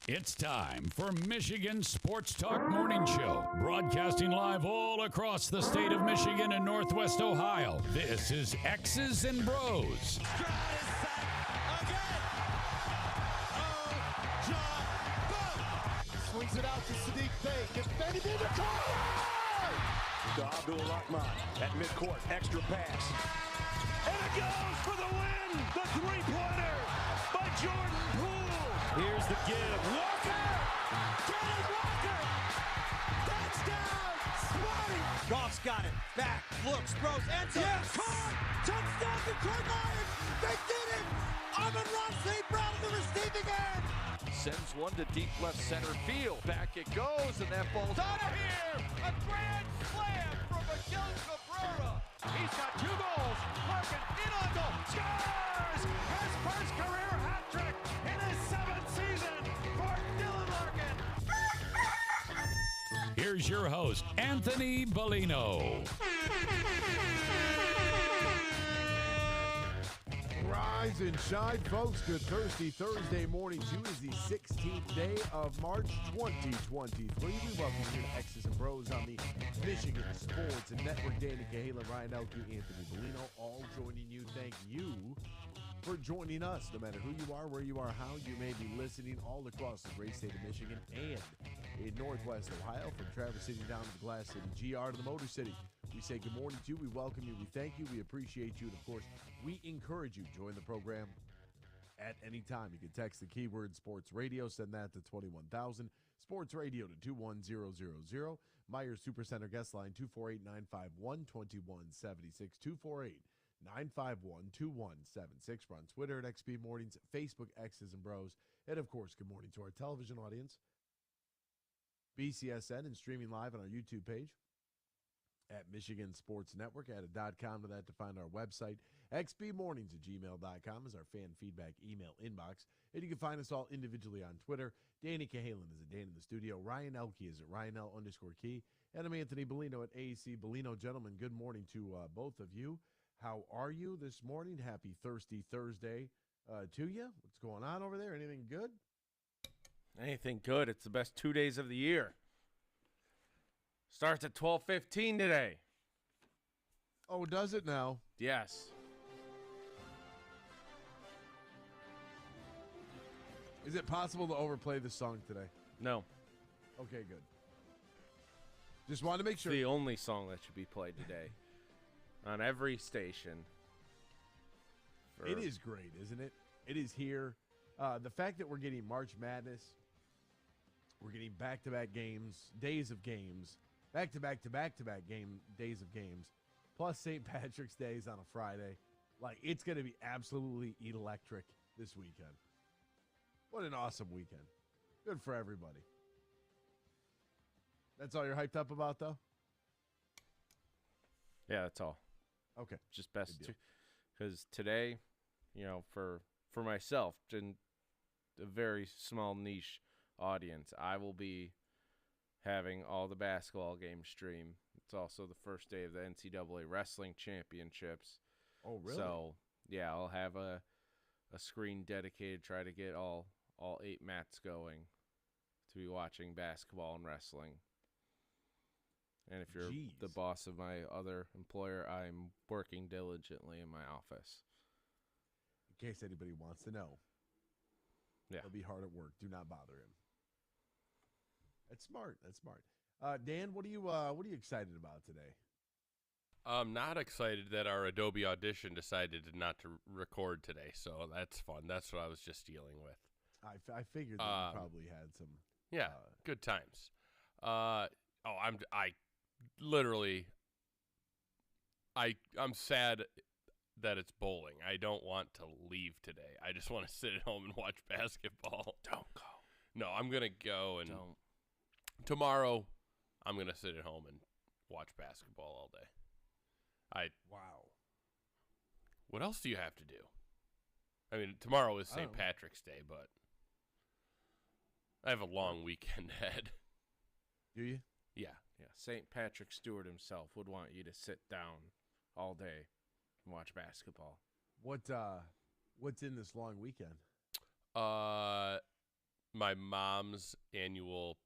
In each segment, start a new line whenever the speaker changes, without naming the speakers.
It's time for Michigan Sports Talk Morning Show, broadcasting live all across the state of Michigan and Northwest Ohio. This is X's and Bros.
Swings it out to Sadiq Bey. Gets Benny to Abdul-Rahman at midcourt. Extra pass. And it goes for the win. The three-pointer by Jordan Poole. Here's the give. Walker! Kenneth Walker! Touchdown! Smarty! Goff's got it. Back. Looks. Throws. Ends up. Yes! Caught! Touchdown to Detroit Lions! They did it! Amon-Ra St. Brown on the receiving end! Sends one to deep left center field. Back it goes, and that ball's out of here! A grand slam from Miguel Cabrera. He's got 2 goals. Larkin in on goal. Scores! His first career hat trick in his 7th season for Dylan Larkin.
Here's your host, Anthony Bellino.
Rise and shine, folks. Good Thirsty Thursday morning to you. Is the 16th day of March 2023. We welcome you to X's and Bros on the Michigan Sports and Network. Danny Cahalan, Ryan Elke, Anthony Bellino, all joining you. Thank you for joining us, no matter who you are, where you are, how you may be listening, all across the great state of Michigan and in Northwest Ohio, from Traverse City down to the Glass City, GR to the Motor City. We say good morning to you. We welcome you. We thank you. We appreciate you. And, of course, we encourage you to join the program at any time. You can text the keyword Sports Radio. Send that to 21,000. Sports Radio to 21000. Myers Supercenter guest line 248-951-2176. 248-951-2176. We're on Twitter at XB Mornings, Facebook, X's and Bros. And, of course, good morning to our television audience, BCSN, and streaming live on our YouTube page at Michigan Sports Network. Add a .com to that to find our website. xbmornings@gmail.com is our fan feedback email inbox. And you can find us all individually on Twitter. Danny Cahalan is at Dan in the studio. Ryan Elke is at RyanL_Key. And I'm Anthony Bellino at AAC Bellino. Gentlemen, good morning to both of you. How are you this morning? Happy Thirsty Thursday to you. What's going on over there? Anything good?
Anything good. It's the best 2 days of the year. Starts at 12:15 today.
Oh, does it now?
Yes.
Is it possible to overplay the song today?
No.
Okay, good. Just wanted to make
It's
sure.
the only song that should be played today on every station.
It is great, isn't it? It is here. The fact that we're getting March Madness, we're getting back-to-back games, days of games, back-to-back-to-back-to-back days of games, plus St. Patrick's Day is on a Friday. Like, it's going to be absolutely electric this weekend. What an awesome weekend. Good for everybody. That's all you're hyped up about, though?
Yeah, that's all.
Okay.
Just best because today, for myself, in a very small niche audience, I will be having all the basketball games stream. It's also the first day of the NCAA Wrestling Championships.
Oh, really?
So, yeah, I'll have a screen dedicated, try to get all 8 mats going to be watching basketball and wrestling. And if you're the boss of my other employer, I'm working diligently in my office.
In case anybody wants to know.
Yeah.
He'll be hard at work. Do not bother him. That's smart. That's smart. Dan, what are you excited about today?
I'm not excited that our Adobe Audition decided not to record today, so that's fun. That's what I was just dealing with.
I figured that you probably had some.
Yeah, good times. I'm sad that it's bowling. I don't want to leave today. I just want to sit at home and watch basketball.
Don't go.
No, I'm gonna go and tomorrow I'm gonna sit at home and watch basketball all day.
Wow.
What else do you have to do? I mean, tomorrow is St. Patrick's Day, but I have a long weekend ahead.
Do you?
Yeah. St. Patrick Stewart himself would want you to sit down all day and watch basketball.
What's in this long weekend?
my mom's annual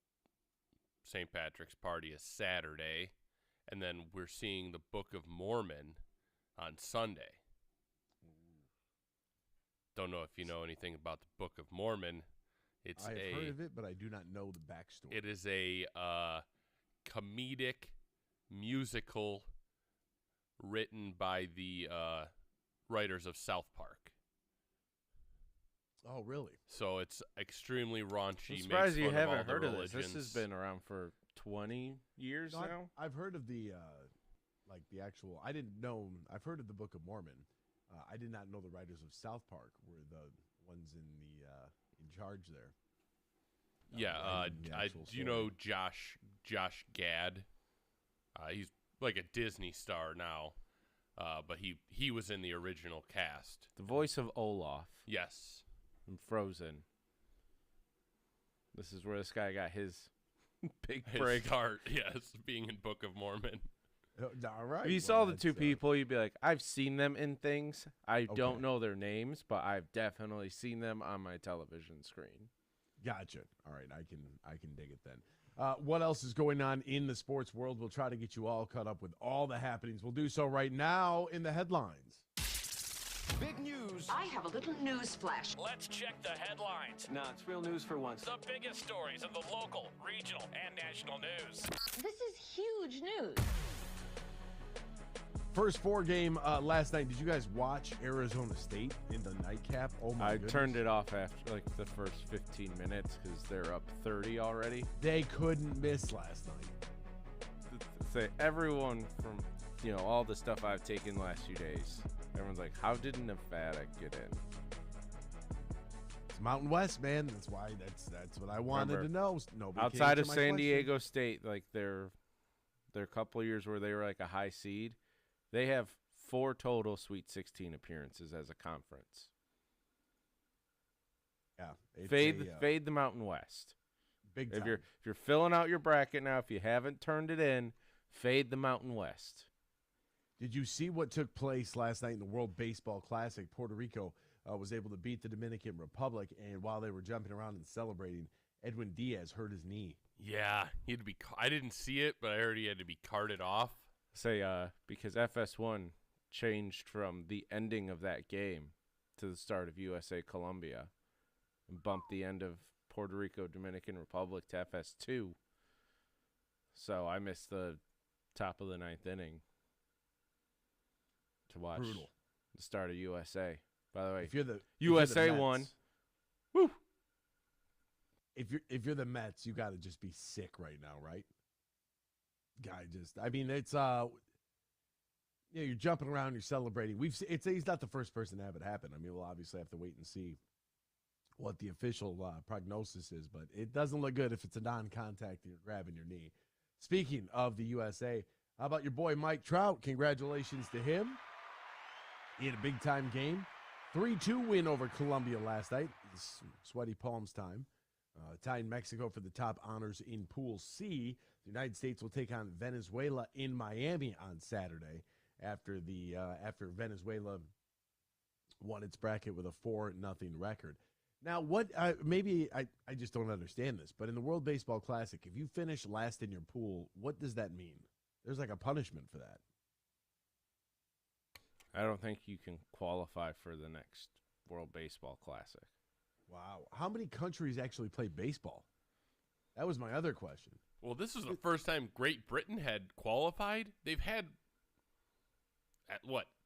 St. Patrick's party is Saturday, and then we're seeing the Book of Mormon on Sunday. Don't know if you know anything about the Book of Mormon.
I've heard of it, but I do not know the backstory.
It is a comedic musical written by the writers of South Park.
Oh, really?
So it's extremely raunchy.
I'm surprised you haven't heard of
this.
This has been around for 20 years now.
I've heard of the the actual. I didn't know. I've heard of the Book of Mormon. I did not know the writers of South Park were the ones in charge there.
Yeah, do you know Josh Gad? He's like a Disney star now, but he was in the original cast.
The voice of Olaf.
Yes.
From Frozen. This is where this guy got his big
His
break.
start, yes, being in Book of Mormon.
All right.
If you saw the two people, you'd be like, I've seen them in things. I don't know their names, but I've definitely seen them on my television screen.
Gotcha. All right, I can dig it then. What else is going on in the sports world? We'll try to get you all caught up with all the happenings. We'll do so right now in the headlines.
Big news.
I have a little news flash.
Let's check the headlines.
No, it's real news for once.
The biggest stories of the local, regional, and national news.
This is huge news.
First 4-game last night. Did you guys watch Arizona State in the nightcap? Oh my goodness.
I turned it off after like the first 15 minutes because they're up 30 already.
They couldn't miss last night.
Say everyone from all the stuff I've taken the last few days. Everyone's like, how did Nevada get in?
It's Mountain West, man. That's why. That's what I wanted to know. Nobody
outside of San Diego State, like their couple of years where they were like a high seed, they have 4 total Sweet 16 appearances as a conference.
Yeah,
fade the Mountain West.
Big time.
If you're filling out your bracket now, if you haven't turned it in, fade the Mountain West.
Did you see what took place last night in the World Baseball Classic? Puerto Rico was able to beat the Dominican Republic, and while they were jumping around and celebrating, Edwin Diaz hurt his knee.
Yeah, I didn't see it, but I heard he had to be carted off.
Because FS1 changed from the ending of that game to the start of USA Colombia and bumped the end of Puerto Rico Dominican Republic to FS2. So I missed the top of the 9th inning to watch the start of USA. By the way,
if you're the
USA won. Woo!
If you're the Mets, you got to just be sick right now, right? It's you're jumping around, you're celebrating. He's not the first person to have it happen. I mean, we'll obviously have to wait and see what the official prognosis is, but it doesn't look good if it's a non-contact and you're grabbing your knee. Speaking of the USA, how about your boy Mike Trout? Congratulations to him. He had a big-time game. 3-2 win over Colombia last night. Sweaty palms time. Tying Mexico for the top honors in Pool C. The United States will take on Venezuela in Miami on Saturday after Venezuela won its bracket with a 4-0 record. Now, I just don't understand this, but in the World Baseball Classic, if you finish last in your pool, what does that mean? There's like a punishment for that.
I don't think you can qualify for the next World Baseball Classic.
Wow. How many countries actually play baseball? That was my other question.
Well, this is the first time Great Britain had qualified. They've had,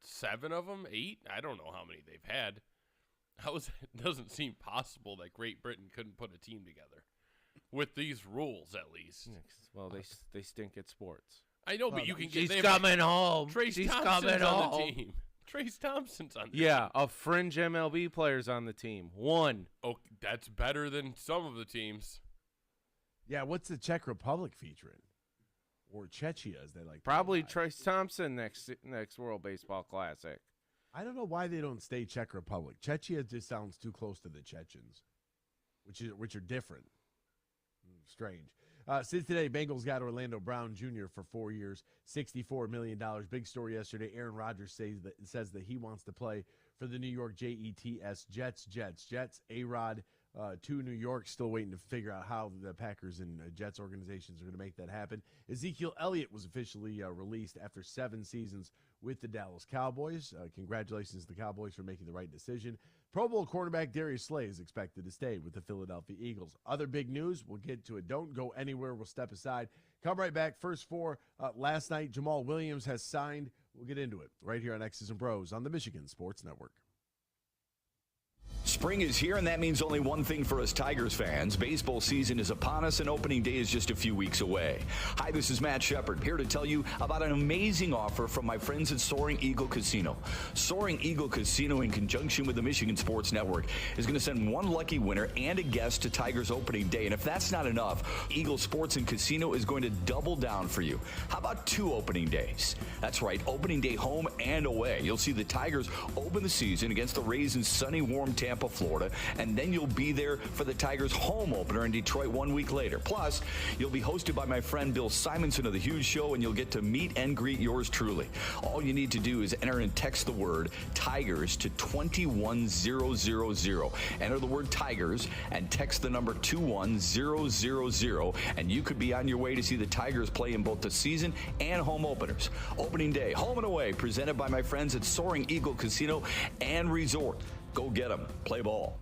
7 of them? 8? I don't know how many they've had. It doesn't seem possible that Great Britain couldn't put a team together. With these rules, at least.
Well, they stink at sports.
I know, but you can get...
She's coming home.
Trace
She's
Thompson's
coming
on
home.
the team. Trace Thompson's on the team.
Yeah, a fringe MLB player's on the team. 1.
Oh, that's better than some of the teams.
Yeah, what's the Czech Republic featuring? Or Czechia, as they like to
Probably
call it.
Trace Thompson next World Baseball Classic.
I don't know why they don't stay Czech Republic. Czechia just sounds too close to the Chechens, which are different. Strange. Since today, Bengals got Orlando Brown Jr. for 4 years, $64 million. Big story yesterday. Aaron Rodgers says that he wants to play for the New York Jets. Jets. A-Rod to New York. Still waiting to figure out how the Packers and Jets organizations are going to make that happen. Ezekiel Elliott was officially released after 7 seasons with the Dallas Cowboys. Congratulations to the Cowboys for making the right decision. Pro Bowl cornerback Darius Slay is expected to stay with the Philadelphia Eagles. Other big news, we'll get to it. Don't go anywhere. We'll step aside. Come right back. First 4 last night, Jamaal Williams has signed. We'll get into it right here on X's and Bros on the Michigan Sports Network.
Spring is here, and that means only one thing for us Tigers fans. Baseball season is upon us, and opening day is just a few weeks away. Hi, this is Matt Shepard, here to tell you about an amazing offer from my friends at Soaring Eagle Casino. Soaring Eagle Casino, in conjunction with the Michigan Sports Network, is going to send one lucky winner and a guest to Tigers opening day. And if that's not enough, Eagle Sports and Casino is going to double down for you. How about 2 opening days? That's right, opening day home and away. You'll see the Tigers open the season against the Rays in sunny, warm Tampa, Florida, and then you'll be there for the Tigers home opener in Detroit 1 week later. Plus, you'll be hosted by my friend Bill Simonson of The Huge Show, and you'll get to meet and greet yours truly. All you need to do is enter and text the word Tigers to 21000. Enter the word Tigers and text the number 21000, and you could be on your way to see the Tigers play in both the season and home openers. Opening day, home and away, presented by my friends at Soaring Eagle Casino and Resort. Go get them. Play ball.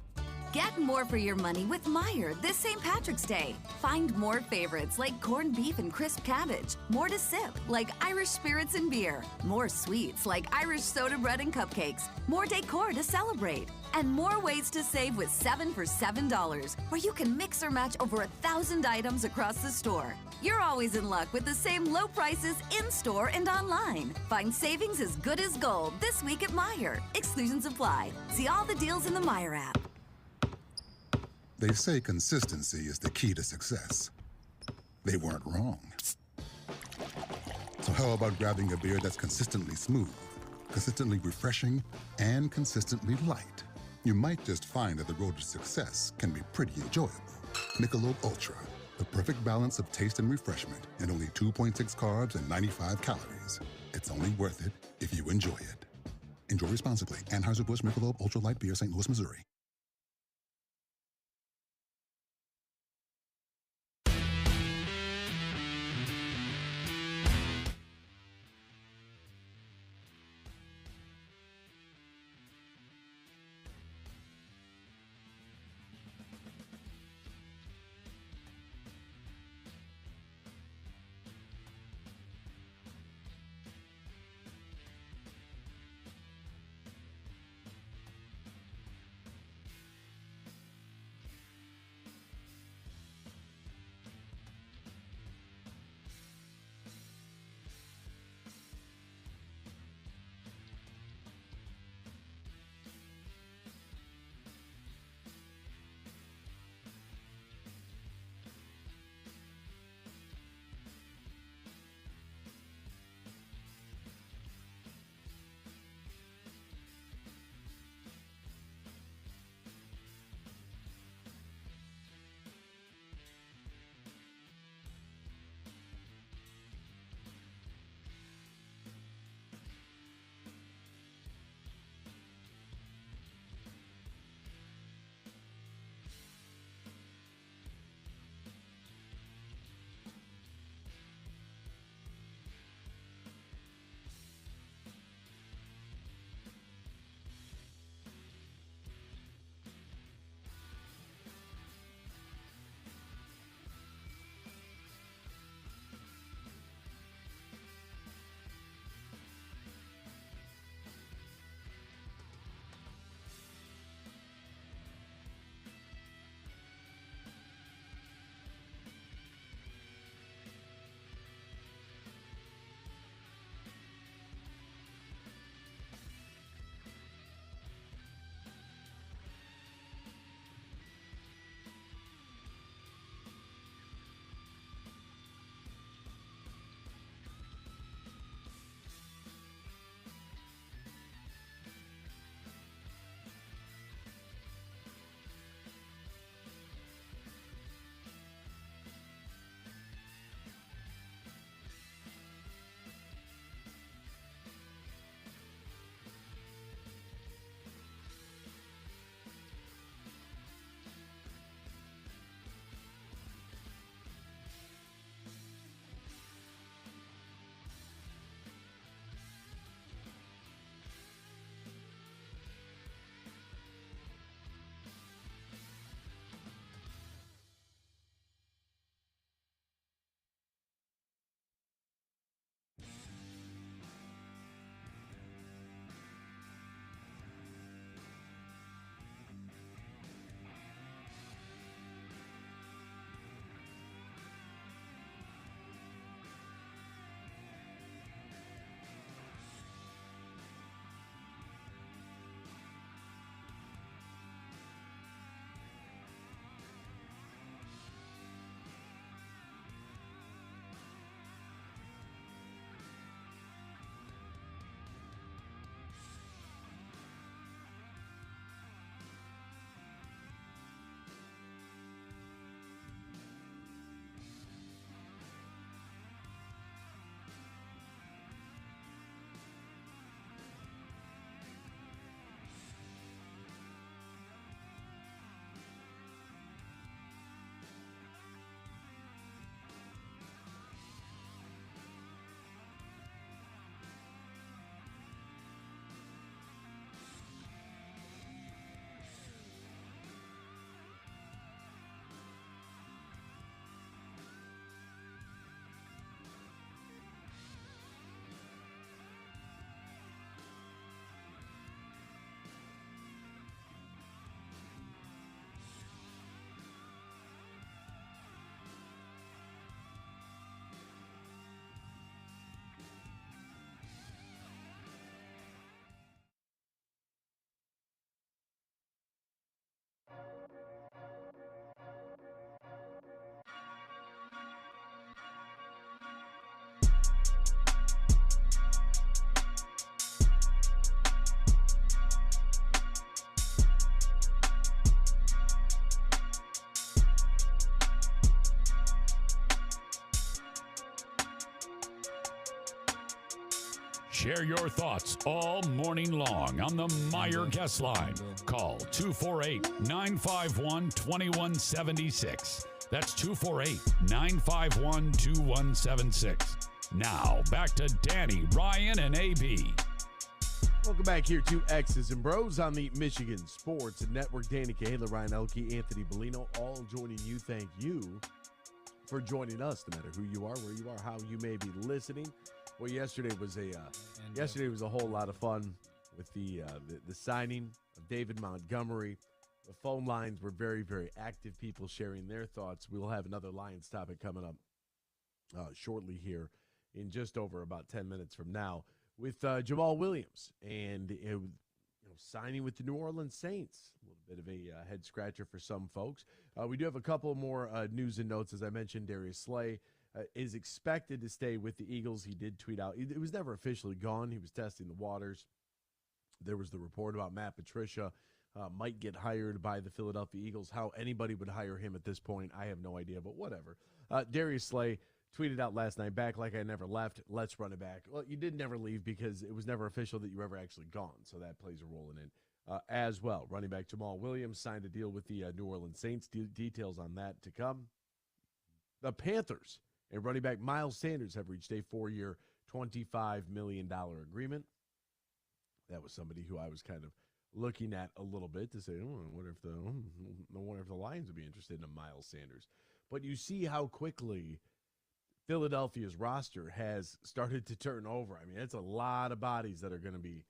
Get more for your money with Meijer this St. Patrick's Day. Find more favorites like corned beef and crisp cabbage, more to sip like Irish spirits and beer, more sweets like Irish soda bread and cupcakes, more decor to celebrate, and more ways to save with 7 for $7, where you can mix or match over 1,000 items across the store. You're always in luck with the same low prices in-store and online. Find savings as good as gold this week at Meijer. Exclusions apply. See all the deals in the Meijer app.
They say consistency is the key to success. They weren't wrong. So how about grabbing a beer that's consistently smooth, consistently refreshing, and consistently light? You might just find that the road to success can be pretty enjoyable. Michelob Ultra, the perfect balance of taste and refreshment, and only 2.6 carbs and 95 calories. It's only worth it if you enjoy it. Enjoy responsibly. Anheuser-Busch Michelob Ultra Light Beer, St. Louis, Missouri.
Share your thoughts all morning long on the Meyer Guest Line. Call 248-951-2176. That's 248-951-2176. Now, back to Danny, Ryan, and AB.
Welcome back here to X's and Bros on the Michigan Sports Network. Danny Cahaler, Ryan Elke, Anthony Bellino, all joining you. Thank you for joining us, no matter who you are, where you are, how you may be listening. Well, yesterday was a whole lot of fun with the signing of David Montgomery. The phone lines were very, very active. People sharing their thoughts. We will have another Lions topic coming up shortly here in just over about 10 minutes from now with Jamaal Williams and signing with the New Orleans Saints. A little bit of a head scratcher for some folks. We do have a couple more news and notes. As I mentioned, Darius Slay is expected to stay with the Eagles. He did tweet out. It was never officially gone. He was testing the waters. There was the report about Matt Patricia might get hired by the Philadelphia Eagles. How anybody would hire him at this point, I have no idea, but whatever. Darius Slay tweeted out last night, back like I never left. Let's run it back. Well, you did never leave because it was never official that you were ever actually gone, so that plays a role in it as well. Running back Jamaal Williams signed a deal with the New Orleans Saints. Details on that to come. The Panthers and running back Miles Sanders have reached a 4-year, $25 million agreement. That was somebody who I was kind of looking at a little bit to say, I wonder if the Lions would be interested in Miles Sanders. But you see how quickly Philadelphia's roster has started to turn over. I mean, it's a lot of bodies that are going to be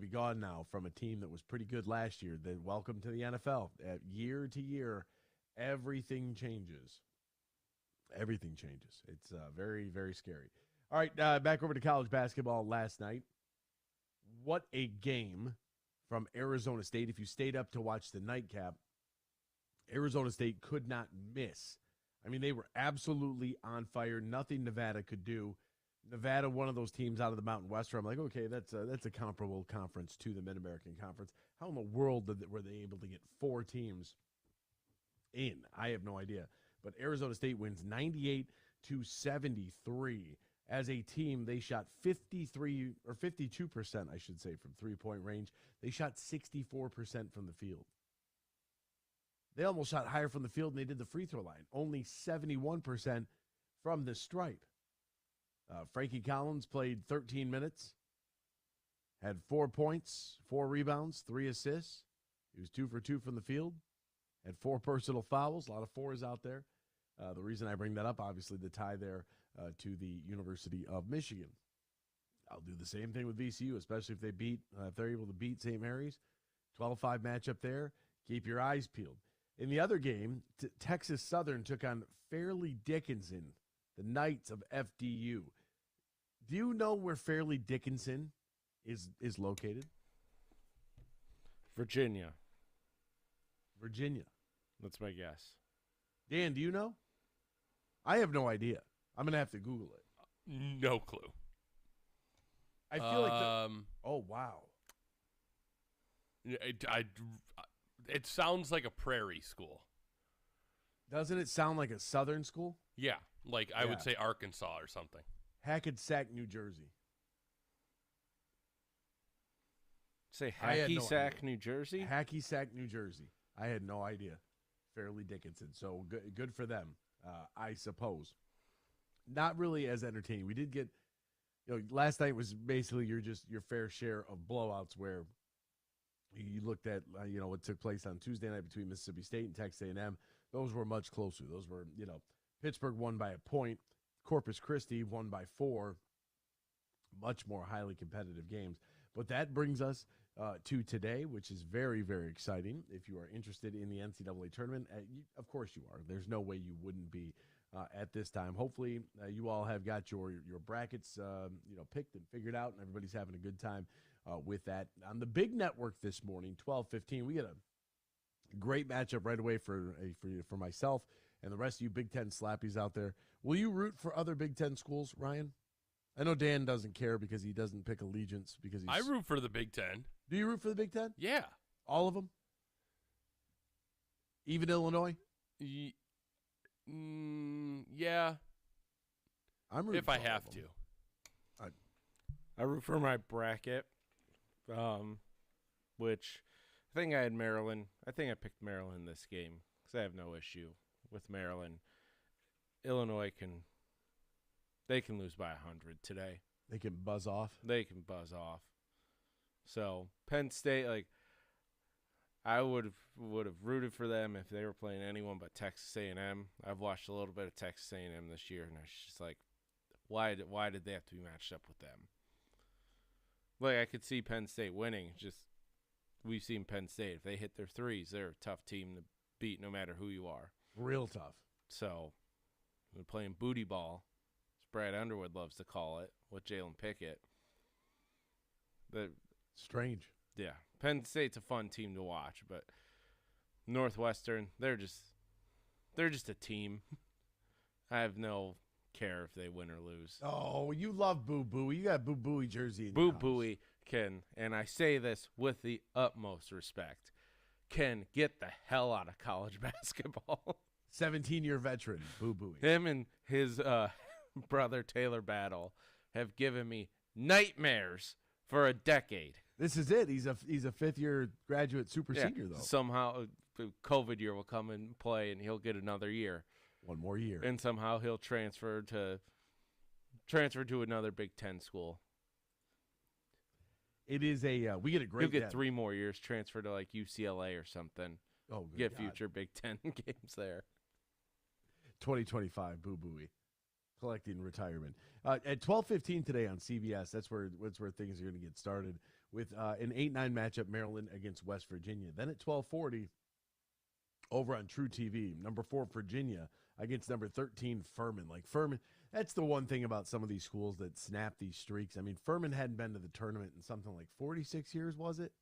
gone now from a team that was pretty good last year. Then welcome to the NFL. Year to year, everything changes. Everything changes. It's very, very scary. All right, back over to college basketball last night. What a game from Arizona State. If you stayed up to watch the nightcap, Arizona State could not miss. I mean, they were absolutely on fire. Nothing Nevada could do. Nevada, one of those teams out of the Mountain West, where I'm like, okay, that's a comparable conference to the Mid-American Conference. How in the world were they able to get 4 teams in? I have no idea. But Arizona State wins 98-73. As a team, they shot 52%, I should say, from three-point range. They shot 64% from the field. They almost shot higher from the field than they did the free throw line. Only 71% from the stripe. Frankie Collins played 13 minutes, had 4 points, 4 rebounds, 3 assists. He was 2 for 2 from the field, had 4 personal fouls, a lot of 4s out there. The reason I bring that up, obviously, the tie there to the University of Michigan. I'll do the same thing with VCU, especially if they're able to beat St. Mary's. 12-5 matchup there. Keep your eyes peeled. In the other game, Texas Southern took on Fairleigh Dickinson, the Knights of FDU. Do you know where Fairleigh Dickinson is located?
Virginia.
That's
my guess.
Dan, do you know? I have no idea. I'm going to have to Google it.
No clue.
I feel like oh, wow.
It sounds like a prairie school.
Doesn't it sound like a southern school?
Yeah, like I would say Arkansas or something.
Hackensack, New Jersey.
Say Hacky-Sack, New Jersey?
Hacky-Sack, New Jersey. I had no idea. Fairleigh Dickinson. So good for them, I suppose. Not really as entertaining. We did get, last night was basically your fair share of blowouts where you looked at, what took place on Tuesday night between Mississippi State and Texas A&M. Those were much closer. Those were, Pittsburgh won by a point. Corpus Christi won by 4. Much more highly competitive games. But that brings us to today, which is very, very exciting. If you are interested in the NCAA tournament, of course you are. There's no way you wouldn't be at this time. Hopefully, you all have got your brackets, picked and figured out, and everybody's having a good time with that. On the big network this morning, 12:15, we get a great matchup right away for myself and the rest of you Big Ten slappies out there. Will you root for other Big Ten schools, Ryan? I know Dan doesn't care because he doesn't pick allegiance because
I root for the Big Ten.
Do you root for the Big Ten?
Yeah.
All of them? Even Illinois?
Yeah.
I'm rooting
if I have to.
I root for my bracket, which I think I had Maryland. I think I picked Maryland this game because I have no issue with Maryland. Illinois can lose by 100 today.
They can buzz off.
So Penn State, like, I would have rooted for them if they were playing anyone but Texas A&M. I've watched a little bit of Texas A&M this year, and it's just like, why did they have to be matched up with them? Like, I could see Penn State winning. Just we've seen Penn State. If they hit their threes, they're a tough team to beat no matter who you are.
Real tough.
So we're playing booty ball, as Brad Underwood loves to call it, with Jalen Pickett.
Strange.
Yeah. Penn State's a fun team to watch, but Northwestern, they're just a team. I have no care if they win or lose.
Oh, you love Boo Booey. You got Boo Booey jersey in
Boo
your house.
Booey can, and I say this with the utmost respect, can get the hell out of college basketball.
17-year veteran, Boo Booey.
Him and his brother Taylor Battle have given me nightmares for a decade.
This is it. He's a fifth-year graduate super senior, though.
Somehow the COVID year will come and play, and he'll get another year.
One more year.
And somehow he'll transfer to another Big Ten school.
It is we get a great.
He'll get 3 more years, transfer to like UCLA or something.
Oh, good
get
God.
future Big Ten games there.
2025, Boo Booey, collecting retirement. At 12:15 today on CBS, that's where things are going to get started with an 8-9 matchup, Maryland against West Virginia. Then at 12:40, over on True TV, number 4 Virginia against number 13 Furman. Like Furman, that's the one thing about some of these schools that snap these streaks. I mean, Furman hadn't been to the tournament in something like 46 years, was it?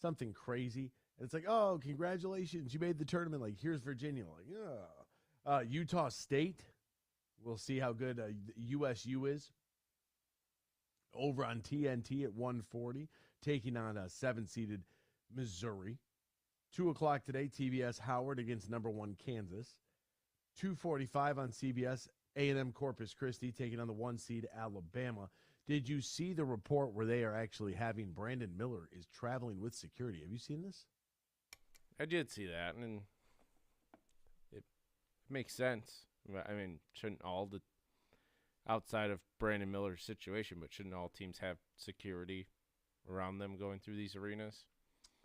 Something crazy. And it's like, oh, congratulations, you made the tournament. Like, here's Virginia. Like, yeah. Utah State, we'll see how good USU is. Over on TNT at 1:40, taking on a 7-seeded Missouri. 2 o'clock today, TBS Howard against number 1 Kansas. 2:45 on CBS, A&M Corpus Christi taking on the 1 seed Alabama. Did you see the report where they are actually having Brandon Miller is traveling with security? Have you seen this?
I did see that, and it makes sense. I mean, shouldn't all the outside of Brandon Miller's situation, but shouldn't all teams have security around them going through these arenas?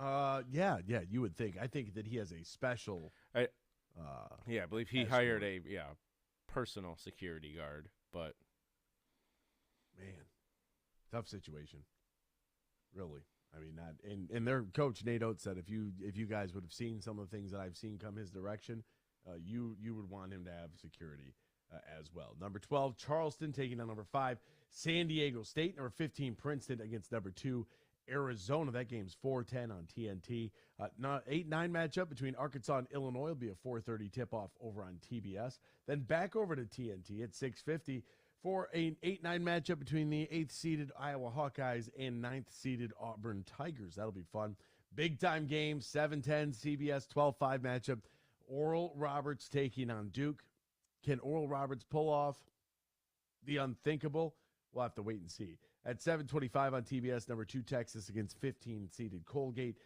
Yeah, you would think. I think that he has a special.
I believe he hired a personal security guard, but
man, tough situation. Really, I mean, not and their coach Nate Oates said if you guys would have seen some of the things that I've seen come his direction, you would want him to have security as well. Number 12 Charleston taking on number 5 San Diego State. Number 15 Princeton against number 2 Arizona. That game's 4:10 on TNT. 8-9 matchup between Arkansas and Illinois will be a 4:30 tip-off over on TBS. Then back over to TNT at 6:50 for an 8-9 matchup between the 8th-seeded Iowa Hawkeyes and 9th-seeded Auburn Tigers. That'll be fun. Big-time game, 7:10 CBS 12-5 matchup. Oral Roberts taking on Duke. Can Oral Roberts pull off the unthinkable? We'll have to wait and see. At 7:25 on TBS, number 2 Texas against 15-seeded Colgate.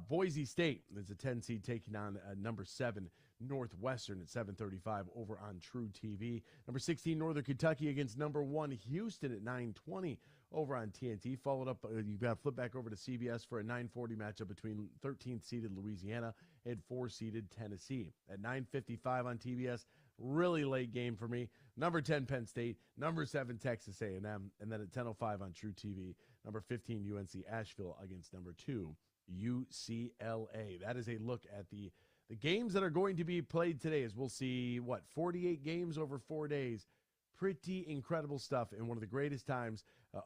Boise State is a 10-seed taking on number 7 Northwestern at 7:35 over on True TV. Number 16 Northern Kentucky against number 1 Houston at 9:20 over on TNT. Followed up, you've got to flip back over to CBS for a 9:40 matchup between 13th-seeded Louisiana and 4-seeded Tennessee. At 9:55 on TBS, really late game for me. Number 10 Penn State, number 7 Texas A&M, and then at 10:05 on True TV, number 15 UNC Asheville against number 2 UCLA. That is a look at the games that are going to be played today, as we'll see 48 games over 4 days. Pretty incredible stuff in one of the greatest times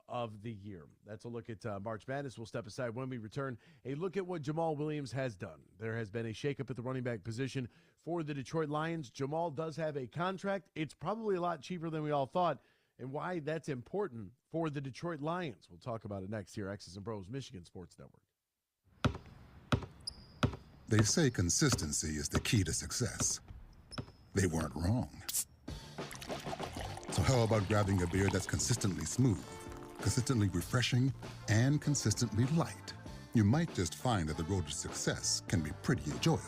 of the year. That's a look at March Madness. We'll step aside when we return. A look at what Jamaal Williams has done. There has been a shakeup at the running back position for the Detroit Lions. Jamaal does have a contract. It's probably a lot cheaper than we all thought, and why that's important for the Detroit Lions. We'll talk about it next here, X's and Bros, Michigan Sports Network.
They say consistency is the key to success. They weren't wrong. So how about grabbing a beer that's consistently smooth, consistently refreshing, and consistently light. You might just find that the road to success can be pretty enjoyable.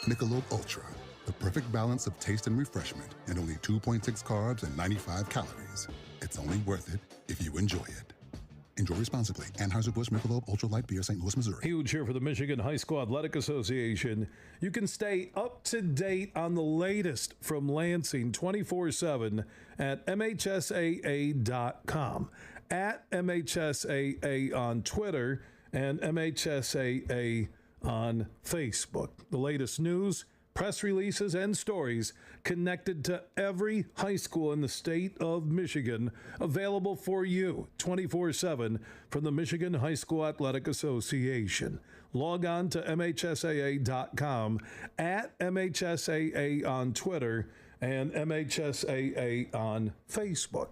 Michelob Ultra, the perfect balance of taste and refreshment, and only 2.6 carbs and 95 calories. It's only worth it if you enjoy it. Enjoy responsibly. Anheuser-Busch Michelob Ultra Light Beer, St. Louis, Missouri.
Huge here for the Michigan High School Athletic Association. You can stay up to date on the latest from Lansing 24/7 at MHSAA.com, at MHSAA on Twitter, and MHSAA on Facebook. The latest news, press releases, and stories connected to every high school in the state of Michigan, available for you 24/7 from the Michigan High School Athletic Association. Log on to MHSAA.com, at MHSAA on Twitter, and MHSAA on Facebook.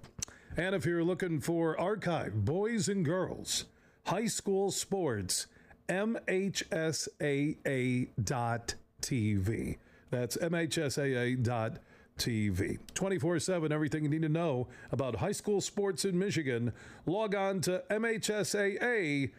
And if you're looking for archive boys and girls high school sports, MHSAA.TV. That's MHSAA.TV. 24/7, everything you need to know about high school sports in Michigan. Log on to MHSAA.com.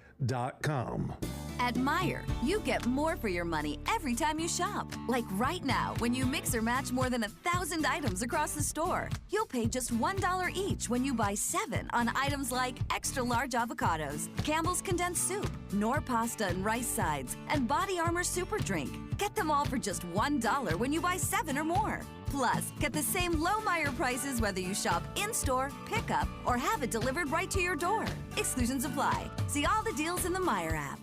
At Meijer, you get more for your money every time you shop. Like right now, when you mix or match more than 1,000 items across the store, you'll pay just $1 each when you buy 7 on items like extra large avocados, Campbell's condensed soup, Knorr pasta and rice sides, and Body Armor super drink. Get them all for just $1 when you buy 7 or more. Plus, get the same low Meijer prices whether you shop in-store, pick up, or have it delivered right to your door. Exclusions apply. See all the deals in the Meijer app.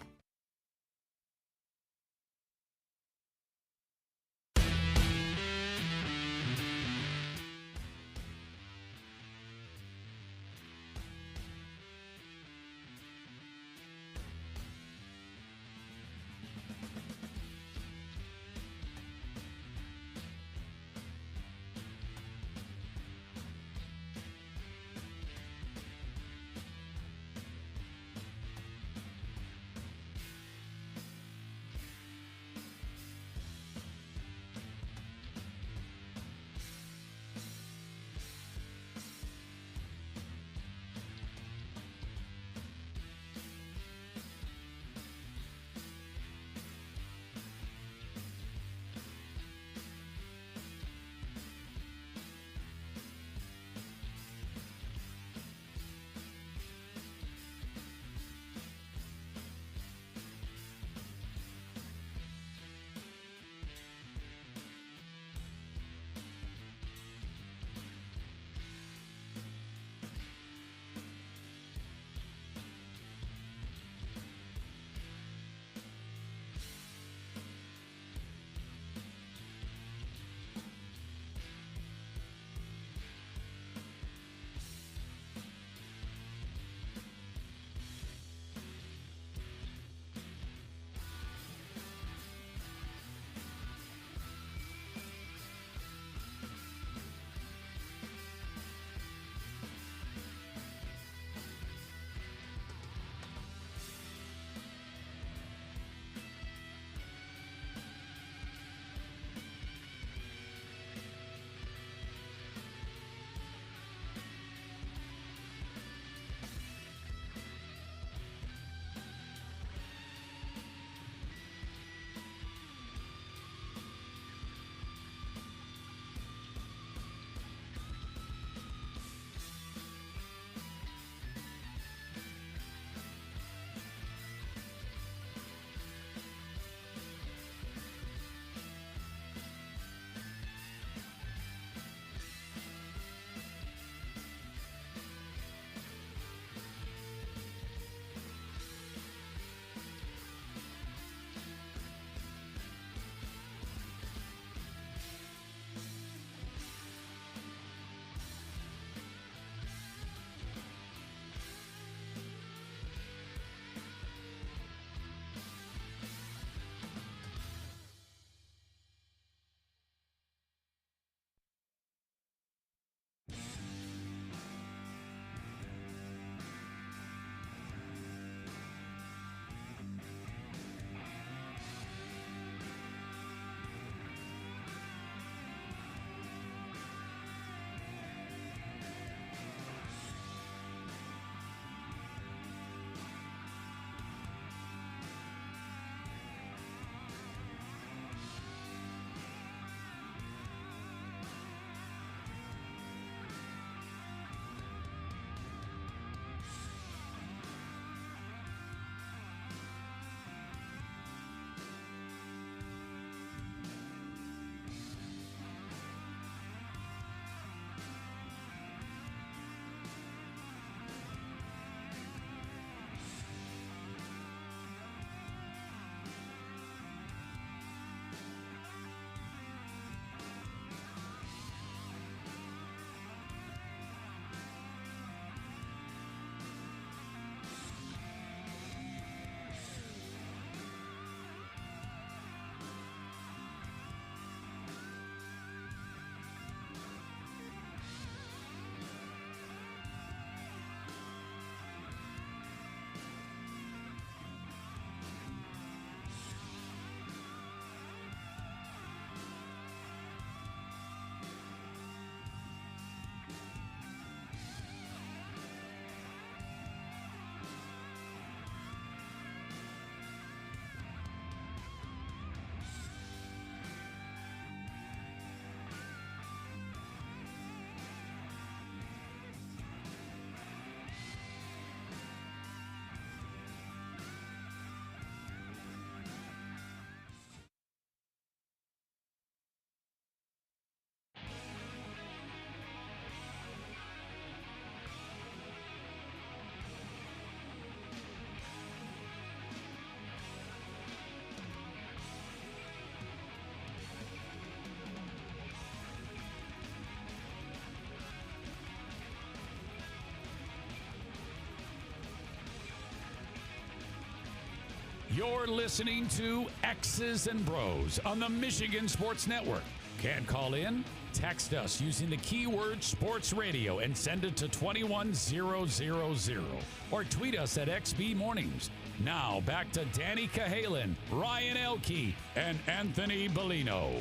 You're listening to X's and Bros on the Michigan Sports Network. Can't call in? Text us using the keyword sports radio and send it to 21000 or tweet us at XB Mornings. Now back to Danny Cahalan, Ryan Elke, and Anthony Bellino.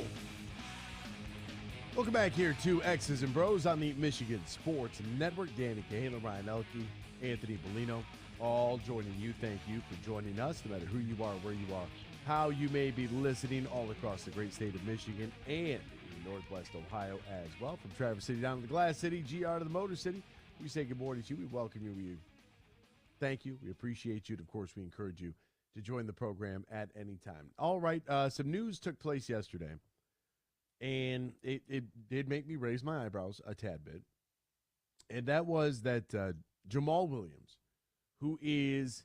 Welcome back here to X's and Bros on the Michigan Sports Network. Danny Cahalan, Ryan Elke, Anthony Bellino, all joining you. Thank you for joining us, no matter who you are, where you are, how you may be listening all across the great state of Michigan and in Northwest Ohio as well. From Traverse City down to the Glass City, GR to the Motor City, we say good morning to you. We welcome you. We thank you. We appreciate you. And, of course, we encourage you to join the program at any time. All right, some news took place yesterday, and it did make me raise my eyebrows a tad bit. And that was that Jamaal Williams, who is,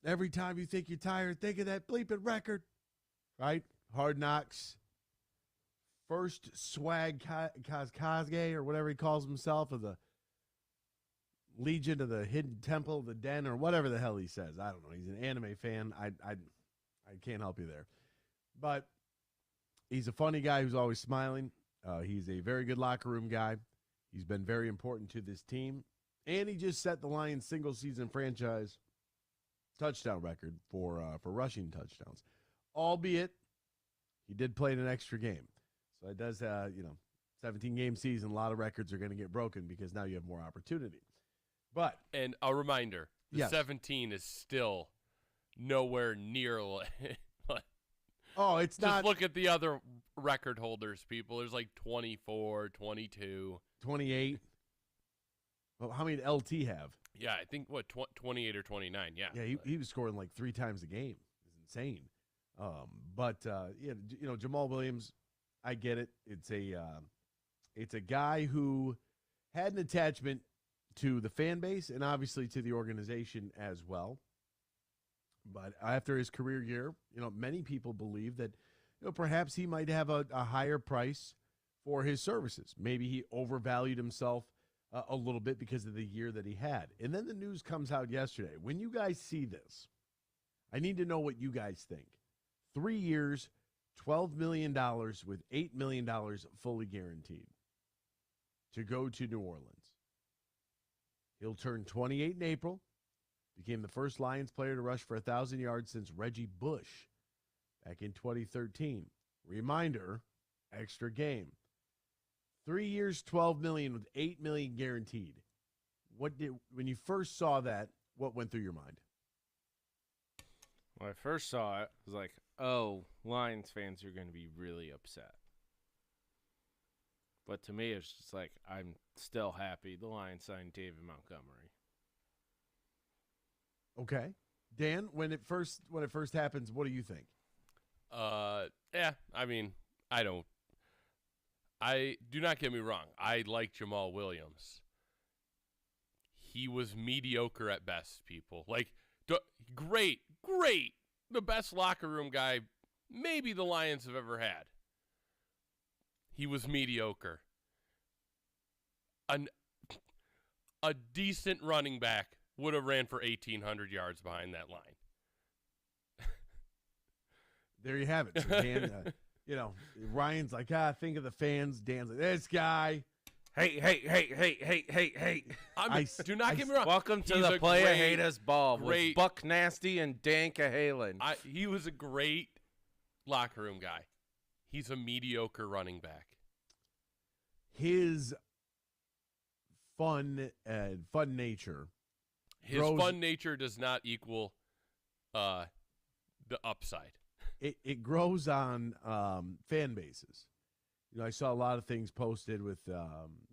every time you think you're tired, think of that bleeping record, right? Hard Knocks, first swag Kazkazge or whatever he calls himself, of the Legion of the Hidden Temple of the Den, or whatever the hell he says. I don't know. He's an anime fan. I can't help you there. But he's a funny guy who's always smiling. He's a very good locker room guy. He's been very important to this team. And he just set the Lions single-season franchise touchdown record for rushing touchdowns. Albeit, he did play in an extra game. So it does, 17-game season, a lot of records are going to get broken because now you have more opportunity.
And a reminder, the
yes.
17 is still nowhere near
it's not.
Just look at the other record holders, people. There's like 24, 22.
28. Well, how many did LT have?
Yeah, I think, 28 or 29, yeah.
Yeah, he was scoring like 3 times a game. It's insane. Jamaal Williams, I get it. It's a guy who had an attachment to the fan base and obviously to the organization as well. But after his career year, many people believe that, perhaps he might have a higher price for his services. Maybe he overvalued himself a little bit because of the year that he had. And then the news comes out yesterday. When you guys see this, I need to know what you guys think. 3 years, $12 million with $8 million fully guaranteed to go to New Orleans. He'll turn 28 in April. Became the first Lions player to rush for 1,000 yards since Reggie Bush back in 2013. Reminder, extra game. 3 years, $12 million with $8 million guaranteed. When you first saw that, what went through your mind?
When I first saw it, I was like, oh, Lions fans are going to be really upset. But to me, it's just like, I'm still happy the Lions signed David Montgomery.
Okay. Dan, when it first happens, what do you think?
Do not get me wrong. I like Jamaal Williams. He was mediocre at best, people. Great. The best locker room guy maybe the Lions have ever had. He was mediocre. A decent running back would have ran for 1,800 yards behind that line.
There you have it. So Dan, Ryan's like, think of the fans. Dan's like, this guy.
Hey.
Do not get me wrong.
Welcome to the Playa Haters Ball with Buck Nasty and Dan Cahalan.
He was a great locker room guy. He's a mediocre running back.
His fun nature.
His fun nature does not equal the upside.
It grows on fan bases. I saw a lot of things posted with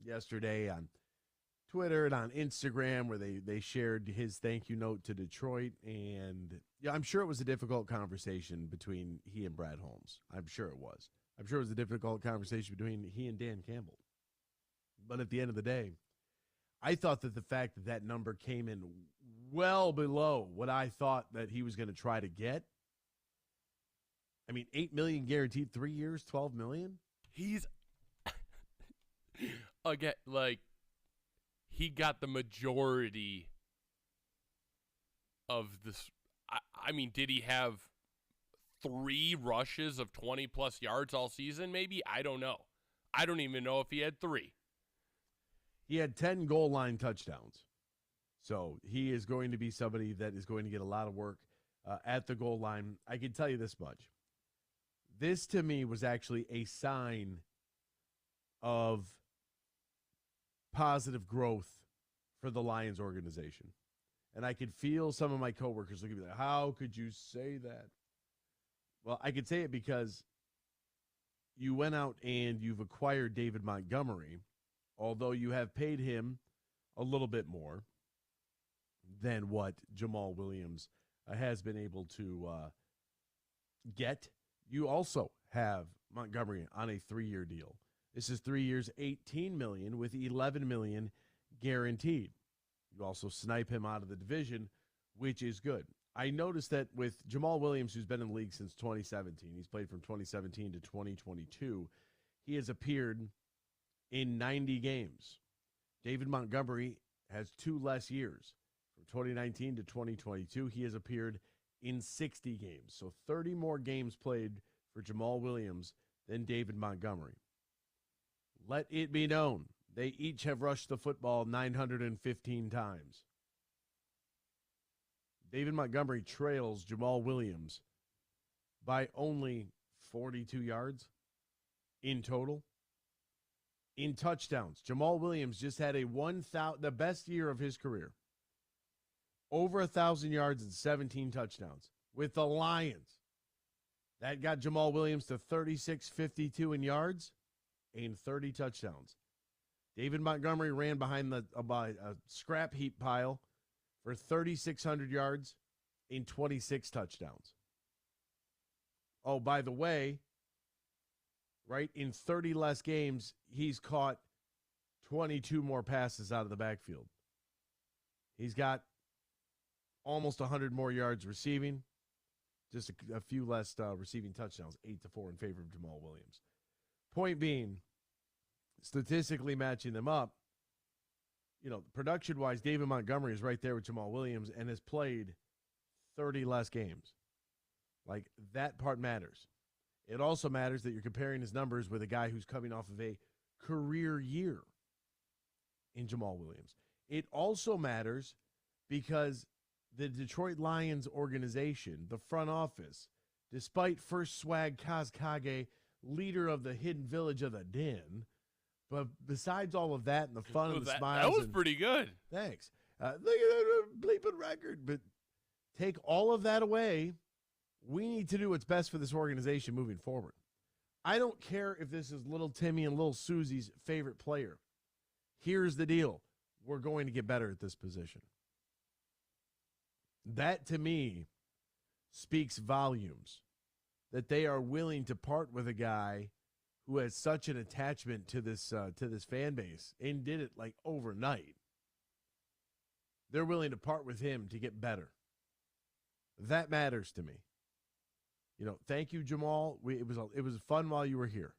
yesterday on Twitter and on Instagram where they shared his thank you note to Detroit. And I'm sure it was a difficult conversation between he and Brad Holmes. I'm sure it was. I'm sure it was a difficult conversation between he and Dan Campbell. But at the end of the day, I thought that the fact that that number came in well below what I thought that he was going to try to get. I mean, $8 million guaranteed, 3 years, $12 million.
He's again, he got the majority of this I mean, did he have 3 rushes of 20-plus yards all season maybe? I don't know. I don't even know if he had 3.
He had 10 goal line touchdowns. So he is going to be somebody that is going to get a lot of work at the goal line. I can tell you this much. This, to me, was actually a sign of positive growth for the Lions organization. And I could feel some of my coworkers looking at me like, how could you say that? Well, I could say it because you went out and you've acquired David Montgomery, although you have paid him a little bit more than what Jamaal Williams has been able to get. You also have Montgomery on a 3-year deal. This is 3 years, $18 million with $11 million guaranteed. You also snipe him out of the division, which is good. I noticed that with Jamaal Williams, who's been in the league since 2017, he's played from 2017 to 2022, he has appeared in 90 games. David Montgomery has 2 less years. From 2019 to 2022, he has appeared in 60 games. So 30 more games played for Jamaal Williams than David Montgomery. Let it be known, they each have rushed the football 915 times. David Montgomery trails Jamaal Williams by only 42 yards in total. In touchdowns, Jamaal Williams just had the best year of his career. Over 1,000 yards and 17 touchdowns with the Lions. That got Jamaal Williams to 36.52 in yards and 30 touchdowns. David Montgomery ran behind a scrap heap pile for 3,600 yards and 26 touchdowns. Oh, by the way, right, in 30 less games, he's caught 22 more passes out of the backfield. He's got almost 100 more yards receiving, just a few less receiving touchdowns, 8-4 in favor of Jamaal Williams. Point being, statistically matching them up, production-wise, David Montgomery is right there with Jamaal Williams and has played 30 less games. Like, that part matters. It also matters that you're comparing his numbers with a guy who's coming off of a career year in Jamaal Williams. It also matters because the Detroit Lions organization, the front office, despite first swag Kazkage, leader of the hidden village of the Den, but besides all of that and the fun and the smiles.
That was pretty good.
Thanks. Look at that bleeping record. But take all of that away. We need to do what's best for this organization moving forward. I don't care if this is little Timmy and little Susie's favorite player. Here's the deal. We're going to get better at this position. That, to me, speaks volumes. That they are willing to part with a guy who has such an attachment to this fan base and did it like overnight. They're willing to part with him to get better. That matters to me. Thank you, Jamaal. It was fun while you were here.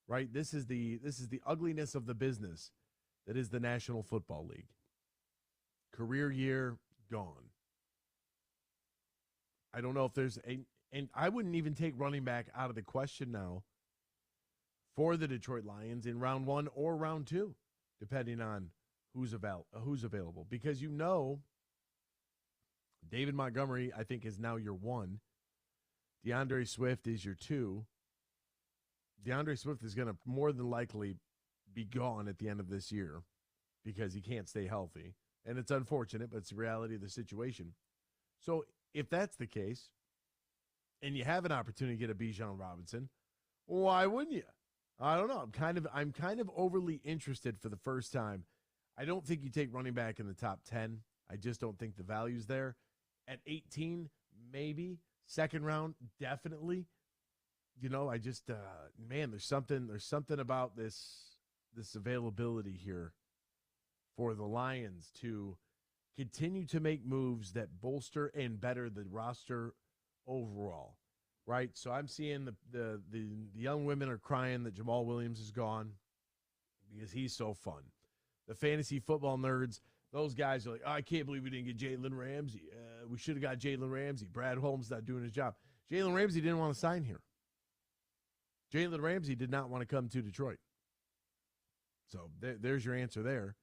Right? This is the ugliness of the business that is the National Football League. Career year gone. I don't know if there's and I wouldn't even take running back out of the question now for the Detroit Lions in round 1 or round 2, depending on who's available. Because David Montgomery, I think, is now your 1. DeAndre Swift is your 2. DeAndre Swift is going to more than likely be gone at the end of this year because he can't stay healthy. And it's unfortunate, but it's the reality of the situation. So if that's the case, and you have an opportunity to get a Bijan Robinson, why wouldn't you? I don't know. I'm kind of overly interested for the first time. I don't think you take running back in the top 10. I just don't think the value's there. At 18, maybe. Second round, definitely. I just there's something about this availability here for the Lions to continue to make moves that bolster and better the roster overall, right? So I'm seeing the young women are crying that Jamaal Williams is gone because he's so fun. The fantasy football nerds, those guys are like, I can't believe we didn't get Jalen Ramsey. we should have got Jalen Ramsey. Brad Holmes not doing his job. Jalen Ramsey didn't want to sign here. Jalen Ramsey did not want to come to Detroit. So there's your answer there.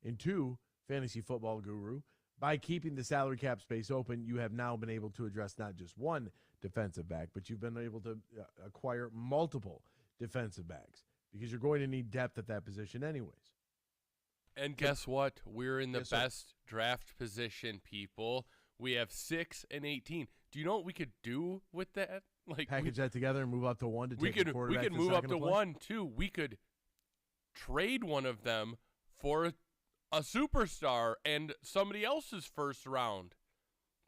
And 2, fantasy football guru, by keeping the salary cap space open, you have now been able to address not just one defensive back, but you've been able to acquire multiple defensive backs because you're going to need depth at that position anyways.
And guess what? We're in the best draft position, people. We have 6 and 18. Do you know what we could do with that? Like
package that together and move up to 1 to take a quarterback.
We could move up to 1 too. We could trade one of them for a superstar and somebody else's first round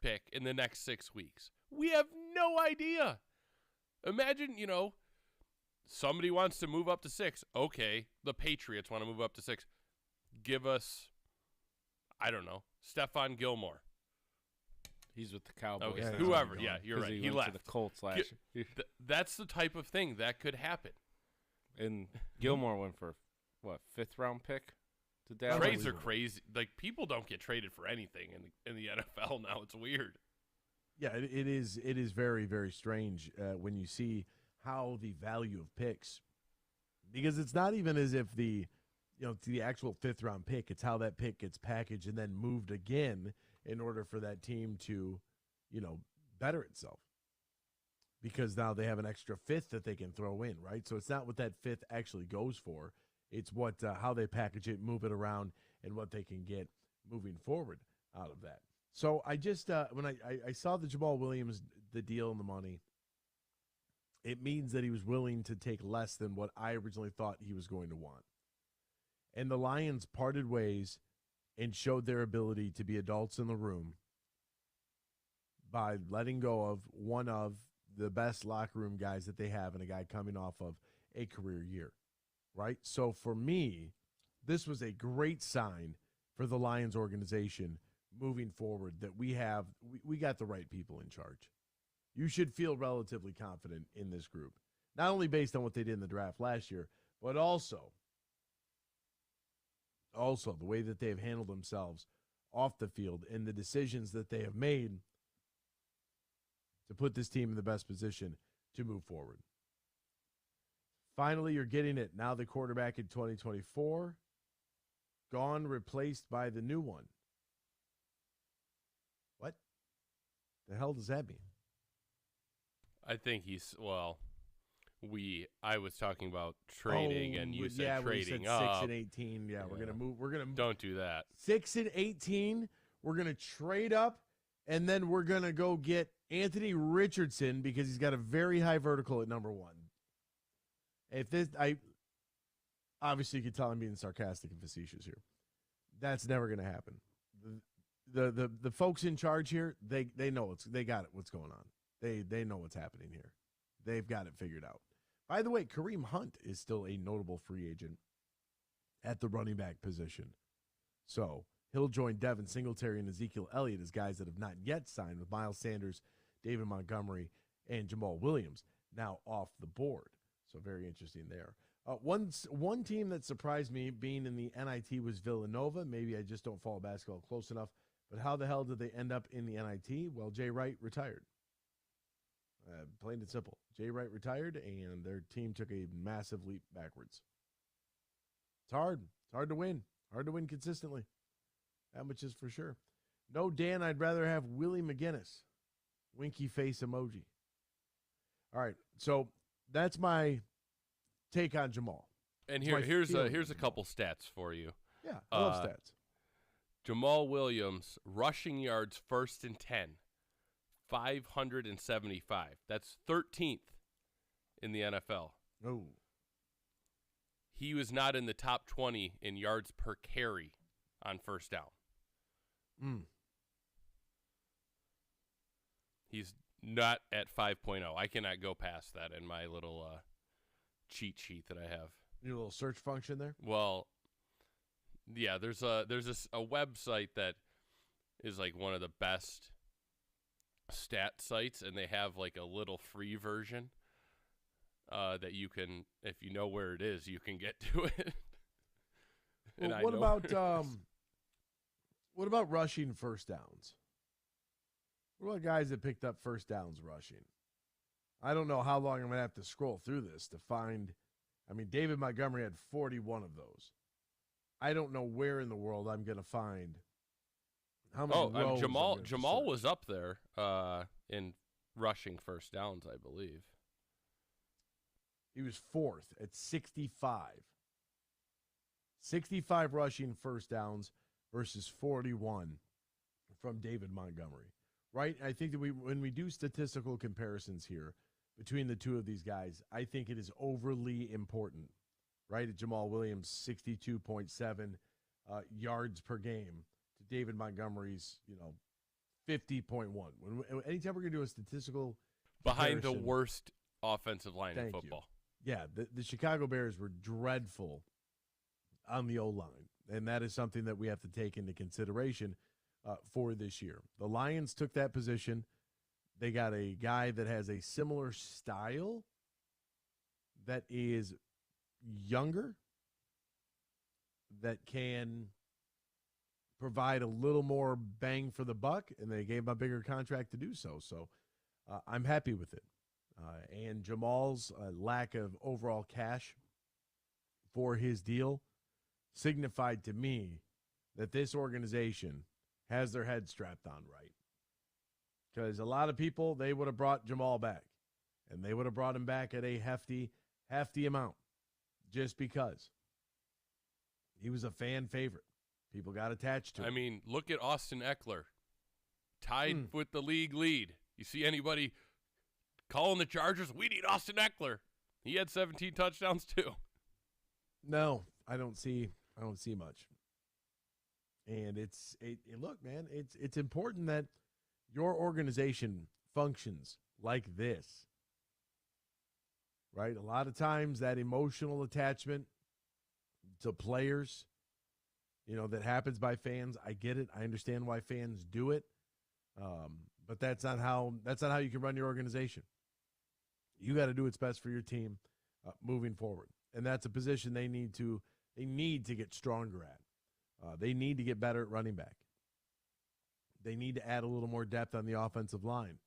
pick in the next 6 weeks. We have no idea. Imagine, somebody wants to move up to 6. Okay, the Patriots want to move up to 6. Give us, I don't know, Stephon Gilmore.
He's with the Cowboys.
Okay, whoever. Yeah, you're right. He left.
To the Colts last year.
That's the type of thing that could happen.
And Gilmore went for, 5th round pick to Dallas?
Trades are crazy. Like, people don't get traded for anything in the NFL now. It's weird.
Yeah, it is very, very strange when you see how the value of picks, because it's not even as if the actual 5th round pick, it's how that pick gets packaged and then moved again in order for that team to, better itself. Because now they have an extra 5th that they can throw in, right? So it's not what that 5th actually goes for. It's what how they package it, move it around, and what they can get moving forward out of that. So I just, when I saw the Jamaal Williams, the deal and the money, it means that he was willing to take less than what I originally thought he was going to want. And the Lions parted ways and showed their ability to be adults in the room by letting go of one of the best locker room guys that they have and a guy coming off of a career year, right? So for me, this was a great sign for the Lions organization moving forward that we got the right people in charge. You should feel relatively confident in this group, not only based on what they did in the draft last year, but also the way that they have handled themselves off the field and the decisions that they have made to put this team in the best position to move forward. Finally, you're getting it. Now the quarterback in 2024, gone, replaced by the new one. What the hell does that mean?
I think I was talking about trading, and you said trading
said
up.
6 and 18. Yeah, we're gonna move. We're gonna
don't do that.
6 and 18. We're gonna trade up, and then we're gonna go get Anthony Richardson because he's got a very high vertical at number 1. If this, obviously you can tell I'm being sarcastic and facetious here. That's never gonna happen. The folks in charge here, they know they got it. What's going on? They know what's happening here. They've got it figured out. By the way, Kareem Hunt is still a notable free agent at the running back position. So he'll join Devin Singletary and Ezekiel Elliott as guys that have not yet signed, with Miles Sanders, David Montgomery, and Jamaal Williams now off the board. So very interesting there. One team that surprised me being in the NIT was Villanova. Maybe I just don't follow basketball close enough. But how the hell did they end up in the NIT? Well, Jay Wright retired. Plain and simple. Jay Wright retired, and their team took a massive leap backwards. It's hard. It's hard to win. Hard to win consistently. That much is for sure. No, Dan, I'd rather have Willie McGinnis. Winky face emoji. All right, so that's my take on Jamaal.
And here's a couple stats for you.
Yeah, I love stats.
Jamaal Williams, rushing yards, 1st and 10. 575. That's 13th in the NFL.
Oh.
He was not in the top 20 in yards per carry on first down. He's not at 5.0. I cannot go past that in my little cheat sheet that I have.
Your little search function there?
Well, yeah, there's a website that is like one of the best stat sites, and they have like a little free version that you can, if you know where it is, you can get to it.
Well, what about rushing first downs? What about guys that picked up first downs rushing? I don't know how long I'm going to have to scroll through this to find. I mean, David Montgomery had 41 of those. I don't know where in the world I'm going to find how many rows.
Jamaal was up there in rushing first downs, I believe.
He was fourth at 65. 65 rushing first downs versus 41 from David Montgomery. Right? I think that when we do statistical comparisons here between the two of these guys, I think it is overly important. Right? At Jamaal Williams, 62.7 yards per game to David Montgomery's, 50.1. Anytime we're going to do a statistical
behind the worst offensive line in football.
Yeah, the Chicago Bears were dreadful on the O-line, and that is something that we have to take into consideration for this year. The Lions took that position. They got a guy that has a similar style that is younger, that can provide a little more bang for the buck, and they gave him a bigger contract to do so. So I'm happy with it. And Jamaal's lack of overall cash for his deal signified to me that this organization has their head strapped on right. Because a lot of people, they would have brought Jamaal back, and they would have brought him back at a hefty amount just because he was a fan favorite. People got attached to him.
I mean, look at Austin Eckler, tied with the league lead. You see anybody calling the Chargers, we need Austin Eckler. He had 17 touchdowns too.
No, I don't see much. And look, man, it's important that your organization functions like this. Right? A lot of times that emotional attachment to players, that happens by fans. I get it. I understand why fans do it. But that's not how you can run your organization. You got to do what's best for your team moving forward. And that's a position they need to get stronger at. They need to get better at running back. They need to add a little more depth on the offensive line.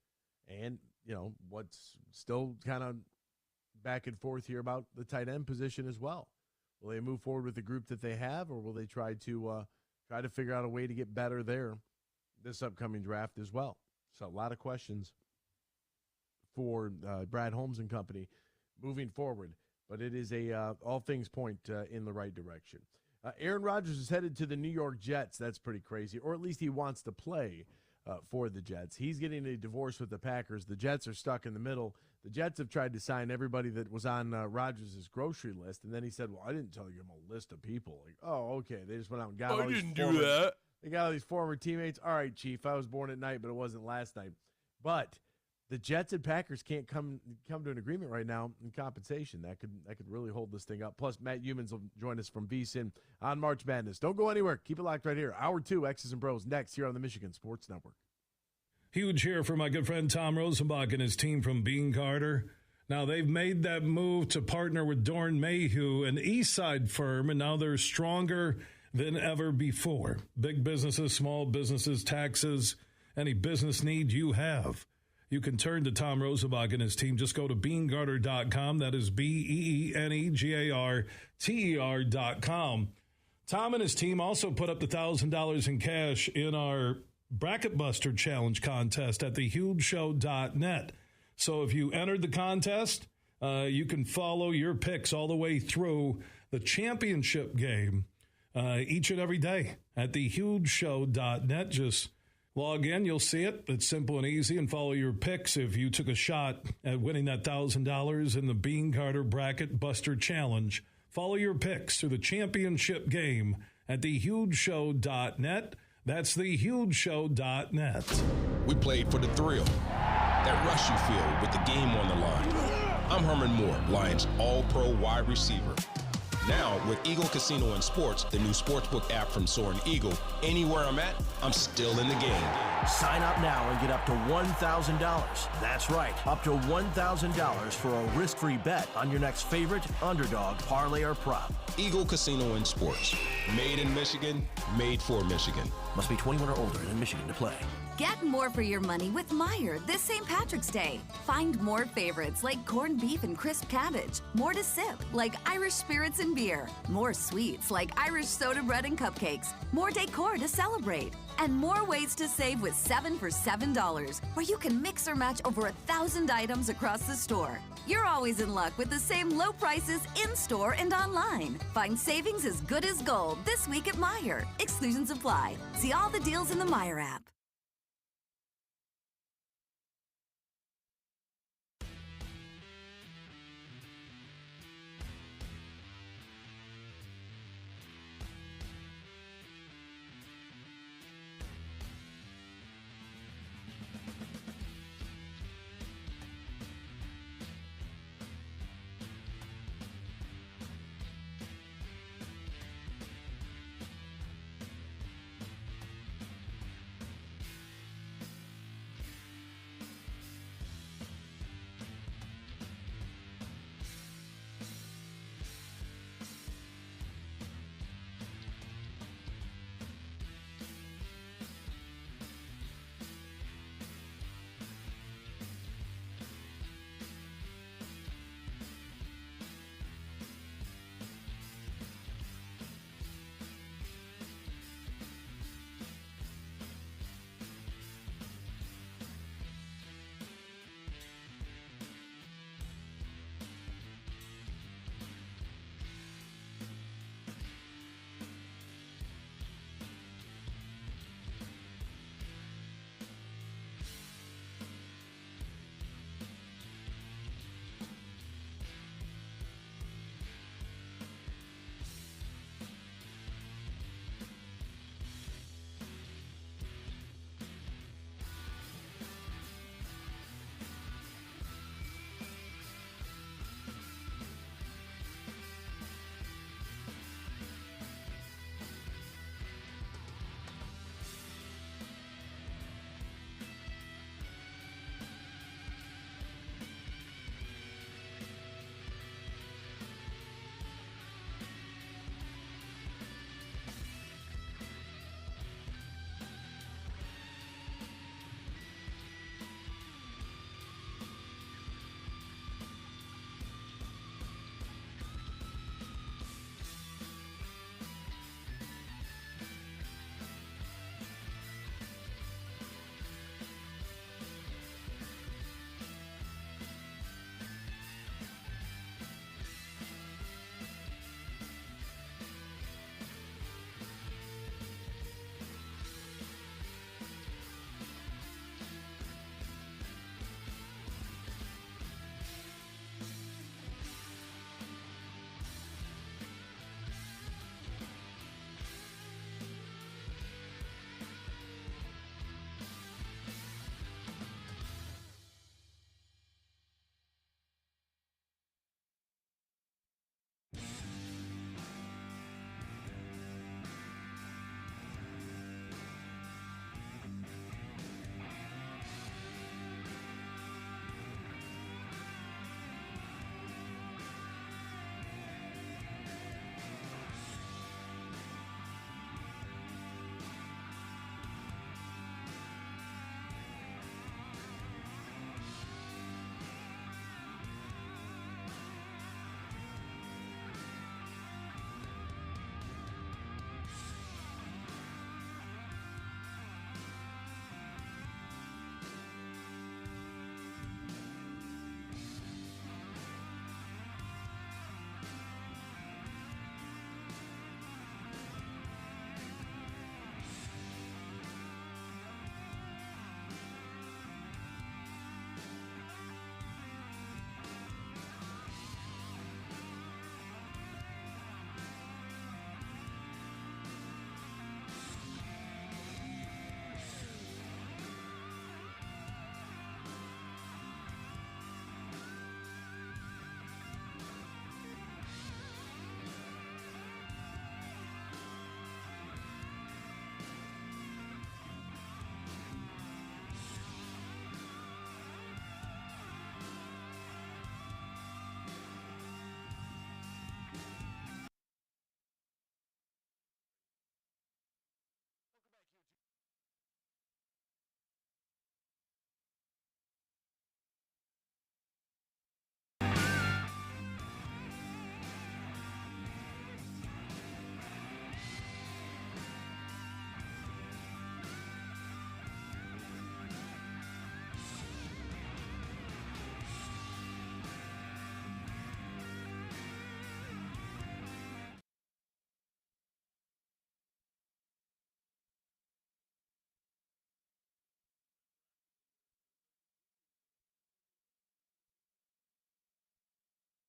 And, what's still kind of back and forth here about the tight end position as well. Will they move forward with the group that they have, or will they try to figure out a way to get better there this upcoming draft as well? So a lot of questions for Brad Holmes and company moving forward, but it is all things point in the right direction. Aaron Rodgers is headed to the New York Jets. That's pretty crazy, or at least he wants to play for the Jets. He's getting a divorce with the Packers. The Jets are stuck in the middle. The Jets have tried to sign everybody that was on Rodgers' grocery list, and then he said, well, I didn't tell you I'm a list of people. Like, oh, okay. They just went out and got all these
do that.
They got all these former teammates. All right, Chief, I was born at night, but it wasn't last night. But the Jets and Packers can't come to an agreement right now in compensation. That could really hold this thing up. Plus, Matt Youmans will join us from VSiN on March Madness. Don't go anywhere. Keep it locked right here. Hour 2, X's and Bros, next here on the Michigan Sports Network.
Huge here for my good friend Tom Rosenbach and his team from Bean Carter. Now, they've made that move to partner with Dorn Mayhew, an Eastside firm, and now they're stronger than ever before. Big businesses, small businesses, taxes, any business need you have. You can turn to Tom Rosenbach and his team. Just go to BeanGarter.com. That is BeanGarter.com. Tom and his team also put up the $1,000 in cash in our Bracket Buster Challenge contest at thehugeshow.net. So if you entered the contest, you can follow your picks all the way through the championship game each and every day at thehugeshow.net. Just log in, you'll see it. It's simple and easy, and follow your picks if you took a shot at winning that $1,000 in the Bean Carter Bracket Buster Challenge. Follow your picks through the championship game at thehugeshow.net. That's thehugeshow.net.
We played for the thrill, that rush you feel with the game on the line. I'm Herman Moore, Lions All-Pro wide receiver. Now, with Eagle Casino and Sports, the new sportsbook app from Soaring Eagle, anywhere I'm at, I'm still in the game.
Sign up now and get up to $1,000. That's right, up to $1,000 for a risk-free bet on your next favorite underdog, parlay, or prop.
Eagle Casino and Sports. Made in Michigan, made for Michigan.
Must be 21 or older and in Michigan to play.
Get more for your money with Meijer this St. Patrick's Day. Find more favorites like corned beef and crisp cabbage. More to sip like Irish spirits and beer. More sweets like Irish soda bread and cupcakes. More decor to celebrate. And more ways to save with 7 for $7, where you can mix or match over 1,000 items across the store. You're always in luck with the same low prices in-store and online. Find savings as good as gold this week at Meijer. Exclusions apply. See all the deals in the Meijer app.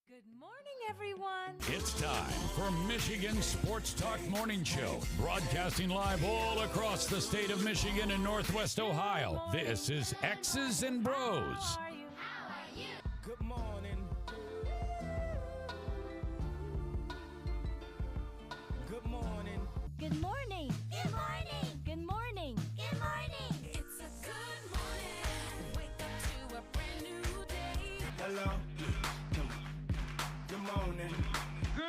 Good morning, everyone.
It's time for Michigan Sports Talk Morning Show, broadcasting live all across the state of Michigan and Northwest Ohio. This is X's and Bros.
How are you?
Good morning. Good morning.
Good morning. Good morning. Good morning. Good morning.
It's a good morning. Wake up to a brand new day.
Hello. Good morning.
Good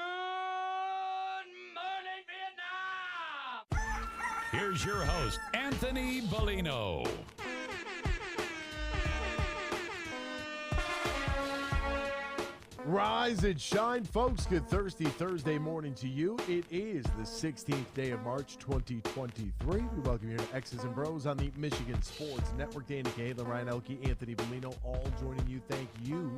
morning, Vietnam!
Here's your host, Anthony Bellino.
Rise and shine, folks. Good thirsty Thursday morning to you. It is the 16th day of March, 2023. We welcome you to X's and Bros on the Michigan Sports Network. Danny Cahill, Ryan Elke, Anthony Bellino, all joining you. Thank you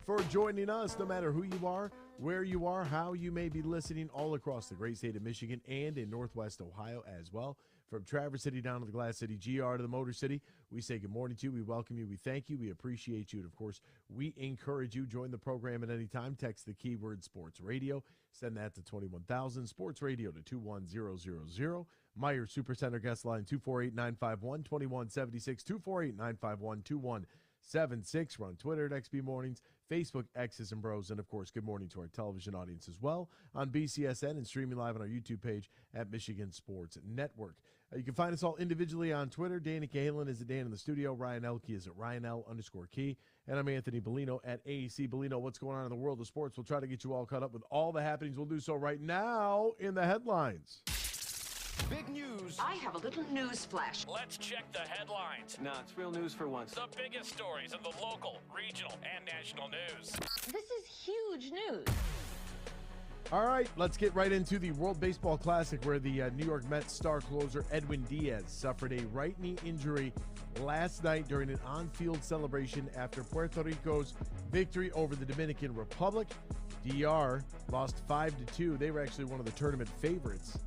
for joining us, no matter who you are, where you are, how you may be listening, all across the great state of Michigan and in Northwest Ohio as well. From Traverse City down to the Glass City, GR to the Motor City, we say good morning to you. We welcome you. We thank you. We appreciate you. And, of course, we encourage you. Join the program at any time. Text the keyword Sports Radio. Send that to 21,000. Sports Radio to 21000. Meyer Supercenter guest line 248-951-2176, 248-951-2176. We're on Twitter at XB Mornings, Facebook, X's and Bros, and, of course, good morning to our television audience as well on BCSN and streaming live on our YouTube page at Michigan Sports Network. You can find us all individually on Twitter. Danny Cahill is at Dan in the studio. Ryan Elke is at RyanL_Key. And I'm Anthony Bellino at AAC Bellino. What's going on in the world of sports? We'll try to get you all caught up with all the happenings. We'll do so right now in the headlines.
Big news.
I have a little news flash.
Let's check the headlines.
Nah, it's real news for once.
The biggest stories of the local, regional, and national news.
This is huge news.
All right, let's get right into the World Baseball Classic, where the New York Mets star closer Edwin Diaz suffered a right knee injury last night during an on-field celebration after Puerto Rico's victory over the Dominican Republic. DR lost 5-2. They were actually one of the tournament favorites,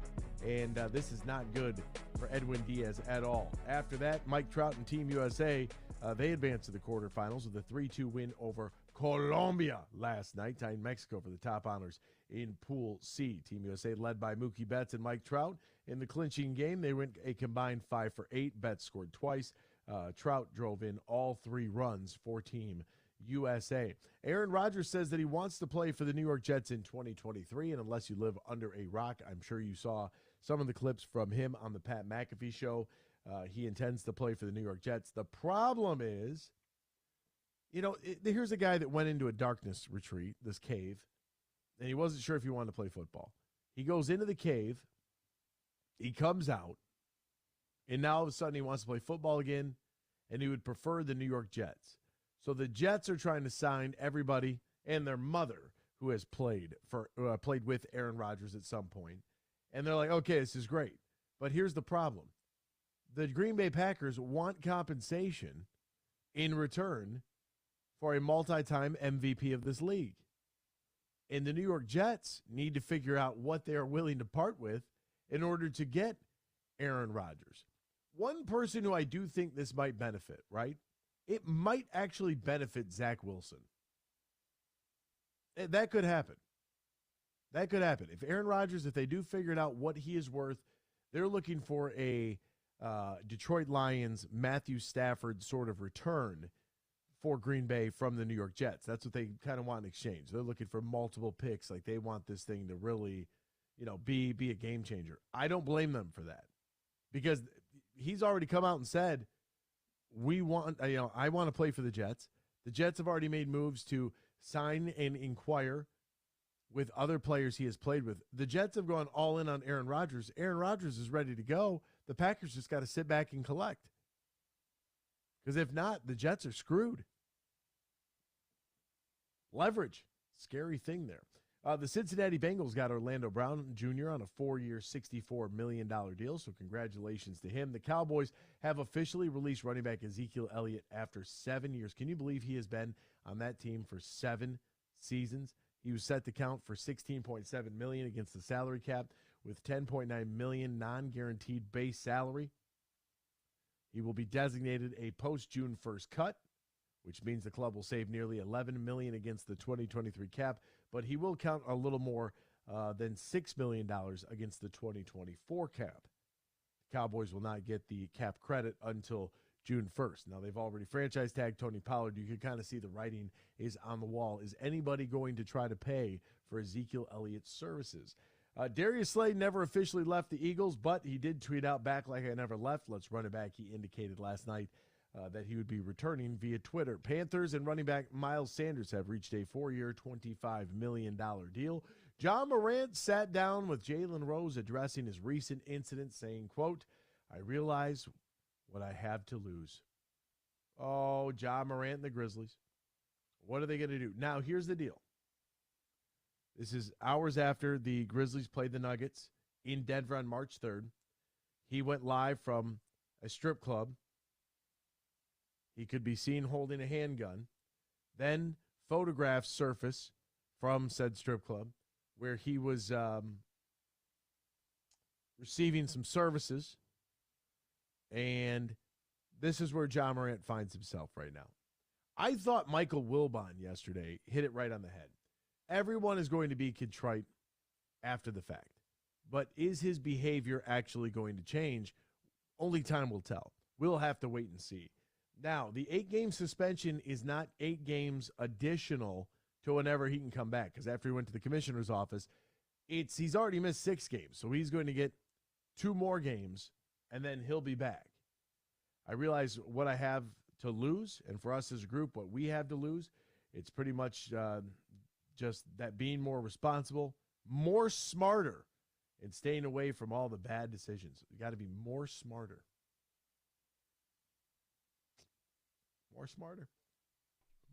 and this is not good for Edwin Diaz at all. After that, Mike Trout and Team USA, they advanced to the quarterfinals with a 3-2 win over Colombia last night, tying Mexico for the top honors in Pool C. Team USA led by Mookie Betts and Mike Trout. In the clinching game, they went a combined 5 for 8. Betts scored twice. Trout drove in all 3 runs for Team USA. Aaron Rodgers says that he wants to play for the New York Jets in 2023, and unless you live under a rock, I'm sure you saw some of the clips from him on the Pat McAfee show. He intends to play for the New York Jets. The problem is, here's a guy that went into a darkness retreat, this cave, and he wasn't sure if he wanted to play football. He goes into the cave, he comes out, and now all of a sudden he wants to play football again, and he would prefer the New York Jets. So the Jets are trying to sign everybody and their mother who has played with Aaron Rodgers at some point. And they're like, okay, this is great. But here's the problem. The Green Bay Packers want compensation in return for a multi-time MVP of this league. And the New York Jets need to figure out what they are willing to part with in order to get Aaron Rodgers. One person who I do think this might benefit, right? It might actually benefit Zach Wilson. That could happen. That could happen. If Aaron Rodgers, if they do figure out what he is worth, they're looking for a Detroit Lions, Matthew Stafford sort of return for Green Bay from the New York Jets. That's what they kind of want in exchange. They're looking for multiple picks. Like, they want this thing to really, be a game changer. I don't blame them for that, because he's already come out and said, I want to play for the Jets. The Jets have already made moves to sign and inquire with other players he has played with. The Jets have gone all in on Aaron Rodgers. Aaron Rodgers is ready to go. The Packers just got to sit back and collect. Because if not, the Jets are screwed. Leverage. Scary thing there. The Cincinnati Bengals got Orlando Brown Jr. on a 4-year, $64 million deal, so congratulations to him. The Cowboys have officially released running back Ezekiel Elliott after 7 years. Can you believe he has been on that team for 7 seasons? He was set to count for $16.7 million against the salary cap with $10.9 million non-guaranteed base salary. He will be designated a post-June 1st cut which means the club will save nearly $11 million against the 2023 cap, but he will count a little more than $6 million against the 2024 cap. The Cowboys will not get the cap credit until June 1st. Now, they've already franchise tagged Tony Pollard. You can kind of see the writing is on the wall. Is anybody going to try to pay for Ezekiel Elliott's services? Darius Slay never officially left the Eagles, but he did tweet out, "Back like I never left. Let's run it back." He indicated last night that he would be returning via Twitter. Panthers and running back Miles Sanders have reached a 4-year, $25 million deal. John Morant sat down with Jalen Rose addressing his recent incident, saying, quote, "I realize what I have to lose." Oh, John Morant and the Grizzlies. What are they going to do? Now, here's the deal. This is hours after the Grizzlies played the Nuggets in Denver on March 3rd. He went live from a strip club. He could be seen holding a handgun. Then photographs surface from said strip club where he was receiving some services. And this is where John Morant finds himself right now. I thought Michael Wilbon yesterday hit it right on the head. Everyone is going to be contrite after the fact. But is his behavior actually going to change? Only time will tell. We'll have to wait and see. Now, the 8-game suspension is not 8 games additional to whenever he can come back, because after he went to the commissioner's office, he's already missed 6 games. So he's going to get 2 more games, and then he'll be back. I realize what I have to lose, and for us as a group, what we have to lose, it's pretty much just that being more responsible, more smarter, and staying away from all the bad decisions. You got to be more smarter. More smarter.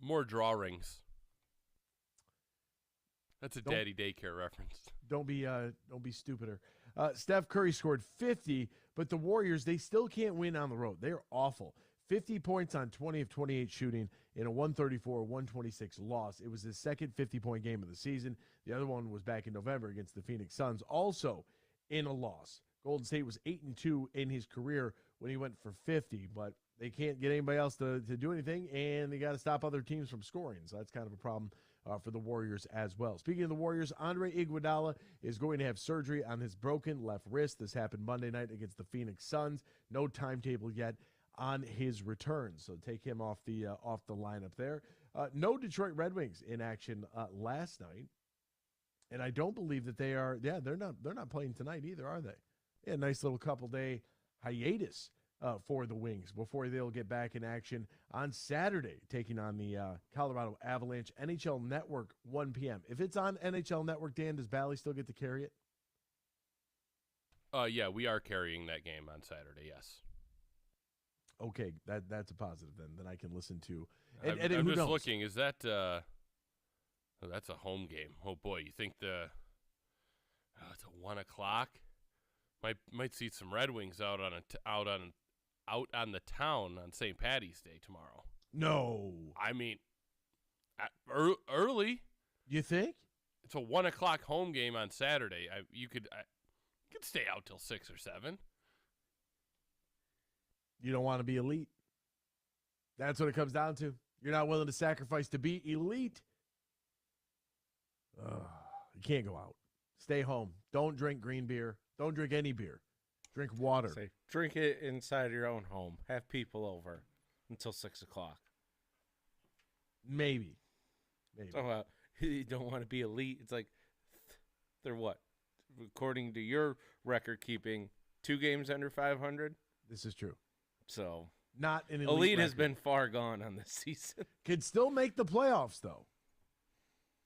More drawings. That's a daddy daycare reference.
Don't be stupider. Steph Curry scored 50, but the Warriors, they still can't win on the road. They're awful. 50 points on 20 of 28 shooting in a 134-126 loss. It was his second 50-point game of the season. The other one was back in November against the Phoenix Suns, also in a loss. Golden State was 8-2 in his career when he went for 50, but they can't get anybody else to do anything, and they got to stop other teams from scoring. So that's kind of a problem for the Warriors as well. Speaking of the Warriors, Andre Iguodala is going to have surgery on his broken left wrist. This happened Monday night against the Phoenix Suns. No timetable yet on his return, so take him off the lineup there. No Detroit Red Wings in action last night, and I don't believe that they are. Yeah, they're not playing tonight either, are they? Yeah, nice little couple-day hiatus for the Wings before they'll get back in action on Saturday, taking on the Colorado Avalanche. NHL Network, 1 p.m. If it's on NHL Network, Dan, does Bally still get to carry it?
Yeah, we are carrying that game on Saturday, yes.
Okay, that's a positive then. Then I can listen to.
I'm
who
just
knows?
looking. Is that? That's a home game. Oh boy, you think it's a 1 o'clock? Might see some Red Wings out on the town on St. Patty's Day tomorrow.
No,
I mean, early.
You think?
It's a 1 o'clock home game on Saturday. You could stay out till 6 or 7.
You don't want to be elite. That's what it comes down to. You're not willing to sacrifice to be elite. You can't go out. Stay home. Don't drink green beer. Don't drink any beer. Drink water.
Drink it inside your own home. Have people over until 6 o'clock.
Maybe.
So, you don't want to be elite. It's like, they're what? According to your record keeping, 2 games under 500?
This is true.
So,
not an
elite has been far gone on this season.
Could still make the playoffs, though.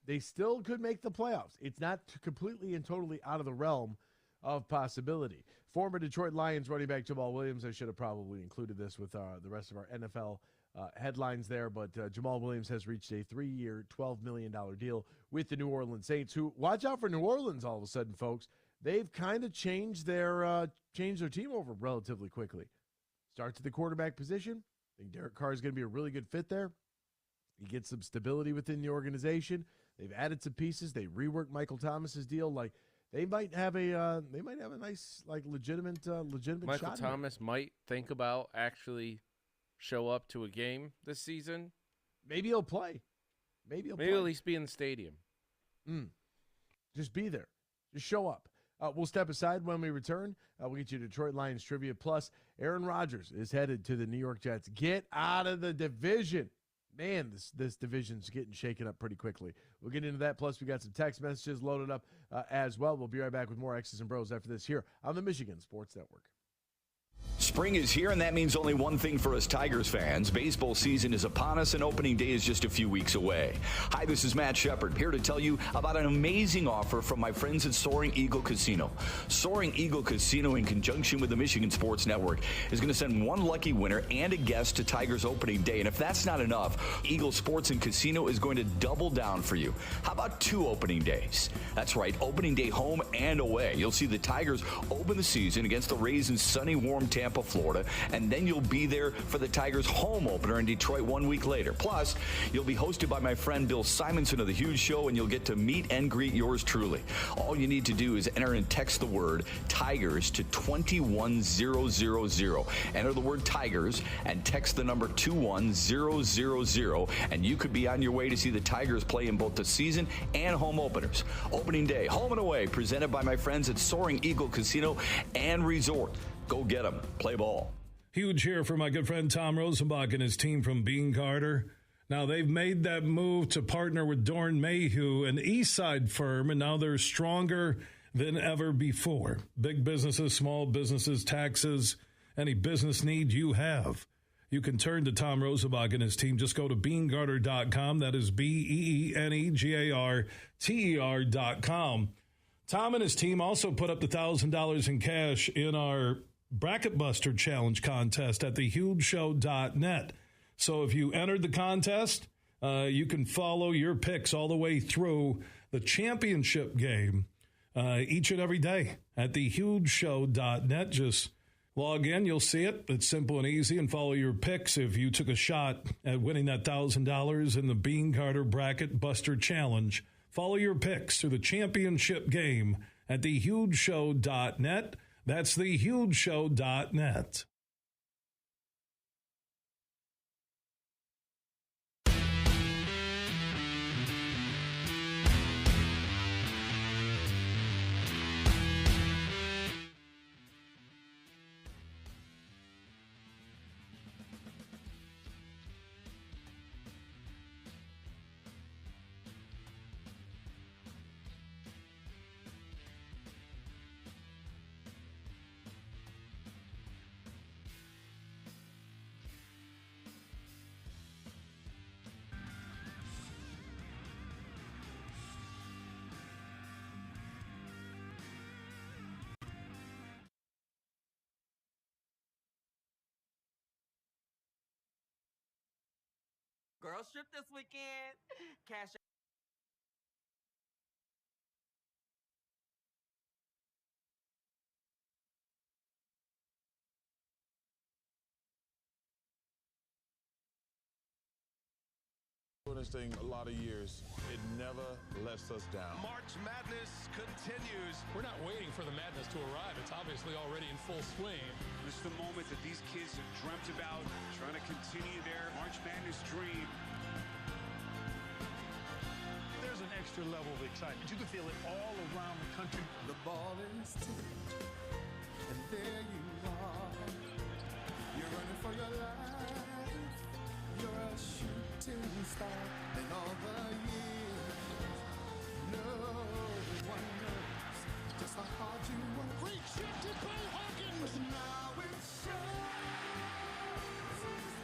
They still could make the playoffs. It's not completely and totally out of the realm of possibility. Former Detroit Lions running back Jamaal Williams, I should have probably included this with the rest of our NFL headlines there, but Jamaal Williams has reached a 3-year, $12 million deal with the New Orleans Saints, who, watch out for New Orleans all of a sudden, folks. They've kind of changed their team over relatively quickly. Starts at the quarterback position. I think Derek Carr is going to be a really good fit there. He gets some stability within the organization. They've added some pieces. They reworked Michael Thomas's deal. Like, they might have a nice, like, legitimate
Michael
shot.
Thomas might think about actually show up to a game this season
Maybe he'll play. Maybe
at least be in the stadium.
Just be there. Just show up. We'll step aside when we return. We'll get you Detroit Lions trivia. Plus, Aaron Rodgers is headed to the New York Jets. Get out of the division. Man, this division's getting shaken up pretty quickly. We'll get into that. Plus, we got some text messages loaded up as well. We'll be right back with more X's and Bros after this here on the Michigan Sports Network.
Spring is here, and that means only one thing for us Tigers fans. Baseball season is upon us, and opening day is just a few weeks away. Hi, this is Matt Shepard, here to tell you about an amazing offer from my friends at Soaring Eagle Casino. Soaring Eagle Casino, in conjunction with the Michigan Sports Network, is going to send one lucky winner and a guest to Tigers opening day. And if that's not enough, Eagle Sports and Casino is going to double down for you. How about 2 opening days? That's right, opening day home and away. You'll see the Tigers open the season against the Rays in sunny, warm Tampa, Florida, and then you'll be there for the Tigers home opener in Detroit 1 week later. Plus, you'll be hosted by my friend Bill Simonson of The Huge Show, and you'll get to meet and greet yours truly. All you need to do is enter and text the word Tigers to 21000. Enter the word Tigers and text the number 21000, and you could be on your way to see the Tigers play in both the season and home openers. Opening day, home and away, presented by my friends at Soaring Eagle Casino and Resort. Go get them. Play ball.
Huge here for my good friend Tom Rosenbach and his team from Bean Carter. Now, they've made that move to partner with Dorn Mayhew, an East Side firm, and now they're stronger than ever before. Big businesses, small businesses, taxes, any business need you have. You can turn to Tom Rosenbach and his team. Just go to BeanGarter.com. That is BeanGarter.com. Tom and his team also put up the $1,000 in cash in our Bracket Buster Challenge contest at thehugeshow.net. So if you entered the contest, you can follow your picks all the way through the championship game each and every day at thehugeshow.net. Just log in, you'll see it. It's simple and easy, and follow your picks if you took a shot at winning that $1,000 in the Bean Carter Bracket Buster Challenge. Follow your picks through the championship game at thehugeshow.net. That's thehugeshow.net.
Girls trip this weekend. Cash
Doing this thing a lot of years. It never lets us down.
March Madness continues.
We're not waiting for the madness to arrive. It's obviously already in full swing.
This is the moment that these kids have dreamt about, trying to continue their March Madness dream.
There's an extra level of excitement. You can feel it all around the country.
The ball is tipped, and there you are. You're running for your life. You're a shooting star in all the years. No one knows just how hard you work.
Great shot to Cole Hawkins.
Now it shows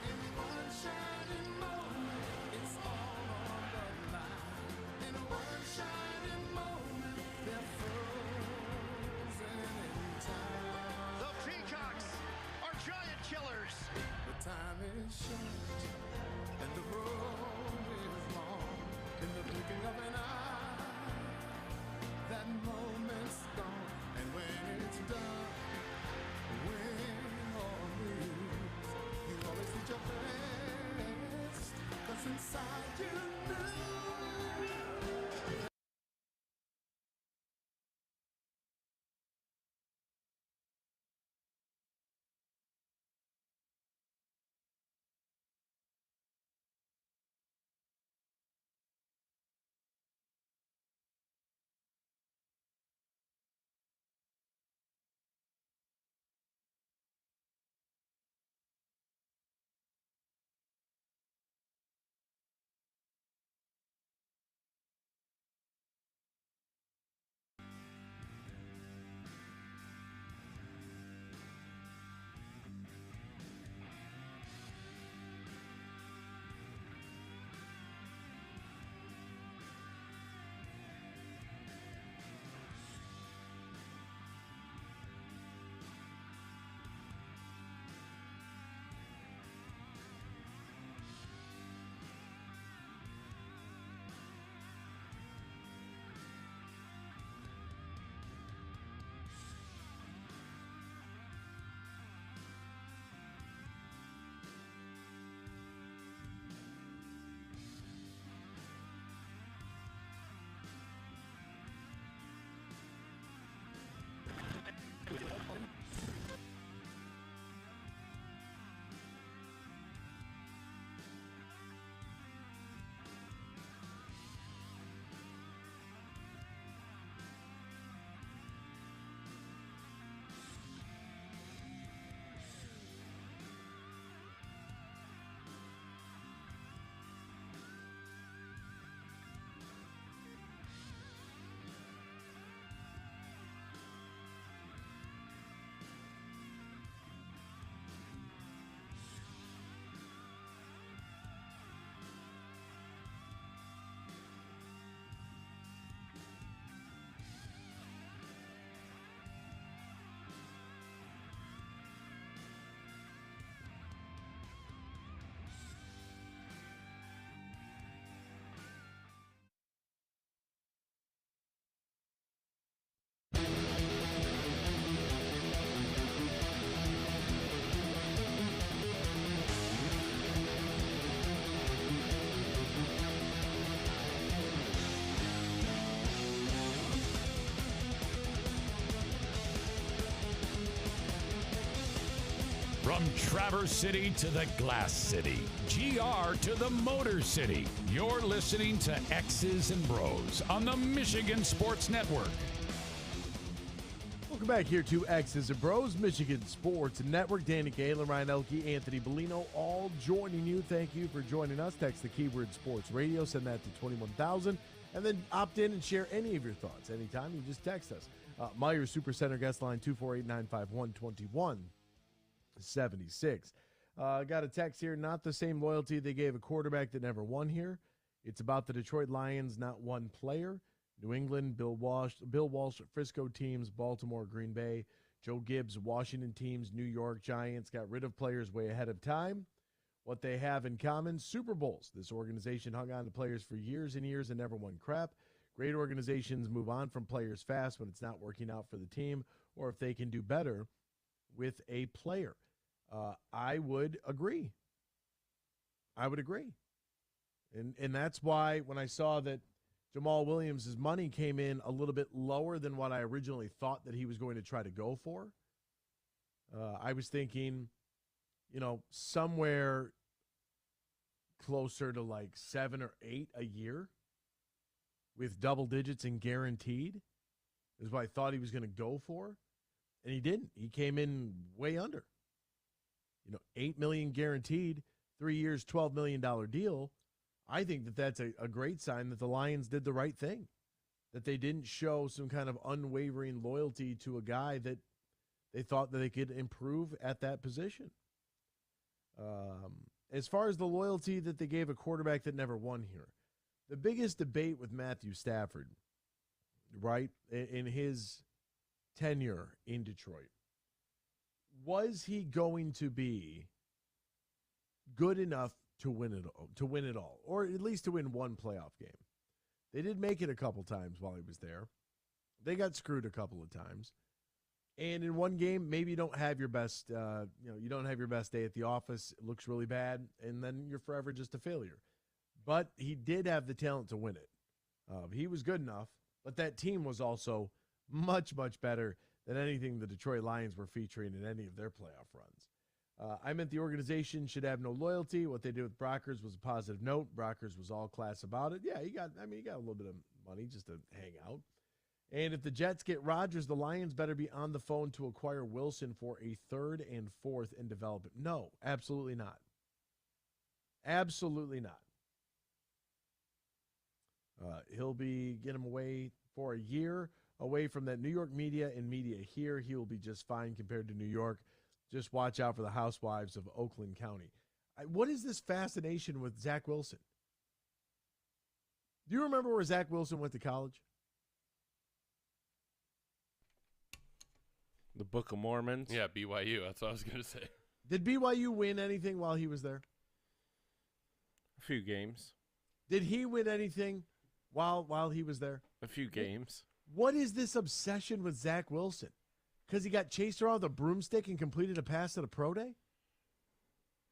in one shining moment. It's all on the line. In one shining moment, they're frozen in time.
The Peacocks are giant killers.
The time is short, and the road is long. In the blinking of an eye, that moment's gone. And when it's done, win or lose, you always did your best. 'Cause inside you knew.
From Traverse City to the Glass City, GR to the Motor City, you're listening to X's and Bros on the Michigan Sports Network.
Welcome back here to X's and Bros, Michigan Sports Network. Danny Galen, Ryan Elke, Anthony Bellino, all joining you. Thank you for joining us. Text the keyword Sports Radio, send that to 21,000, and then opt in and share any of your thoughts. Anytime, you just text us. Meijer Supercenter guest line 248-951-2176. Got a text here, not the same loyalty they gave a quarterback that never won here. It's about the Detroit Lions, not one player. New England, Bill Walsh, Frisco teams, Baltimore, Green Bay, Joe Gibbs, Washington teams, New York Giants got rid of players way ahead of time. What they have in common, Super Bowls. This organization hung on to players for years and years and never won crap. Great organizations move on from players fast when it's not working out for the team or if they can do better with a player. I would agree. And that's why when I saw that Jamaal Williams' money came in a little bit lower than what I originally thought that he was going to try to go for, I was thinking, somewhere closer to like 7 or 8 a year with double digits and guaranteed is what I thought he was going to go for. And he didn't. He came in way under. $8 million guaranteed, 3 years, $12 million deal. I think that that's a great sign that the Lions did the right thing, that they didn't show some kind of unwavering loyalty to a guy that they thought that they could improve at that position. As far as the loyalty that they gave a quarterback that never won here, the biggest debate with Matthew Stafford, right, in his tenure in Detroit, was he going to be good enough to win it all, or at least to win one playoff game? They did make it a couple times while he was there. They got screwed a couple of times. And in one game, maybe you don't have your best, you don't have your best day at the office. It looks really bad, and then you're forever just a failure. But he did have the talent to win it. He was good enough, but that team was also much, much better than anything the Detroit Lions were featuring in any of their playoff runs. I meant the organization should have no loyalty. What they did with Br0's was a positive note. Br0's was all class about it. Yeah, he got a little bit of money just to hang out. And if the Jets get Rodgers, the Lions better be on the phone to acquire Wilson for a 3rd and 4th in development. No, absolutely not. Absolutely not. He'll be getting him away for a year, away from that New York media and media here. He will be just fine compared to New York. Just watch out for the housewives of Oakland County. What is this fascination with Zach Wilson? Do you remember where Zach Wilson went to college?
The Book of Mormons.
Yeah, BYU. That's what I was going to say.
Did BYU win anything while he was there?
A few games.
Did he win anything while he was there?
A few games.
What is this obsession with Zach Wilson? Because he got chased around with a broomstick and completed a pass at a pro day?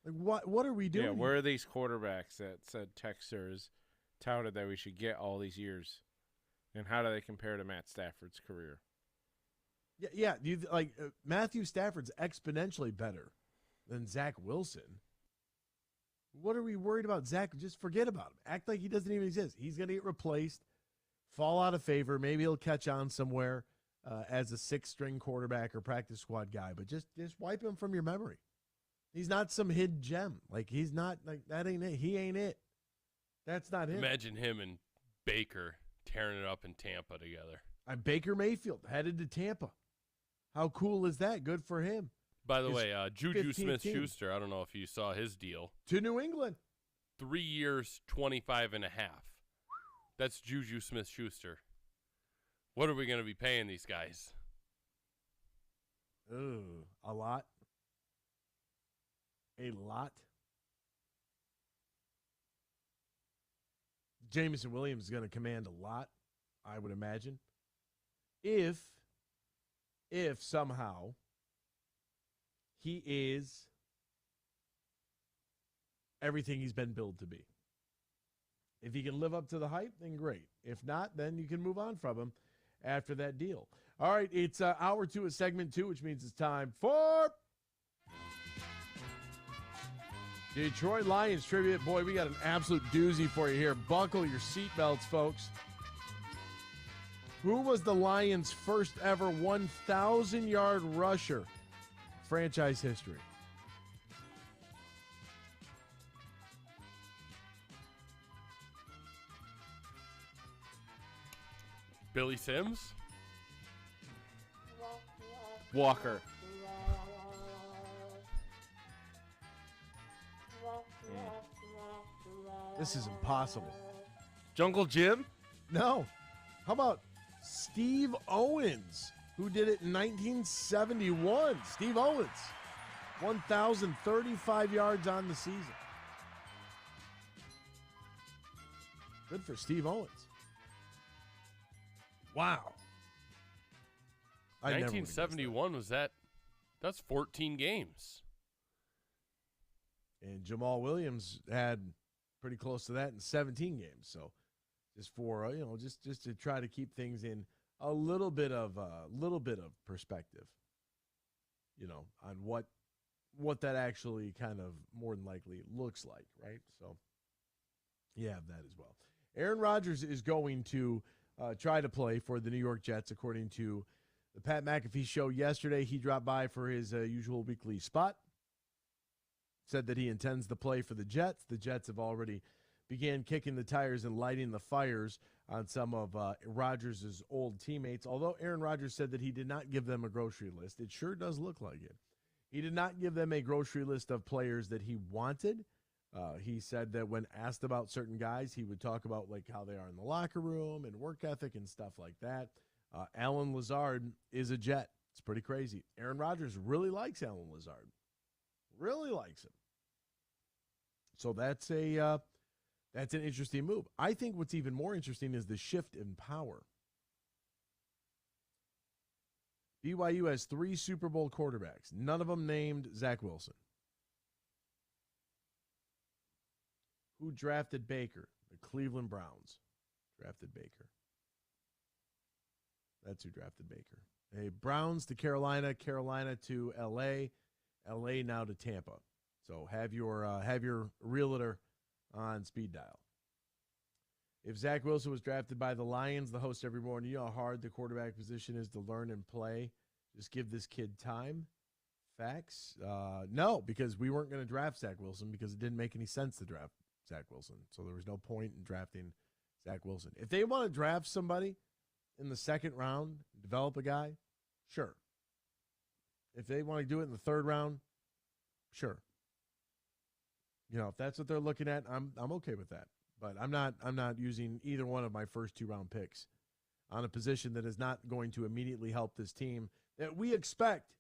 Like, what are we doing?
Yeah, where are these quarterbacks that said Texers touted that we should get all these years? And how do they compare to Matt Stafford's career?
Yeah. Matthew Stafford's exponentially better than Zach Wilson. What are we worried about Zach? Just forget about him. Act like he doesn't even exist. He's going to get replaced, fall out of favor. Maybe he'll catch on somewhere as a 6th-string quarterback or practice squad guy, but just wipe him from your memory. He's not some hidden gem. Like, he's not, like, that ain't it. He ain't it. That's not him.
Imagine him and Baker tearing it up in Tampa together.
Baker Mayfield headed to Tampa. How cool is that? Good for him.
By the way, Juju Smith-Schuster, I don't know if you saw his deal.
To New England.
3 years, 25.5. That's Juju Smith-Schuster. What are we going to be paying these guys?
Ooh, a lot. A lot. Jameson Williams is going to command a lot, I would imagine. If somehow he is everything he's been billed to be. If he can live up to the hype, then great. If not, then you can move on from him after that deal. All right, it's hour 2 of segment 2, which means it's time for Detroit Lions tribute. Boy, we got an absolute doozy for you here. Buckle your seatbelts, folks. Who was the Lions' first ever 1,000-yard rusher? Franchise history.
Billy Sims?
Walker.
This is impossible.
Jungle Jim?
No. How about Steve Owens, who did it in 1971? Steve Owens, 1,035 yards on the season. Good for Steve Owens. Wow.
1971 was that? That's 14 games.
And Jamaal Williams had pretty close to that in 17 games. So just for just to try to keep things in a little bit of perspective, on what that actually kind of more than likely looks like, right? So you have that as well. Aaron Rodgers is going to try to play for the New York Jets, according to the Pat McAfee show yesterday. He dropped by for his usual weekly spot. Said that he intends to play for the Jets. The Jets have already began kicking the tires and lighting the fires on some of Rodgers' old teammates. Although Aaron Rodgers said that he did not give them a grocery list, it sure does look like it. He did not give them a grocery list of players that he wanted. He said that when asked about certain guys, he would talk about like how they are in the locker room and work ethic and stuff like that. Alan Lazard is a Jet. It's pretty crazy. Aaron Rodgers really likes Alan Lazard. Really likes him. So that's an interesting move. I think what's even more interesting is the shift in power. BYU has 3 Super Bowl quarterbacks, none of them named Zach Wilson. Who drafted Baker? The Cleveland Browns drafted Baker. That's who drafted Baker. Hey, Browns to Carolina, Carolina to L.A., L.A. now to Tampa. So have your realtor on speed dial. If Zach Wilson was drafted by the Lions, the host every morning, you know how hard the quarterback position is to learn and play. Just give this kid time. Facts? No, because we weren't going to draft Zach Wilson because it didn't make any sense to draft Zach Wilson. So there was no point in drafting Zach Wilson. If they want to draft somebody in the second round, develop a guy, sure. If they want to do it in the third round, sure. If that's what they're looking at, I'm okay with that. But I'm not using either one of my first 2 round picks on a position that is not going to immediately help this team that we expect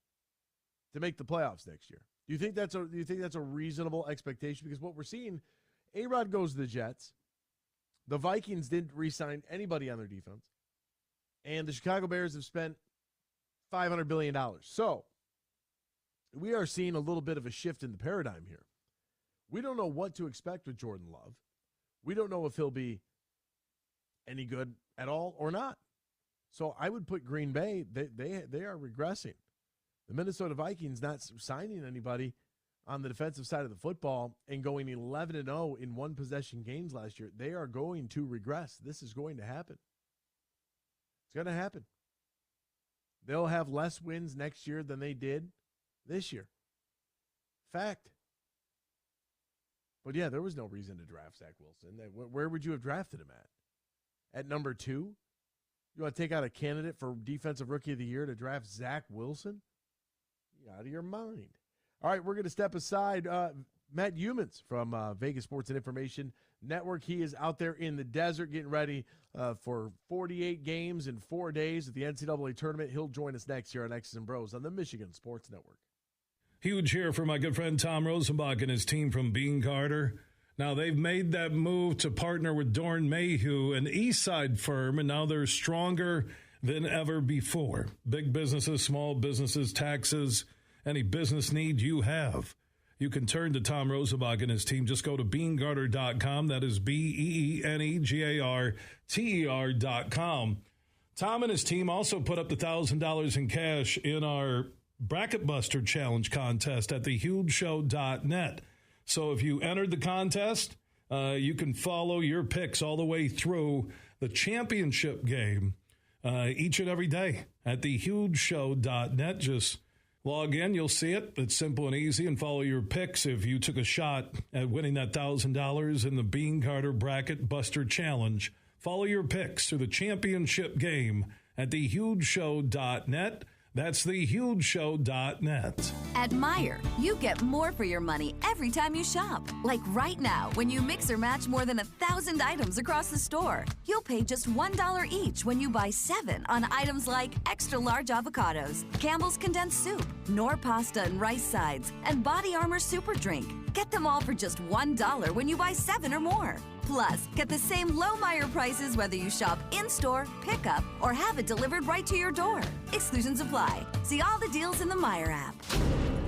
to make the playoffs next year. Do you think that's a reasonable expectation? Because what we're seeing, A-Rod goes to the Jets. The Vikings didn't re-sign anybody on their defense. And the Chicago Bears have spent $500 billion. So we are seeing a little bit of a shift in the paradigm here. We don't know what to expect with Jordan Love. We don't know if he'll be any good at all or not. So I would put Green Bay, they are regressing. The Minnesota Vikings not signing anybody on the defensive side of the football and going 11-0 in one-possession games last year. They are going to regress. This is going to happen. It's going to happen. They'll have less wins next year than they did this year. Fact. But, yeah, there was no reason to draft Zach Wilson. Where would you have drafted him at? At number 2? You want to take out a candidate for Defensive Rookie of the Year to draft Zach Wilson? You're out of your mind. All right, we're going to step aside. Matt Youmans from Vegas Sports and Information Network. He is out there in the desert getting ready for 48 games in 4 days at the NCAA tournament. He'll join us next year on X's and Bros on the Michigan Sports Network.
Huge here for my good friend Tom Rosenbach and his team from Bean Carter. Now, they've made that move to partner with Dorn Mayhew, an Eastside firm, and now they're stronger than ever before. Big businesses, small businesses, taxes, any business need you have. You can turn to Tom Rosenbach and his team. Just go to BeanGarter.com. That is BeanGarter.com. Tom and his team also put up the $1,000 in cash in our Bracket Buster Challenge contest at thehugeshow.net. So if you entered the contest, you can follow your picks all the way through the championship game each and every day at thehugeshow.net. Just log in, you'll see it. It's simple and easy, and follow your picks if you took a shot at winning that $1,000 in the Bean Carter Bracket Buster Challenge. Follow your picks through the championship game at thehugeshow.net. That's thehugeshow.net.
At Meijer, you get more for your money every time you shop. Like right now, when you mix or match more than 1,000 items across the store, you'll pay just $1 each when you buy 7 on items like extra large avocados, Campbell's condensed soup, Knorr pasta and rice sides, and Body Armor super drink. Get them all for just $1 when you buy 7 or more. Plus, get the same low Meijer prices whether you shop in-store, pick up, or have it delivered right to your door. Exclusions apply. See all the deals in the Meijer app.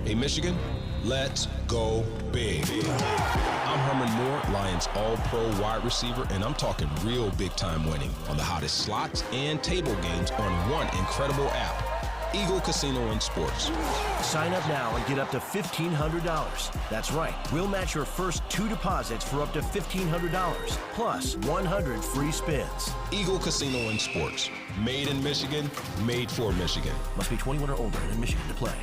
Hey, Michigan, let's go big. I'm Herman Moore, Lions All-Pro wide receiver, and I'm talking real big-time winning on the hottest slots and table games on one incredible app, Eagle Casino and Sports.
Sign up now and get up to $1,500. That's right. We'll match your first 2 deposits for up to $1,500, plus 100 free spins.
Eagle Casino and Sports. Made in Michigan, made for Michigan.
Must be 21 or older and in Michigan to play.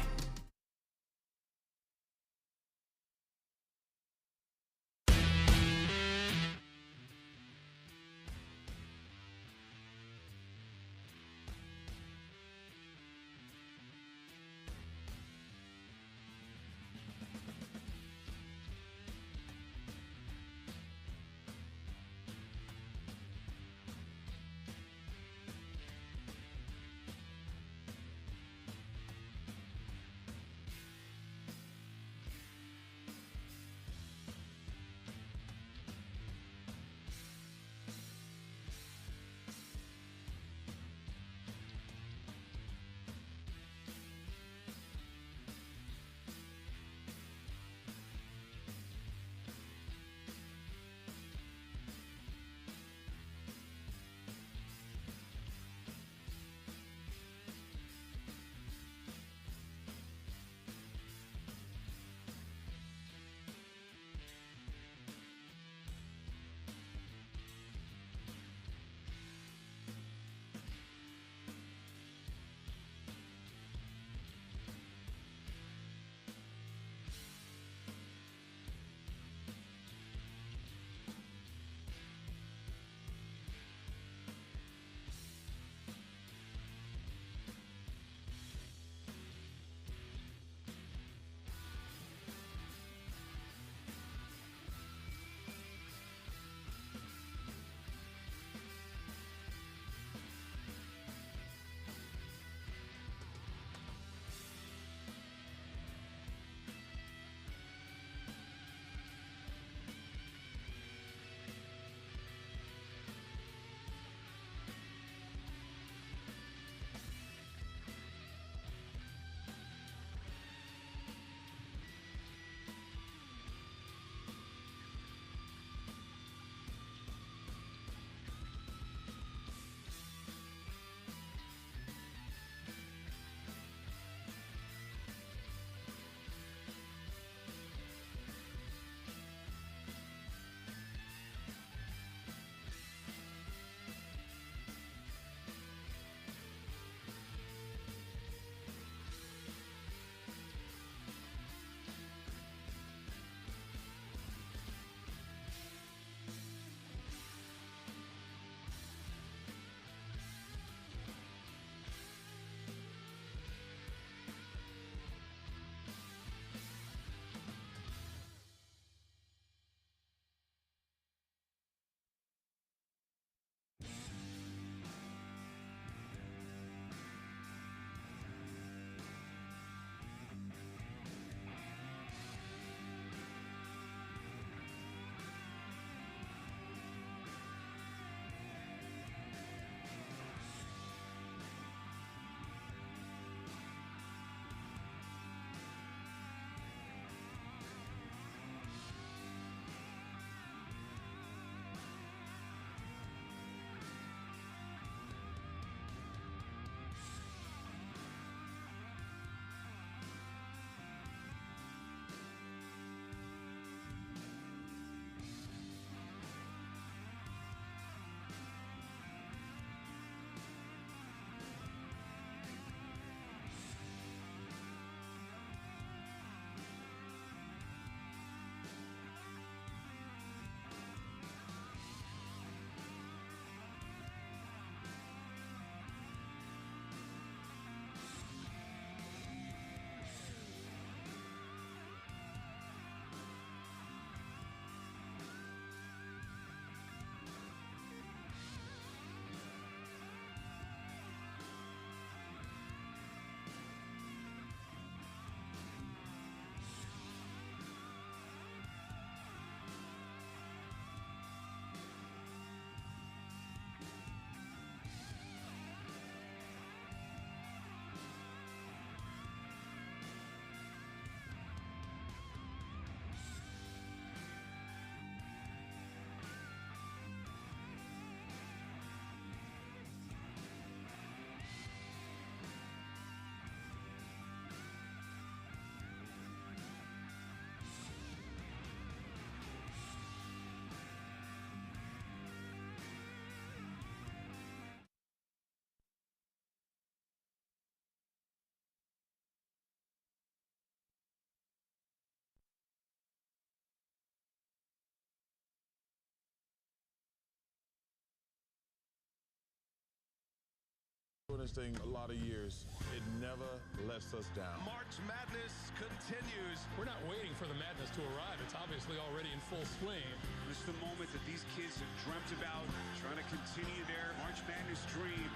Doing this thing a lot of years, it never lets us down.
March Madness continues.
We're not waiting for the madness to arrive. It's obviously already in full swing.
This is the moment that these kids have dreamt about, trying to continue their March Madness dream.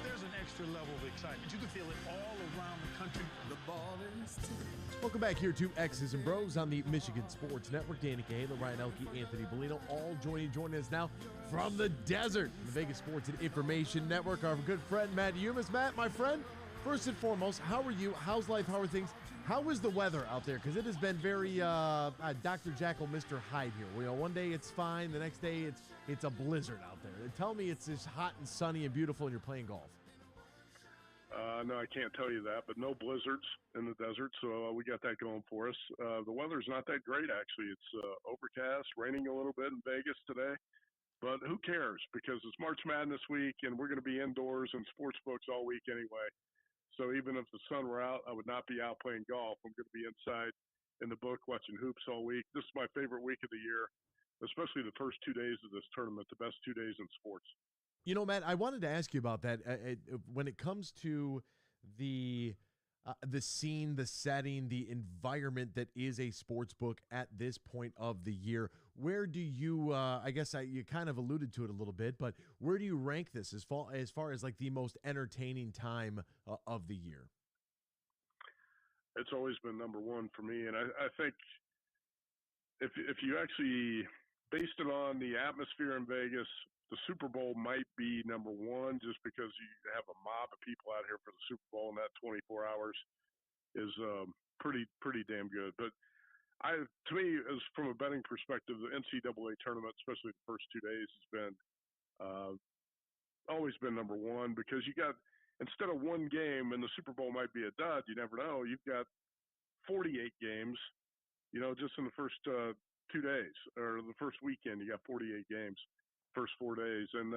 There's an extra level of excitement. You can feel it all around the country.
The ball is tipped.
Welcome back here to X's and Bros on the Michigan Sports Network. Danny Cahalan, Ryan Elke, Anthony Bellino, all joining us now from the desert, the Vegas Sports and Information Network. Our good friend Matt Youmans. Matt, my friend, first and foremost, how are you? How's life? How are things? How is the weather out there? Because it has been very Dr. Jekyll, Mr. Hyde here. You know, one day it's fine, the next day it's a blizzard out there. Tell me it's just hot and sunny and beautiful, and you're playing golf.
No, I can't tell you that, but no blizzards in the desert, so we got that going for us. The weather's not that great, actually. It's overcast, raining a little bit in Vegas today, but who cares? Because it's March Madness week, and we're going to be indoors in sports books all week anyway. So even if the sun were out, I would not be out playing golf. I'm going to be inside in the book watching hoops all week. This is my favorite week of the year, especially the first 2 days of this tournament, the best 2 days in sports.
You know, Matt, I wanted to ask you about that. When it comes to the scene, the setting, the environment that is a sports book at this point of the year, where do you? I guess you kind of alluded to it a little bit, but where do you rank this as far as like the most entertaining time of the year?
It's always been number one for me, and I think if you actually based it on the atmosphere in Vegas, the Super Bowl might be number one just because you have a mob of people out here for the Super Bowl, and that 24 hours is pretty damn good. But to me, as from a betting perspective, the NCAA tournament, especially the first 2 days, has been always been number one because you got, instead of one game and the Super Bowl might be a dud, you never know. You've got 48 games, just in the first 2 days or the first weekend, you got 48 games. First 4 days, and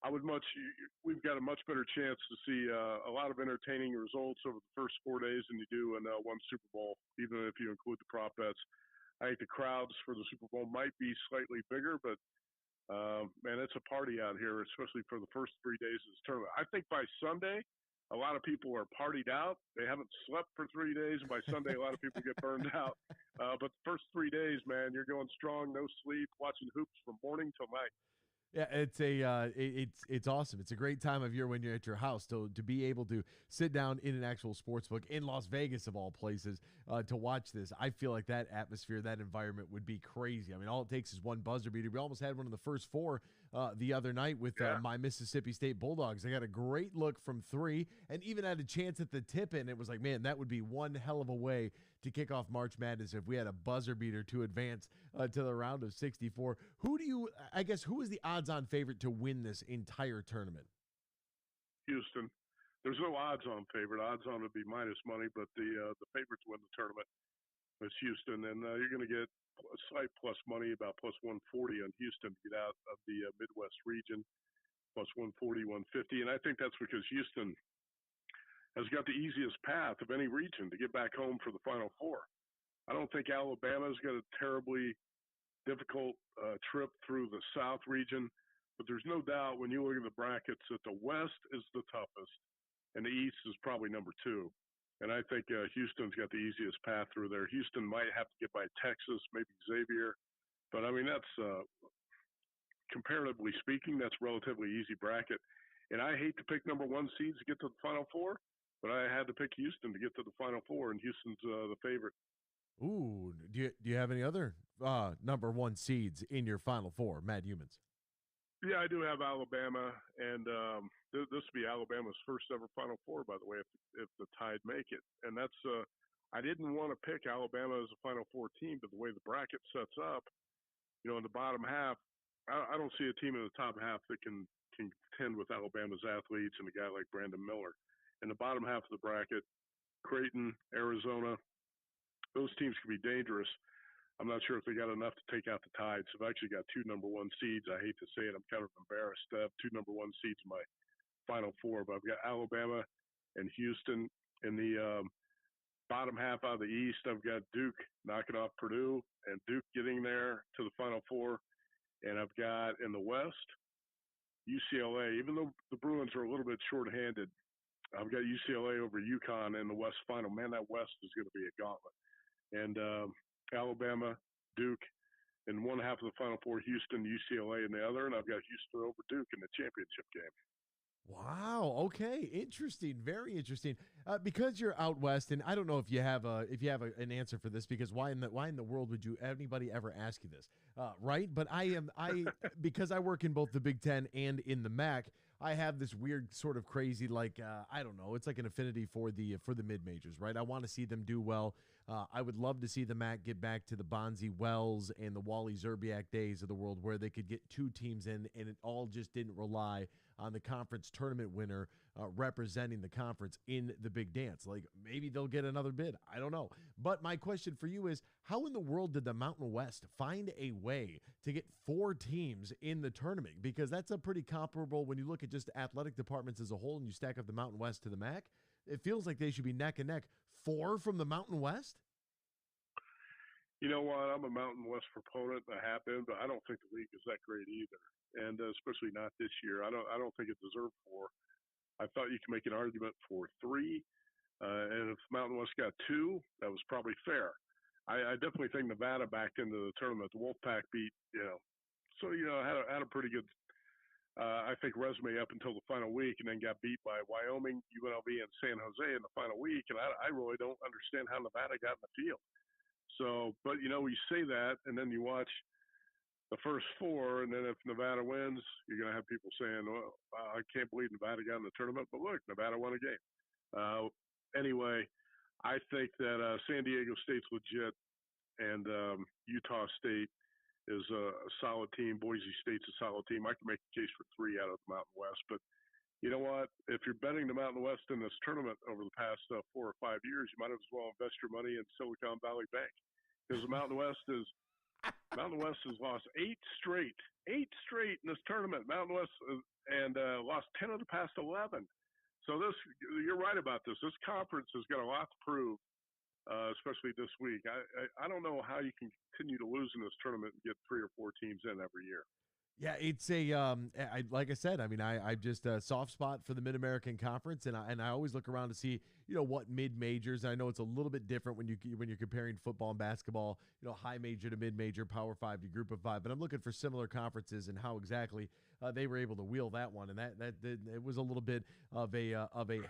we've got a much better chance to see a lot of entertaining results over the first 4 days than you do in one Super Bowl, even if you include the prop bets. I think the crowds for the Super Bowl might be slightly bigger, but man, it's a party out here, especially for the first 3 days of this tournament. I think by Sunday, a lot of people are partied out. They haven't slept for 3 days, and by Sunday, a lot of people get burned out. But the first 3 days, man, you're going strong, no sleep, watching hoops from morning till night.
Yeah, it's awesome. It's a great time of year when you're at your house to be able to sit down in an actual sports book in Las Vegas of all places to watch this. I feel like that atmosphere, that environment would be crazy. I mean, all it takes is one buzzer beater. We almost had one of the first four the other night with my Mississippi State Bulldogs. They got a great look from three and even had a chance at the tip in. It was like, man, that would be one hell of a way to kick off March Madness if we had a buzzer beater to advance to the round of 64. Who is the odds-on favorite to win this entire tournament?
Houston. There's no odds-on favorite. Odds-on would be minus money, but the favorite to win the tournament is Houston, and you're going to get a slight plus money, about plus 140 on Houston to get out of the Midwest region, plus 140, 150, and I think that's because Houston has got the easiest path of any region to get back home for the Final Four. I don't think Alabama's got a terribly difficult trip through the South region, but there's no doubt when you look at the brackets that the West is the toughest and the East is probably number two. And I think Houston's got the easiest path through there. Houston might have to get by Texas, maybe Xavier, but I mean, that's comparatively speaking, that's a relatively easy bracket. And I hate to pick number one seeds to get to the Final Four, but I had to pick Houston to get to the Final Four, and Houston's the favorite.
Ooh, do you have any other number one seeds in your Final Four, Matt Youmans?
Yeah, I do have Alabama, and this will be Alabama's first ever Final Four, by the way, if the Tide make it. And that's I didn't want to pick Alabama as a Final Four team, but the way the bracket sets up, in the bottom half, I don't see a team in the top half that can contend with Alabama's athletes and a guy like Brandon Miller. In the bottom half of the bracket, Creighton, Arizona, those teams can be dangerous. I'm not sure if they got enough to take out the Tide. So I've actually got two number one seeds. I hate to say it. I'm kind of embarrassed to have two number one seeds in my Final Four. But I've got Alabama and Houston in the bottom half out of the East. I've got Duke knocking off Purdue and Duke getting there to the Final Four. And I've got in the West, UCLA, even though the Bruins are a little bit shorthanded, I've got UCLA over UConn in the West Final. Man, that West is going to be a gauntlet. And Alabama, Duke, in one half of the Final Four, Houston, UCLA in the other, and I've got Houston over Duke in the championship game.
Wow. Okay. Interesting. Very interesting. Because you're out west, and I don't know if you have an answer for this, because why in the world would anybody ever ask you this? Right. But because I work in both the Big Ten and in the MAC, I have this weird sort of crazy, I don't know. It's like an affinity for the mid majors, right? I want to see them do well. I would love to see the MAC get back to the Bonzi Wells and the Wally Zerbiak days of the world, where they could get two teams in, and it all just didn't rely on the conference tournament winner representing the conference in the big dance. Like, maybe they'll get another bid. I don't know. But my question for you is, how in the world did the Mountain West find a way to get 4 teams in the tournament? Because that's a pretty comparable, when you look at just athletic departments as a whole and you stack up the Mountain West to the MAC, it feels like they should be neck and neck. 4 from the Mountain West?
You know what? I'm a Mountain West proponent. I have been, but I don't think the league is that great either, and especially not this year. I don't think it deserved 4. I thought you could make an argument for 3, and if Mountain West got 2, that was probably fair. I definitely think Nevada backed into the tournament. The Wolfpack beat, had a pretty good, I think, resume up until the final week, and then got beat by Wyoming, UNLV, and San Jose in the final week. And I really don't understand how Nevada got in the field. So, but you say that, and then you watch the first 4, and then if Nevada wins, you're going to have people saying, well, I can't believe Nevada got in the tournament, but look, Nevada won a game. Anyway, I think that San Diego State's legit, and Utah State is a solid team. Boise State's a solid team. I can make a case for 3 out of the Mountain West, but you know what? If you're betting the Mountain West in this tournament over the past 4 or 5 years, you might as well invest your money in Silicon Valley Bank, because the Mountain West has lost 8 straight in this tournament. Mountain West and lost 10 of the past 11. So you're right about this. This conference has got a lot to prove, especially this week. I don't know how you can continue to lose in this tournament and get 3 or 4 teams in every year.
Yeah, it's like I said, I mean, I'm just a soft spot for the Mid-American Conference, and I always look around to see, what mid-majors. I know it's a little bit different when you're comparing football and basketball, high major to mid-major, Power 5 to Group of 5, but I'm looking for similar conferences and how exactly they were able to wheel that one, and that it was a little bit of a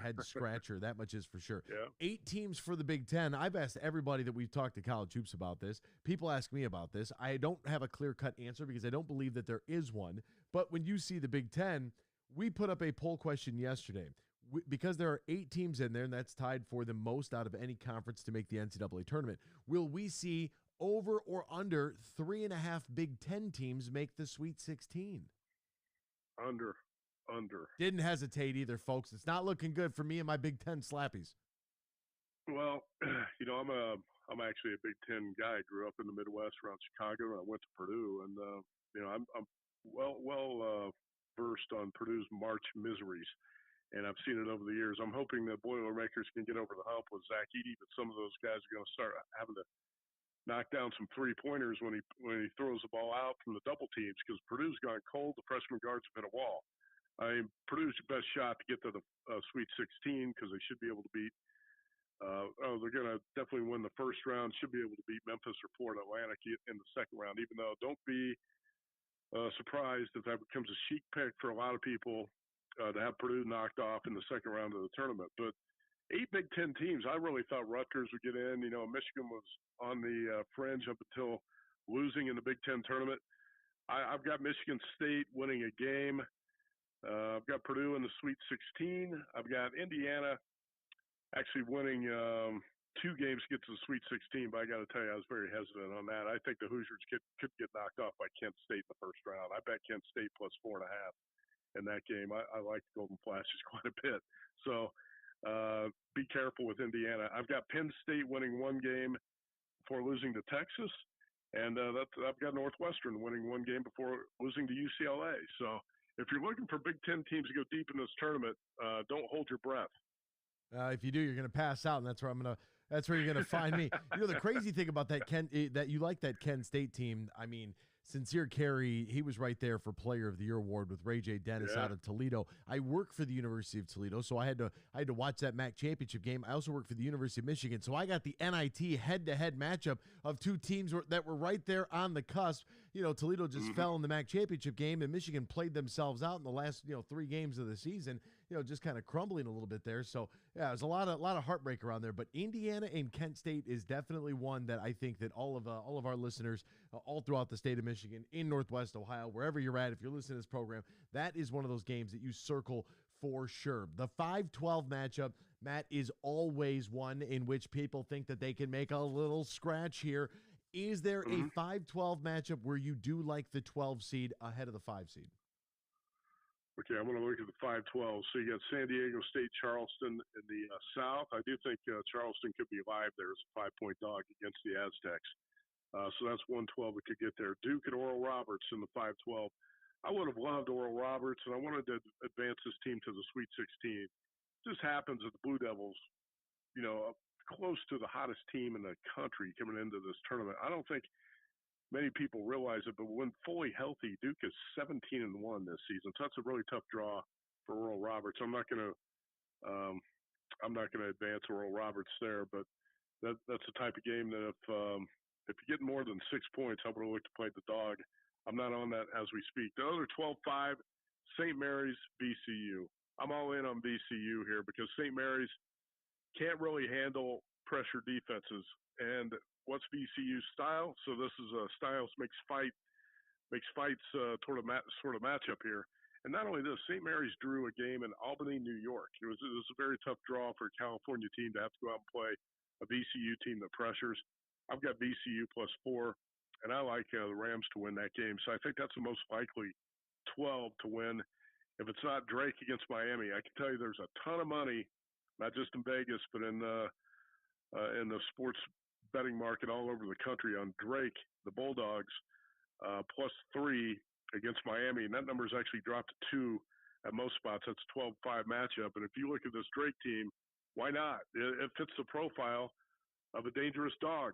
head scratcher. That much is for sure.
Yeah.
8 teams for the Big Ten. I've asked everybody that we've talked to college hoops about this. People ask me about this. I don't have a clear-cut answer because I don't believe that there is one. But when you see the Big Ten, we put up a poll question yesterday. Because there are 8 teams in there, and that's tied for the most out of any conference to make the NCAA tournament, will we see over or under 3.5 Big Ten teams make the Sweet 16?
Under.
Didn't hesitate either, folks. It's not looking good for me and my Big Ten slappies.
Well, I'm actually a Big Ten guy. I grew up in the Midwest around Chicago, and I went to Purdue, and I'm well versed on Purdue's March miseries, and I've seen it over the years. I'm hoping that Boilermakers can get over the hump with Zach Edey, but some of those guys are going to start having to knock down some 3-pointers when he throws the ball out from the double teams, because Purdue's gone cold. The freshman guards have hit a wall. I mean, Purdue's your best shot to get to the Sweet 16, because they should be able to beat. They're going to definitely win the first round. Should be able to beat Memphis or Florida Atlantic in the second round. Even though, don't be surprised if that becomes a chic pick for a lot of people to have Purdue knocked off in the second round of the tournament. But 8 Big Ten teams, I really thought Rutgers would get in. Michigan was on the fringe up until losing in the Big Ten tournament. I've got Michigan State winning a game. I've got Purdue in the Sweet 16. I've got Indiana actually winning 2 games to get to the Sweet 16, but I got to tell you, I was very hesitant on that. I think the Hoosiers could get knocked off by Kent State in the first round. I bet Kent State plus 4.5 in that game. I like the Golden Flashes quite a bit. So be careful with Indiana. I've got Penn State winning 1 game before losing to Texas, and I've got Northwestern winning 1 game before losing to UCLA. So if you're looking for Big Ten teams to go deep in this tournament, don't hold your breath.
If you do, you're going to pass out, and that's where you're going to find me. The crazy thing about that that you like that Kent State team. I mean, Sincere Carey, he was right there for Player of the Year award with Ray J. Dennis out of Toledo. I work for the University of Toledo, so I had to watch that MAC championship game. I also work for the University of Michigan, so I got the NIT head-to-head matchup of two teams that were right there on the cusp. Toledo just fell in the MAC championship game, and Michigan played themselves out in the last 3 games of the season. Just kind of crumbling a little bit there. So yeah, there's a lot of heartbreak around there. But Indiana and Kent State is definitely one that I think that all of our listeners all throughout the state of Michigan, in Northwest Ohio, wherever you're at, if you're listening to this program, that is one of those games that you circle for sure. The 5-12 matchup, Matt, is always one in which people think that they can make a little scratch here. Is there a 5-12 matchup where you do like the 12 seed ahead of the 5 seed?
Okay, I'm going to look at the 5-12. So you got San Diego State, Charleston in the South. I do think Charleston could be live there as a 5-point dog against the Aztecs. So that's 112 that could get there. Duke and Oral Roberts in the 5-12. I would have loved Oral Roberts, and I wanted to advance this team to the Sweet 16. It just happens that the Blue Devils, close to the hottest team in the country coming into this tournament. I don't think many people realize it, but when fully healthy, Duke is 17-1 this season. So that's a really tough draw for Oral Roberts. I'm not going to advance Oral Roberts there, but that's the type of game that if you get more than 6 points, I would look to play the dog. I'm not on that as we speak. The other 12-5, St. Mary's, VCU. I'm all in on VCU here because St. Mary's can't really handle pressure defenses. And what's VCU's style? So this is a styles makes fights sort of matchup here. And not only this, St. Mary's drew a game in Albany, New York. It was a very tough draw for a California team to have to go out and play a VCU team that pressures. I've got VCU +4, and I like the Rams to win that game. So I think that's the most likely 12 to win. If it's not Drake against Miami, I can tell you there's a ton of money, not just in Vegas, but in the sports betting market all over the country on Drake, the Bulldogs, +3 against Miami. And that number's actually dropped to 2 at most spots. That's a 12-5 matchup. And if you look at this Drake team, why not? It fits the profile of a dangerous dog.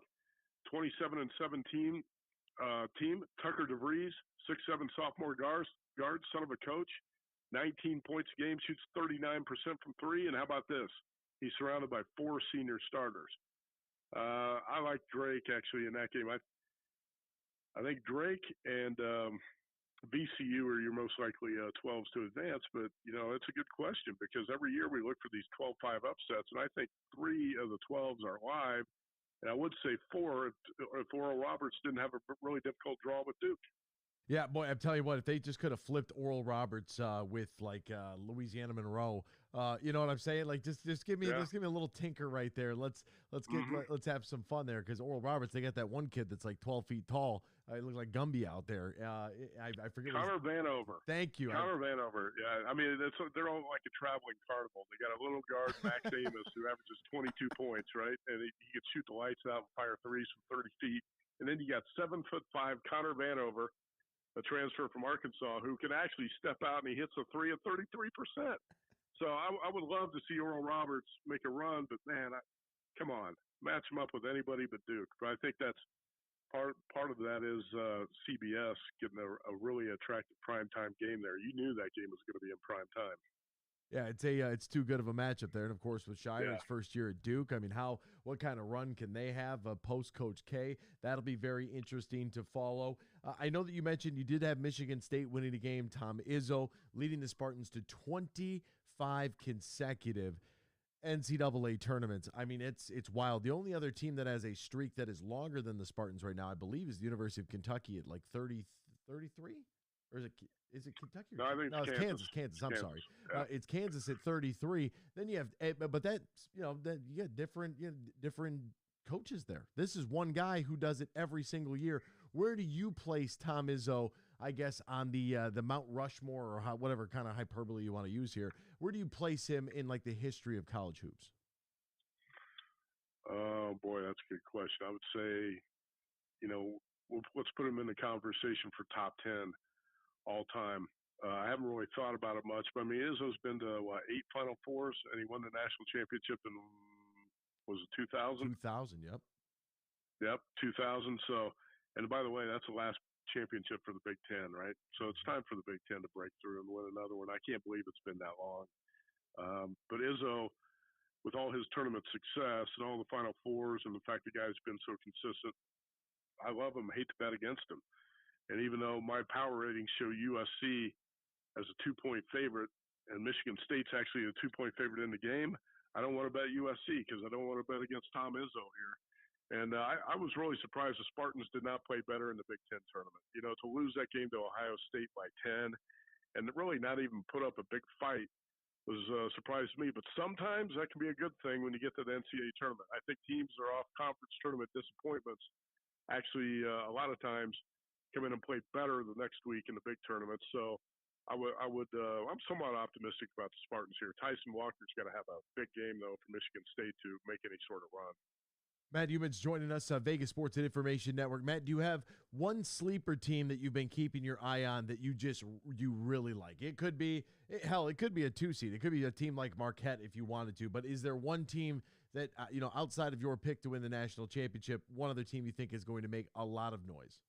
27-17 team. Tucker DeVries, 6'7" sophomore guard, son of a coach, 19 points a game, shoots 39% from 3. And how about this? He's surrounded by 4 senior starters. I like Drake actually in that game. I think Drake and VCU are your most likely 12s to advance, but it's a good question because every year we look for these 12-5 upsets, and I think 3 of the 12s are live. And I would say 4 if Oral Roberts didn't have a really difficult draw with Duke.
Yeah, boy, I'm telling you what, if they just could have flipped Oral Roberts with Louisiana Monroe, you know what I'm saying? Like just give me a little tinker right there. Let's have some fun there because Oral Roberts, they got that one kid that's like 12 feet tall. It looks like Gumby out there. I forget.
Connor Vanover.
Thank you.
Connor Vanover. Yeah, I mean they're all like a traveling carnival. They got a little guard, Max Amos, who averages 22 points, right? And he could shoot the lights out and fire threes from 30 feet. And then you got 7'5" Connor Vanover, a transfer from Arkansas, who can actually step out and he hits a 3 at 33%. So I would love to see Oral Roberts make a run, but man, come on, match him up with anybody but Duke. But I think that's part of that is CBS getting a really attractive primetime game there. You knew that game was going to be in prime time.
Yeah, it's too good of a matchup there, and of course with Shire's first year at Duke, I mean, what kind of run can they have post Coach K? That'll be very interesting to follow. I know that you mentioned you did have Michigan State winning a game. Tom Izzo leading the Spartans to 25 consecutive NCAA tournaments. I mean, it's wild. The only other team that has a streak that is longer than the Spartans right now, I believe, is the University of Kentucky at like 33, or is it Kentucky?
No, I think it's
Kansas. Kansas. I'm sorry.
Yeah.
It's Kansas at 33. Then you have, but that then you get different coaches there. This is one guy who does it every single year. Where do you place Tom Izzo? I guess on the Mount Rushmore or whatever kind of hyperbole you want to use here. Where do you place him in like the history of college hoops?
Oh boy, that's a good question. I would say, let's put him in the conversation for top 10 all time. I haven't really thought about it much, but I mean, Izzo's been to 8 Final Fours, and he won the national championship in, was it 2000?
2000, yep.
Yep, 2000. So, and by the way, that's the last championship for the Big Ten, right? So it's time for the Big Ten to break through and win another one. I can't believe it's been that long. But Izzo, with all his tournament success and all the Final Fours and the fact the guy's been so consistent, I love him. I hate to bet against him. And even though my power ratings show USC as a 2-point favorite and Michigan State's actually a 2-point favorite in the game, I don't want to bet USC because I don't want to bet against Tom Izzo here. And I was really surprised the Spartans did not play better in the Big Ten tournament. You know, to lose that game to Ohio State by 10 and really not even put up a big fight was a surprise to me. But sometimes that can be a good thing when you get to the NCAA tournament. I think teams that are off conference tournament disappointments actually a lot of times come in and play better the next week in the big tournament. So I'm somewhat optimistic about the Spartans here. Tyson Walker's got to have a big game, though, for Michigan State to make any sort of run.
Matt Youmans joining us on Vegas Sports and Information Network. Matt, do you have one sleeper team that you've been keeping your eye on that you really like? It could be, it could be a 2-seed. It could be a team like Marquette if you wanted to. But is there one team that, outside of your pick to win the national championship, one other team you think is going to make a lot of noise?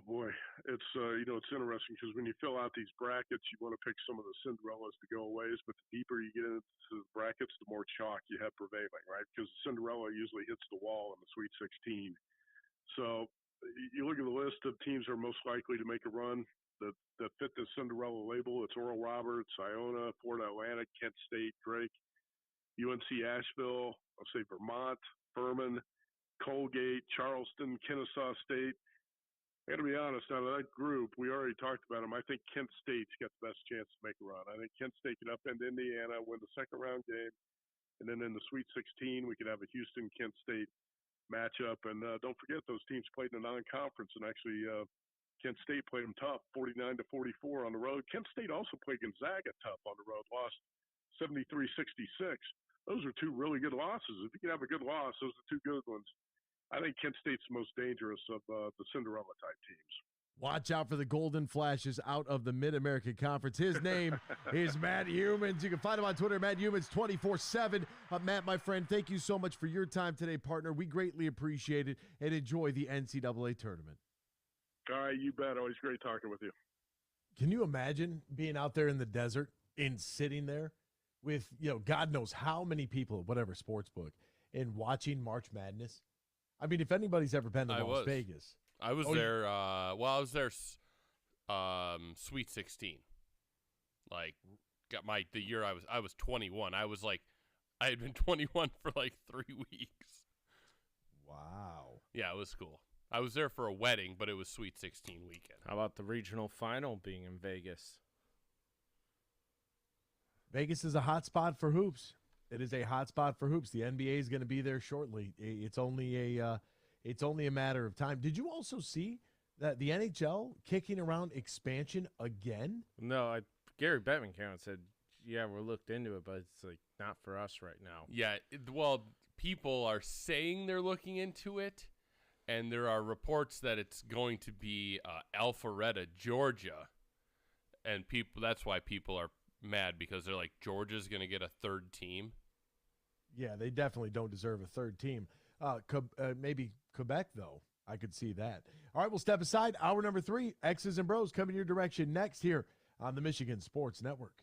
Boy, it's it's interesting because when you fill out these brackets, you want to pick some of the Cinderellas to go aways, but the deeper you get into the brackets, the more chalk you have prevailing, right? Because Cinderella usually hits the wall in the Sweet 16. So you look at the list of teams that are most likely to make a run that fit the Cinderella label. It's Oral Roberts, Iona, Florida Atlantic, Kent State, Drake, UNC Asheville, I'll say Vermont, Furman, Colgate, Charleston, Kennesaw State. I got to be honest, out of that group, we already talked about them. I think Kent State's got the best chance to make a run. I think Kent State can upend Indiana, win the second round game, and then in the Sweet 16, we could have a Houston-Kent State matchup. And don't forget, those teams played in a non-conference, and actually Kent State played them tough, 49-44 on the road. Kent State also played Gonzaga tough on the road, lost 73-66. Those are two really good losses. If you can have a good loss, those are two good ones. I think Kent State's the most dangerous of the Cinderella-type teams.
Watch out for the golden flashes out of the Mid-American Conference. His name is Matt Youmans. You can find him on Twitter, Matt Youmans 24/7. Matt, my friend, thank you so much for your time today, partner. We greatly appreciate it and enjoy the NCAA tournament.
All right, you bet. Always great talking with you.
Can you imagine being out there in the desert and sitting there with, God knows how many people at whatever sports book and watching March Madness? I mean, if anybody's ever been to Las Vegas.
I was there. I was there Sweet 16. Like, the year I was 21. I had been 21 for like 3 weeks.
Wow.
Yeah, it was cool. I was there for a wedding, but it was Sweet 16 weekend.
How about the regional final being in Vegas?
Vegas is a hot spot for hoops. It is a hot spot for hoops. The NBA is going to be there shortly. It's only a matter of time. Did you also see that the NHL kicking around expansion again?
No, Gary Bettman came out and said, "Yeah, we're looked into it, but it's like not for us right now."
Yeah, well, people are saying they're looking into it, and there are reports that it's going to be Alpharetta, Georgia, and that's why people are mad because they're like, Georgia's going to get a third team.
Yeah, they definitely don't deserve a third team. Maybe Quebec, though. I could see that. All right, we'll step aside. Hour number 3, X's and Bros coming your direction next here on the Michigan Sports Network.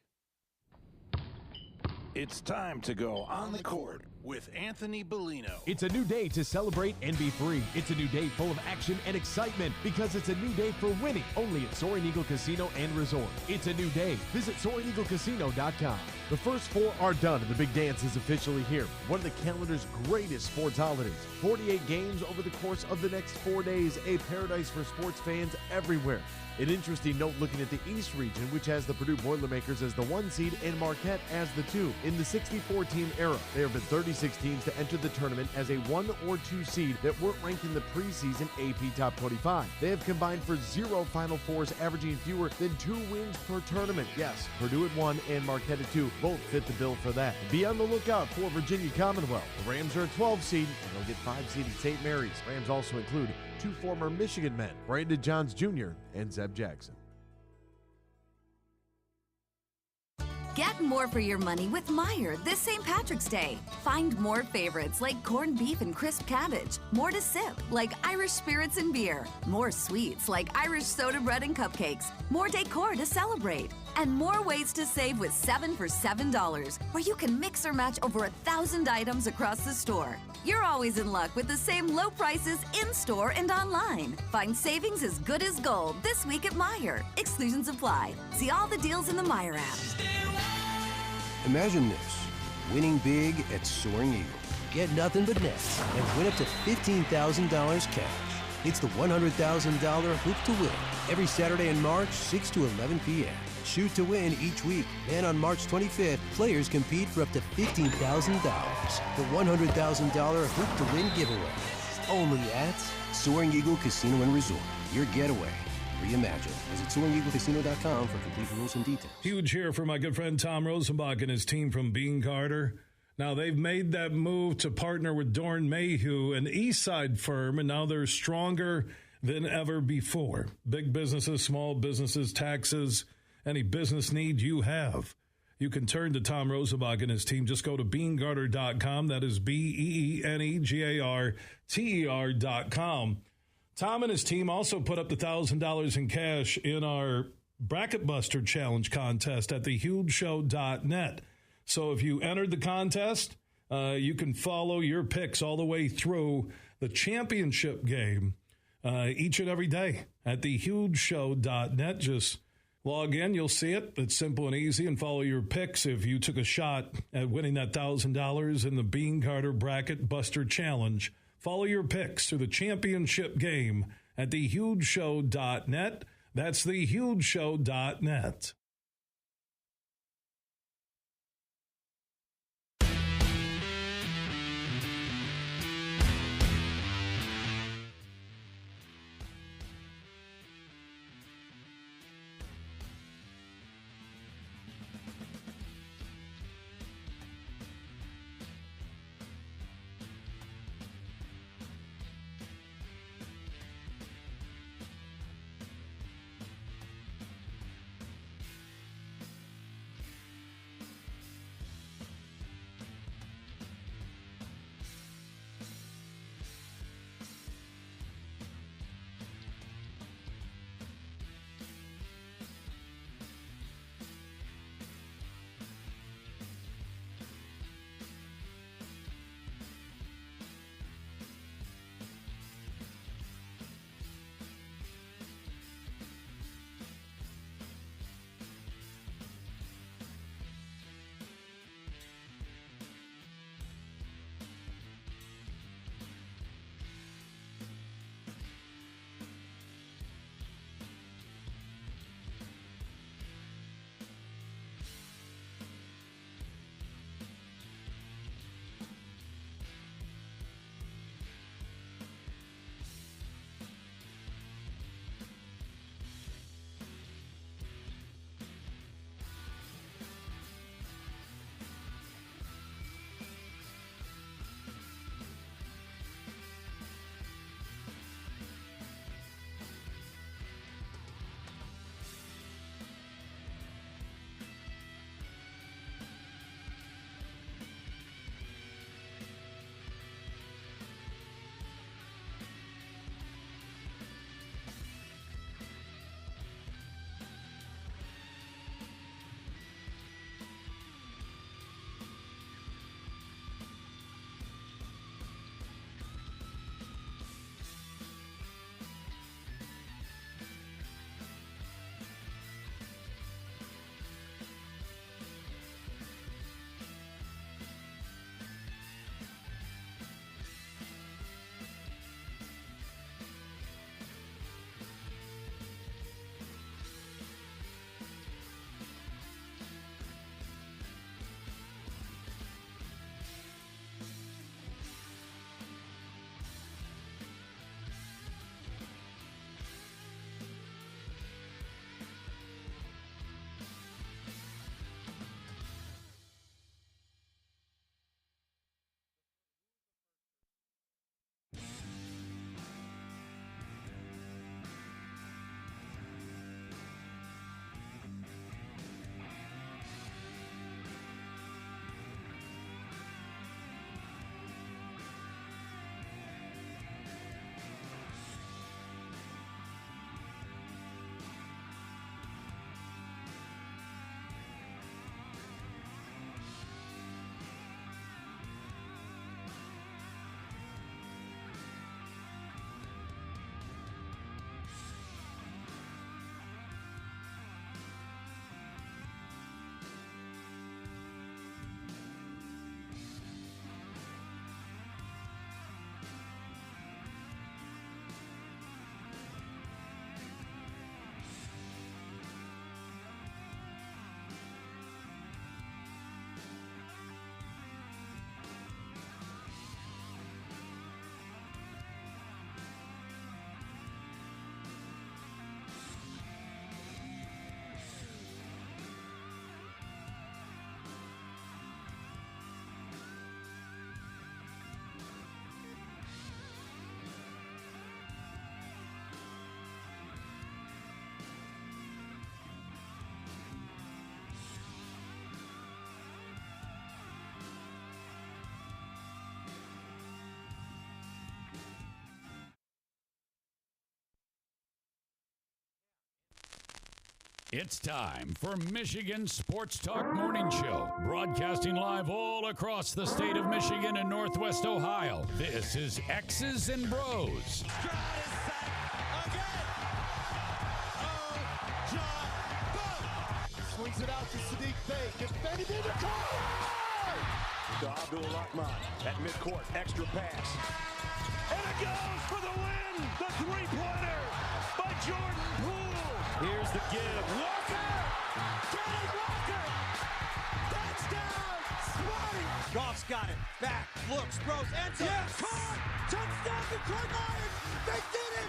It's time to go on the court with Anthony Bellino.
It's a new day to celebrate and be free. It's a new day full of action and excitement because it's a new day for winning only at Soaring Eagle Casino and Resort. It's a new day. Visit SoaringEagleCasino.com. The first 4 are done and the big dance is officially here. One of the calendar's greatest sports holidays. 48 games over the course of the next 4 days. A paradise for sports fans everywhere. An interesting note looking at the East region, which has the Purdue Boilermakers as the 1 seed and Marquette as the 2. In the 64-team era, there have been 36 teams to enter the tournament as a 1 or 2 seed that weren't ranked in the preseason AP Top 25. They have combined for 0 Final Fours, averaging fewer than 2 wins per tournament. Yes, Purdue at 1 and Marquette at 2 both fit the bill for that. Be on the lookout for Virginia Commonwealth. The Rams are a 12 seed, and they'll get 5 seeded St. Mary's. Rams also include 2 former Michigan men, Brandon Johns Jr. and Zeb Jackson.
Get more for your money with Meijer this St. Patrick's Day. Find more favorites like corned beef and crisp cabbage, more to sip like Irish spirits and beer, more sweets like Irish soda bread and cupcakes, more decor to celebrate, and more ways to save with 7 for $7, where you can mix or match over 1,000 items across the store. You're always in luck with the same low prices in-store and online. Find savings as good as gold this week at Meijer. Exclusions apply. See all the deals in the Meijer app.
Imagine this, winning big at Soaring Eagle. Get nothing but nets and win up to $15,000 cash. It's the $100,000 Hoop to Win every Saturday in March, 6 to 11 p.m. Shoot to win each week. And on March 25th, players compete for up to $15,000. The $100,000 Hoop to Win giveaway. Only at Soaring Eagle Casino and Resort. Your getaway reimagined. Visit SoaringEagleCasino.com for complete rules and details.
Huge here for my good friend Tom Rosenbach and his team from Bean Carter. Now, they've made that move to partner with Dorn Mayhew, an Eastside firm, and now they're stronger than ever before. Big businesses, small businesses, taxes, any business need you have. You can turn to Tom Rosenbach and his team. Just go to BeanGarter.com. That is BeanGarter.com. Tom and his team also put up the $1,000 in cash in our Bracket Buster Challenge contest at thehugeshow.net. So if you entered the contest, you can follow your picks all the way through the championship game each and every day at thehugeshow.net. Just log in, you'll see it. It's simple and easy, and follow your picks if you took a shot at winning that $1,000 in the Bean Carter Bracket Buster Challenge. Follow your picks through the championship game at thehugeshow.net. That's thehugeshow.net.
It's time for Michigan Sports Talk Morning Show, broadcasting live all across the state of Michigan and Northwest Ohio. This is X's and Bros.
Swings it out to Sadiq Bey. Defended in the corner.
To Abdul-Rahman at midcourt. Extra pass. And it goes for the win. The three-pointer by Jordan Poole. Here's the give. Walker! Kenneth Walker! Touchdown! Smarty! Goff's got it. Back. Looks. Throws. Ends up. Yes! Caught! Touchdown Detroit Lions! They did it!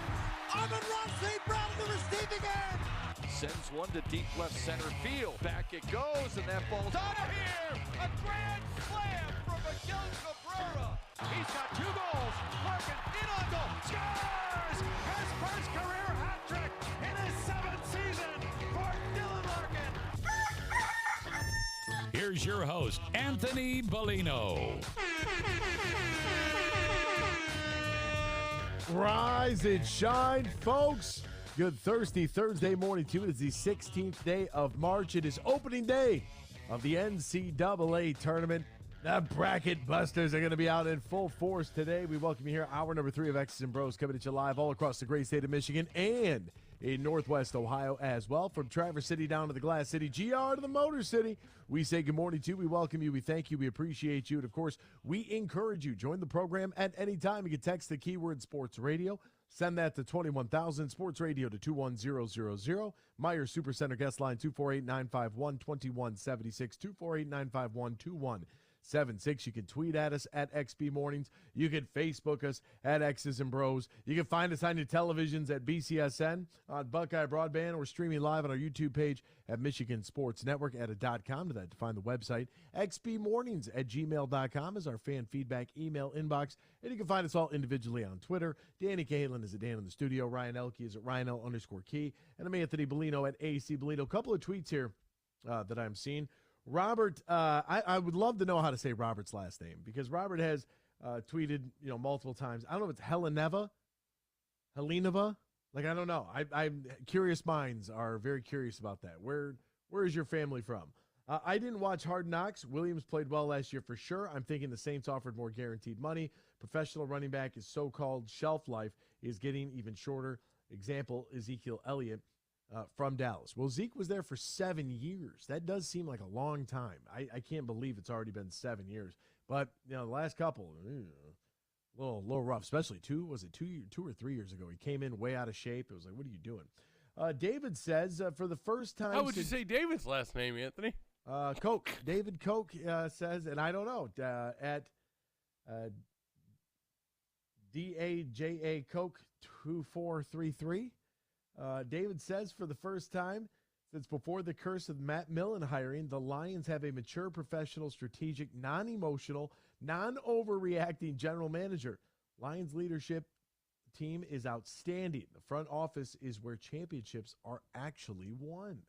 Amon-Ra St. Brown in the receiving end!
Sends one to deep left center field. Back it goes, and that ball's out of here! A grand slam from Miguel Cabrera. He's got 2 goals. Larkin in on goal. Scores! His first career hat trick in his 7th season for Dylan Larkin.
Here's your host, Anthony Bellino.
Rise and shine, folks. Good Thursday morning to you. It is the 16th day of March. It is opening day of the NCAA tournament. The bracket busters are going to be out in full force today. We welcome you here. Hour number 3 of X's and Bros coming at you live all across the great state of Michigan and in Northwest Ohio as well. From Traverse City down to the Glass City, GR to the Motor City. We say good morning to you. We welcome you. We thank you. We appreciate you. And, of course, we encourage you. Join the program at any time. You can text the keyword sports radio. Send that to 21,000, Sports Radio to 21000. Meyer Supercenter guest line 248-951-2176, 248-951-2176. You can tweet at us at XB Mornings. You can Facebook us at X's and Bros. You can find us on your televisions at BCSN, on Buckeye Broadband, or streaming live on our YouTube page at Michigan Sports Network at .com. To that, to find the website, xbmornings@gmail.com is our fan feedback email inbox. And you can find us all individually on Twitter. Danny Cahalan is at Dan in the studio. Ryan Elke is at RyanL_Key. And I'm Anthony Bellino at AC Bellino. A couple of tweets here that I'm seeing. Robert, I would love to know how to say Robert's last name, because Robert has tweeted, multiple times. I don't know if it's Heleneva. Like, I don't know. I'm curious minds are very curious about that. Where is your family from? I didn't watch Hard Knocks. Williams played well last year for sure. I'm thinking the Saints offered more guaranteed money. Professional running back, his so-called shelf life is getting even shorter. Example, Ezekiel Elliott from Dallas. Well, Zeke was there for 7 years. That does seem like a long time. I can't believe it's already been 7 years. But, the last couple, a little rough, especially 2 or 3 years ago. He came in way out of shape. It was like, what are you doing? David says, for the first time.
How would you say David's last name, Anthony?
Koch. David Koch says, and I don't know, at DAJA Koch 2433. David says, for the first time since before the curse of Matt Millen hiring, the Lions have a mature, professional, strategic, non-emotional, non-overreacting general manager. Lions leadership team is outstanding. The front office is where championships are actually won.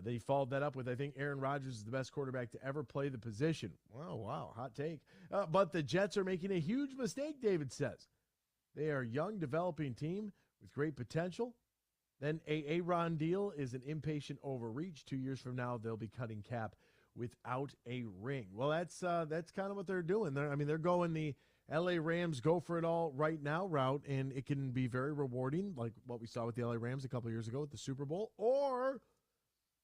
They followed that up with, I think Aaron Rodgers is the best quarterback to ever play the position. Wow, hot take. But the Jets are making a huge mistake, David says. They are a young, developing team with great potential. Then Aaron deal is an impatient overreach. 2 years from now, they'll be cutting cap without a ring. Well, that's kind of what they're doing. They're going the LA Rams go for it all right now route, and it can be very rewarding, like what we saw with the LA Rams a couple of years ago with the Super Bowl, or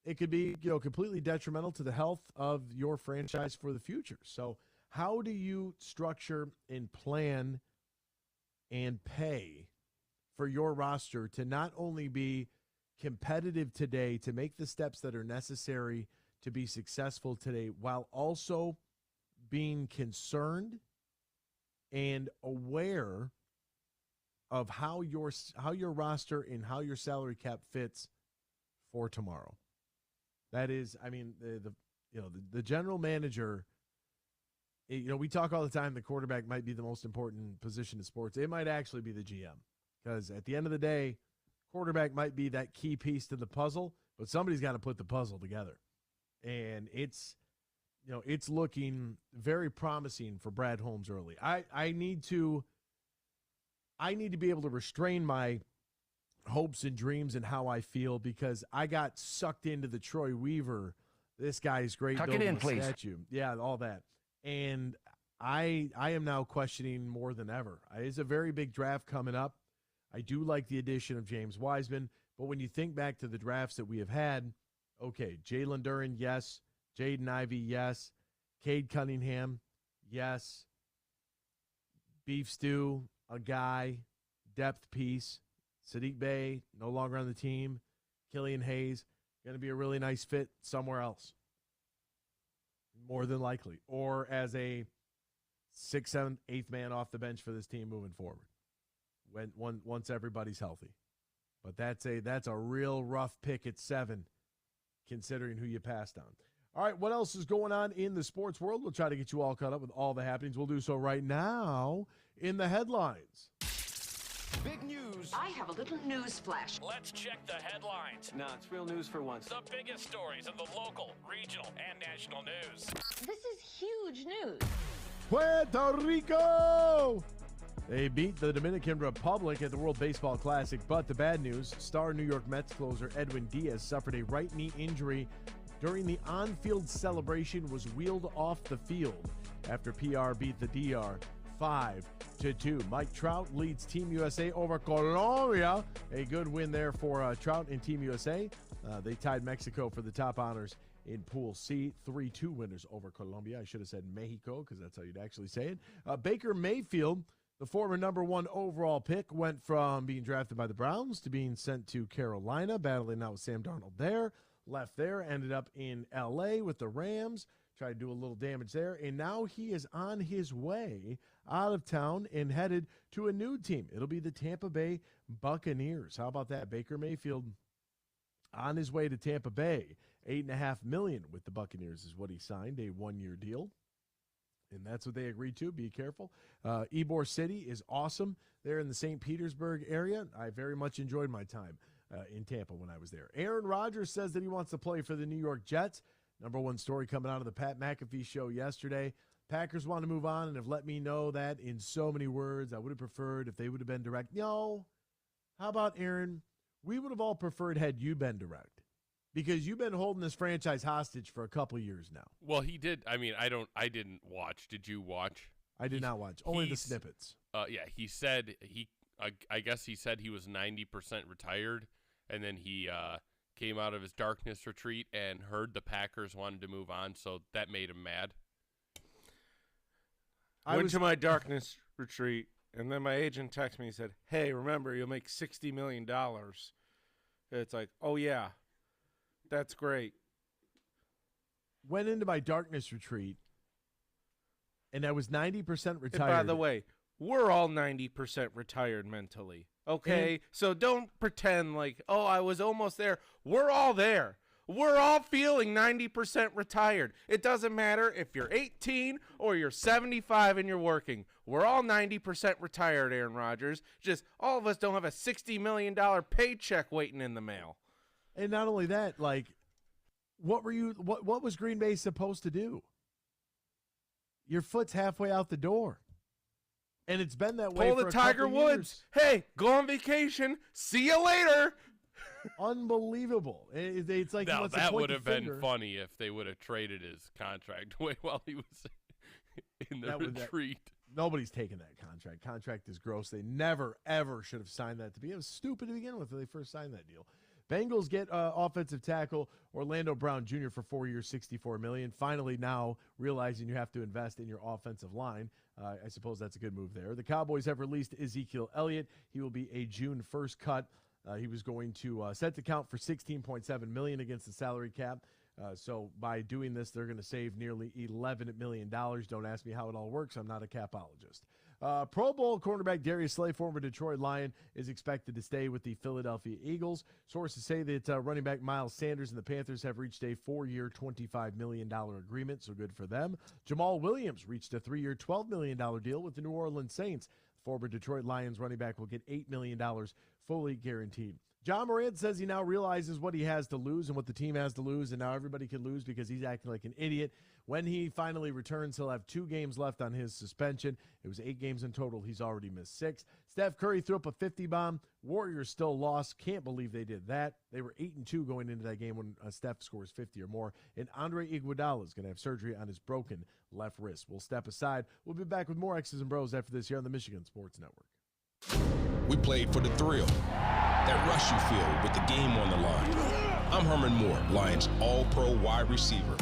it could be, completely detrimental to the health of your franchise for the future. So how do you structure and plan and pay for your roster to not only be competitive today, to make the steps that are necessary to be successful today, while also being concerned and aware of how your roster and how your salary cap fits for tomorrow? That is, the general manager, we talk all the time the quarterback might be the most important position in sports. It might actually be the GM, because at the end of the day, quarterback might be that key piece to the puzzle, but somebody's got to put the puzzle together. And it's looking very promising for Brad Holmes early. I need to be able to restrain my hopes and dreams and how I feel because I got sucked into the Troy Weaver. This guy is great.
Tuck it in, please.
Statue. Yeah, all that. And I am now questioning more than ever. It's a very big draft coming up. I do like the addition of James Wiseman, but when you think back to the drafts that we have had, okay, Jalen Duren, yes. Jaden Ivey, yes. Cade Cunningham, yes. Beef stew, a guy, depth piece. Sadiq Bey, no longer on the team. Killian Hayes, going to be a really nice fit somewhere else. More than likely. Or as a 6th, 7th, 8th man off the bench for this team moving forward. Once everybody's healthy. But that's a real rough pick at 7, considering who you passed on. All right, what else is going on in the sports world? We'll try to get you all caught up with all the happenings. We'll do so right now in the headlines.
Big news.
I have a little news flash.
Let's check the headlines.
Nah, it's real news for once.
The biggest stories in the local, regional, and national news.
This is huge news.
Puerto Rico! They beat the Dominican Republic at the World Baseball Classic, but the bad news, star New York Mets closer Edwin Diaz suffered a right knee injury during the on-field celebration, was wheeled off the field after PR beat the DR 5-2. Mike Trout leads Team USA over Colombia. A good win there for Trout and Team USA. They tied Mexico for the top honors in Pool C. 3-2 winners over Colombia. I should have said Mexico because that's how you'd actually say it. Baker Mayfield, the former number 1 overall pick, went from being drafted by the Browns to being sent to Carolina, battling out with Sam Darnold there. Left there, ended up in L.A. with the Rams, tried to do a little damage there, and now he is on his way out of town and headed to a new team. It'll be the Tampa Bay Buccaneers. How about that? Baker Mayfield on his way to Tampa Bay. $8.5 million with the Buccaneers is what he signed, a 1-year deal. And that's what they agreed to. Be careful. Ybor City is awesome. They're in the St. Petersburg area. I very much enjoyed my time in Tampa when I was there. Aaron Rodgers says that he wants to play for the New York Jets. Number 1 story coming out of the Pat McAfee show yesterday. Packers want to move on and have let me know that in so many words. I would have preferred if they would have been direct. No. How about, Aaron? We would have all preferred had you been direct. Because you've been holding this franchise hostage for a couple years now.
Well, he did. I mean, I didn't watch. Did you watch?
I did not watch. Only the snippets.
Yeah, he said I guess he said he was 90% retired, and then he came out of his darkness retreat and heard the Packers wanted to move on, so that made him mad.
I went to my darkness retreat, and then my agent texted me and said, "Hey, remember, you'll make $60 million." It's like, oh, yeah, that's great.
Went into my darkness retreat, and I was 90% retired.
And by the way, we're all 90% retired mentally, okay? So don't pretend like, oh, I was almost there. We're all there. We're all feeling 90% retired. It doesn't matter if you're 18 or you're 75 and you're working. We're all 90% retired, Aaron Rodgers. Just all of us don't have a $60 million paycheck waiting in the mail.
And not only that, like, what was Green Bay supposed to do? Your foot's halfway out the door. And it's been that way
for
a
the Tiger
couple
Woods.
years.
Hey, go on vacation. See you later.
Unbelievable. It's like
now, that would have been
finger.
funny if they would have traded his contract away while he was in the retreat.
Nobody's taking that contract. Contract is gross. They never, ever should have signed that to be. It was stupid to begin with when they first signed that deal. Bengals get offensive tackle Orlando Brown Jr. for 4 years, $64 million. Finally now realizing you have to invest in your offensive line. I suppose that's a good move there. The Cowboys have released Ezekiel Elliott. He will be a June 1st cut. He was going to set to count for $16.7 million against the salary cap. So by doing this, they're going to save nearly $11 million. Don't ask me how it all works. I'm not a capologist. Pro Bowl cornerback Darius Slay, former Detroit Lion, is expected to stay with the Philadelphia Eagles. Sources say that running back Miles Sanders and the Panthers have reached a 4-year, $25 million agreement, so good for them. Jamaal Williams reached a 3-year, $12 million deal with the New Orleans Saints. Former Detroit Lions running back will get $8 million fully guaranteed. John Morant says he now realizes what he has to lose and what the team has to lose, and now everybody can lose because he's acting like an idiot. When he finally returns, he'll have 2 games left on his suspension. It was 8 games in total. He's already missed 6. Steph Curry threw up a 50 bomb. Warriors still lost. Can't believe they did that. They were 8-2 going into that game when Steph scores 50 or more. And Andre Iguodala is going to have surgery on his broken left wrist. We'll step aside. We'll be back with more X's and Bros after this here on the Michigan Sports Network.
We played for the thrill, that rush you feel with the game on the line. I'm Herman Moore, Lions All-Pro wide receiver.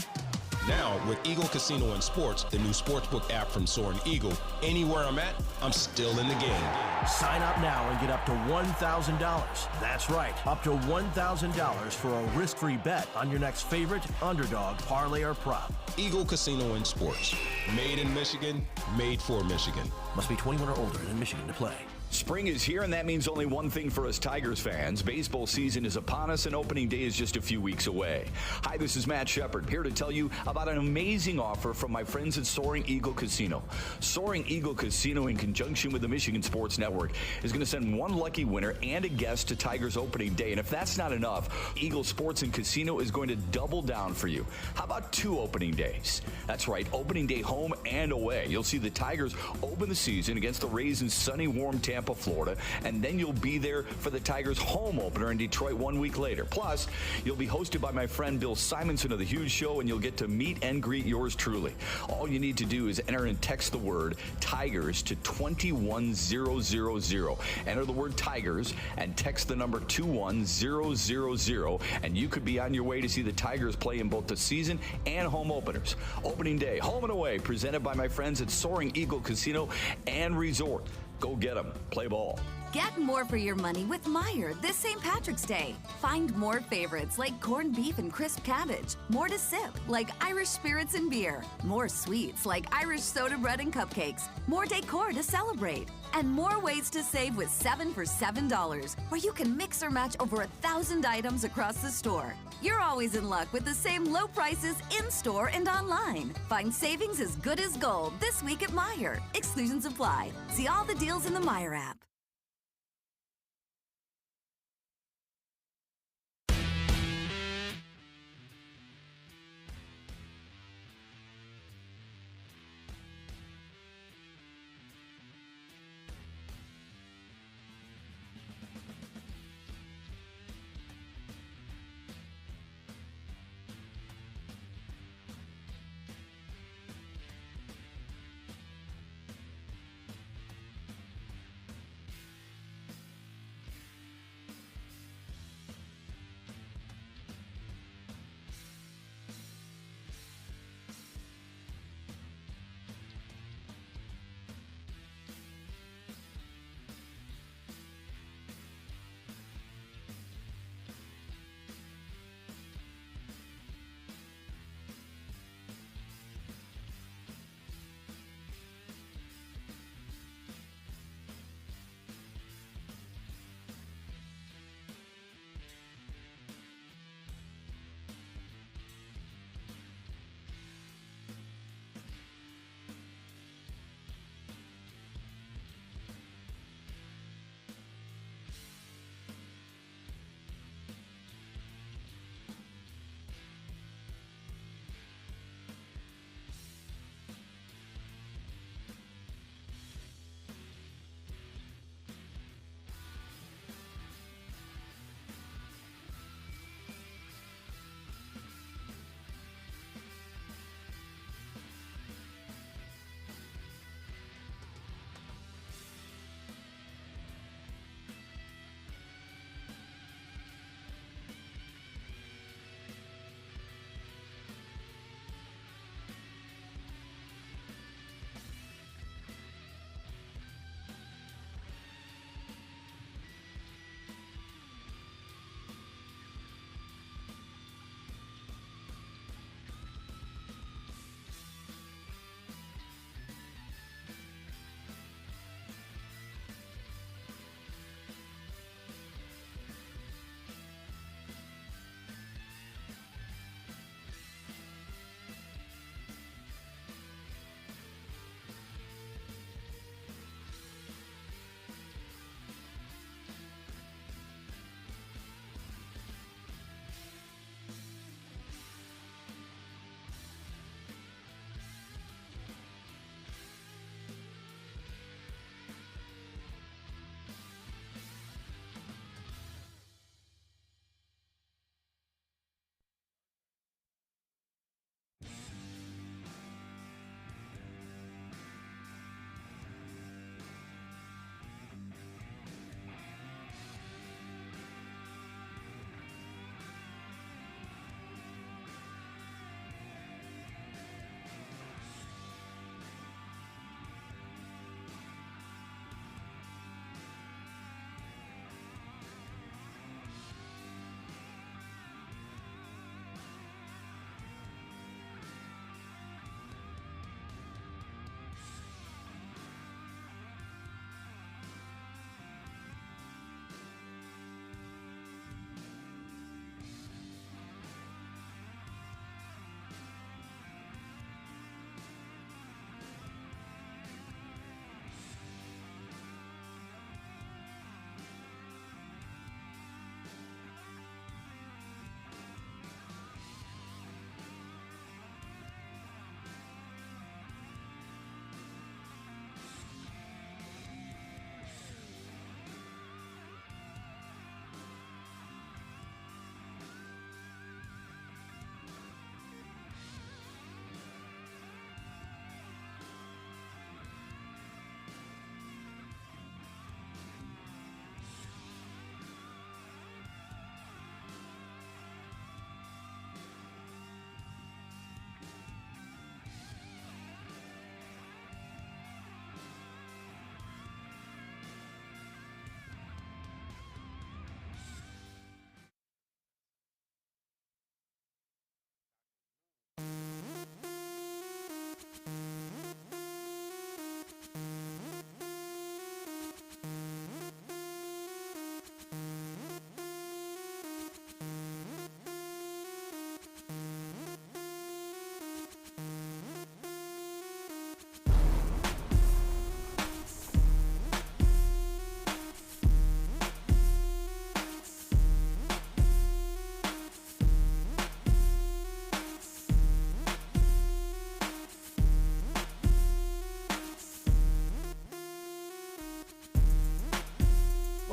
Now, with Eagle Casino and Sports, the new sportsbook app from Soaring Eagle, anywhere I'm at, I'm still in the game.
Sign up now and get up to $1,000. That's right, up to $1,000 for a risk-free bet on your next favorite underdog, parlay, or prop.
Eagle Casino and Sports, made in Michigan, made for Michigan.
Must be 21 or older and in Michigan to play.
Spring is here, and that means only one thing for us Tigers fans. Baseball season is upon us, and opening day is just a few weeks away. Hi, this is Matt Shepard, here to tell you about an amazing offer from my friends at Soaring Eagle Casino. Soaring Eagle Casino, in conjunction with the Michigan Sports Network, is going to send one lucky winner and a guest to Tigers opening day. And if that's not enough, Eagle Sports and Casino is going to double down for you. How about 2 opening days? That's right, opening day home and away. You'll see the Tigers open the season against the Rays in sunny, warm Tampa, Florida, and then you'll be there for the Tigers home opener in Detroit 1 week later. Plus, you'll be hosted by my friend Bill Simonson of The Huge Show, and you'll get to meet and greet yours truly. All you need to do is enter and text the word Tigers to 21000. Enter the word Tigers and text the number 21000, and you could be on your way to see the Tigers play in both the season and home openers. Opening day, home and away, presented by my friends at Soaring Eagle Casino and Resort. Go get them. Play ball.
Get more for your money with Meijer this St. Patrick's Day. Find more favorites like corned beef and crisp cabbage, more to sip like Irish spirits and beer, more sweets like Irish soda bread and cupcakes, more decor to celebrate, and more ways to save with 7 for $7, where you can mix or match over 1,000 items across the store. You're always in luck with the same low prices in-store and online. Find savings as good as gold this week at Meijer. Exclusions apply. See all the deals in the Meijer app.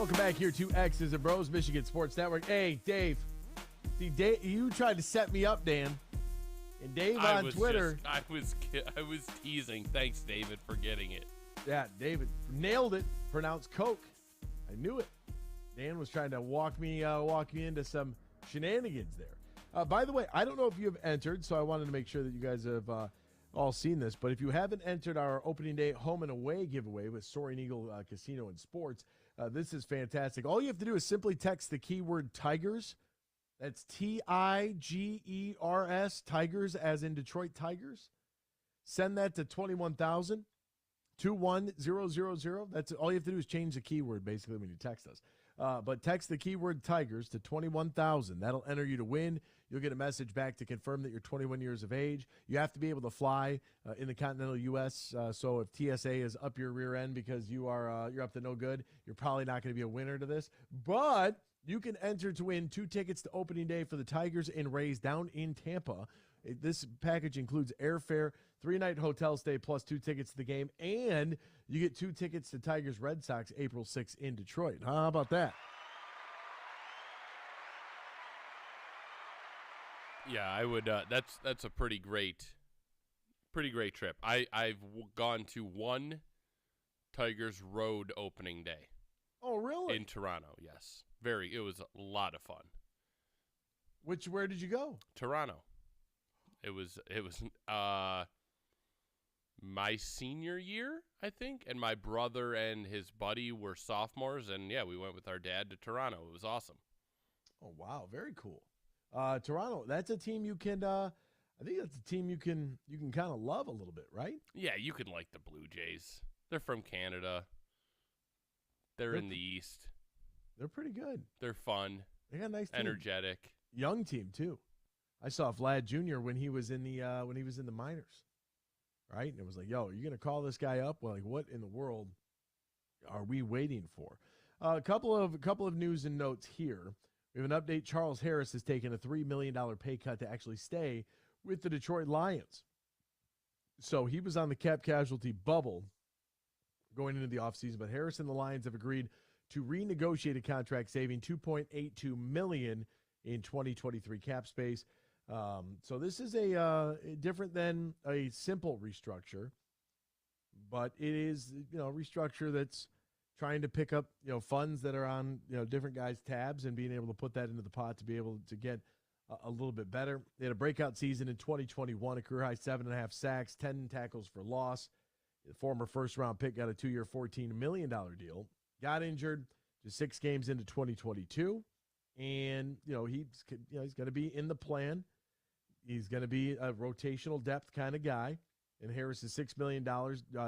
Welcome back here to X's and Bros, Michigan Sports Network. Hey, Dave. See, Dave, you tried to set me up, Dan. And Dave on Twitter.
I was teasing. Thanks, David, for getting it.
Yeah, David nailed it. Pronounced Coke. I knew it. Dan was trying to walk me into some shenanigans there. By the way, I don't know if you have entered, so I wanted to make sure that you guys have all seen this. But if you haven't entered our opening day home and away giveaway with Soaring Eagle Casino and Sports, this is fantastic. All you have to do is simply text the keyword Tigers. That's Tigers, Tigers as in Detroit Tigers. Send that to 21,000, 21000. That's all you have to do is change the keyword basically when you text us. But text the keyword Tigers to 21,000. That'll enter you to win. You'll get a message back to confirm that you're 21 years of age. You have to be able to fly in the continental U.S. So if TSA is up your rear end because you're up to no good, you're probably not going to be a winner to this. But you can enter to win 2 tickets to opening day for the Tigers and Rays down in Tampa. This package includes airfare, 3-night hotel stay, plus 2 tickets to the game, and you get 2 tickets to Tigers Red Sox April 6th in Detroit. How about that?
Yeah, I would. That's a pretty great trip. I've gone to one Tigers road opening day.
Oh, really?
In Toronto, yes. It was a lot of fun.
Where did you go?
Toronto. It was my senior year, I think, and my brother and his buddy were sophomores, and yeah, we went with our dad to Toronto. It was awesome.
Oh, wow, very cool. Toronto, that's a team you can I think that's a team you can kind of love a little bit, right?
Yeah, you can like the Blue Jays. They're from Canada. They're in the East.
They're pretty good.
They're fun.
They got a nice team.
Energetic.
Young team too. I saw Vlad Jr. when he was in the minors. Right? And it was like, yo, are you going to call this guy up? Well, like, what in the world are we waiting for? A couple of news and notes here. We have an update. Charles Harris has taken a $3 million pay cut to actually stay with the Detroit Lions. So he was on the cap casualty bubble going into the offseason, but Harris and the Lions have agreed to renegotiate a contract saving $2.82 million in 2023 cap space. So this is a different than a simple restructure, but it is, a restructure that's trying to pick up, funds that are on, different guys' tabs and being able to put that into the pot to be able to get a little bit better. They had a breakout season in 2021, a career high 7.5 sacks, 10 tackles for loss. The former first-round pick got a 2-year, $14 million deal. Got injured just 6 games into 2022, and he's going to be in the plan. He's going to be a rotational depth kind of guy. And Harris's $6 million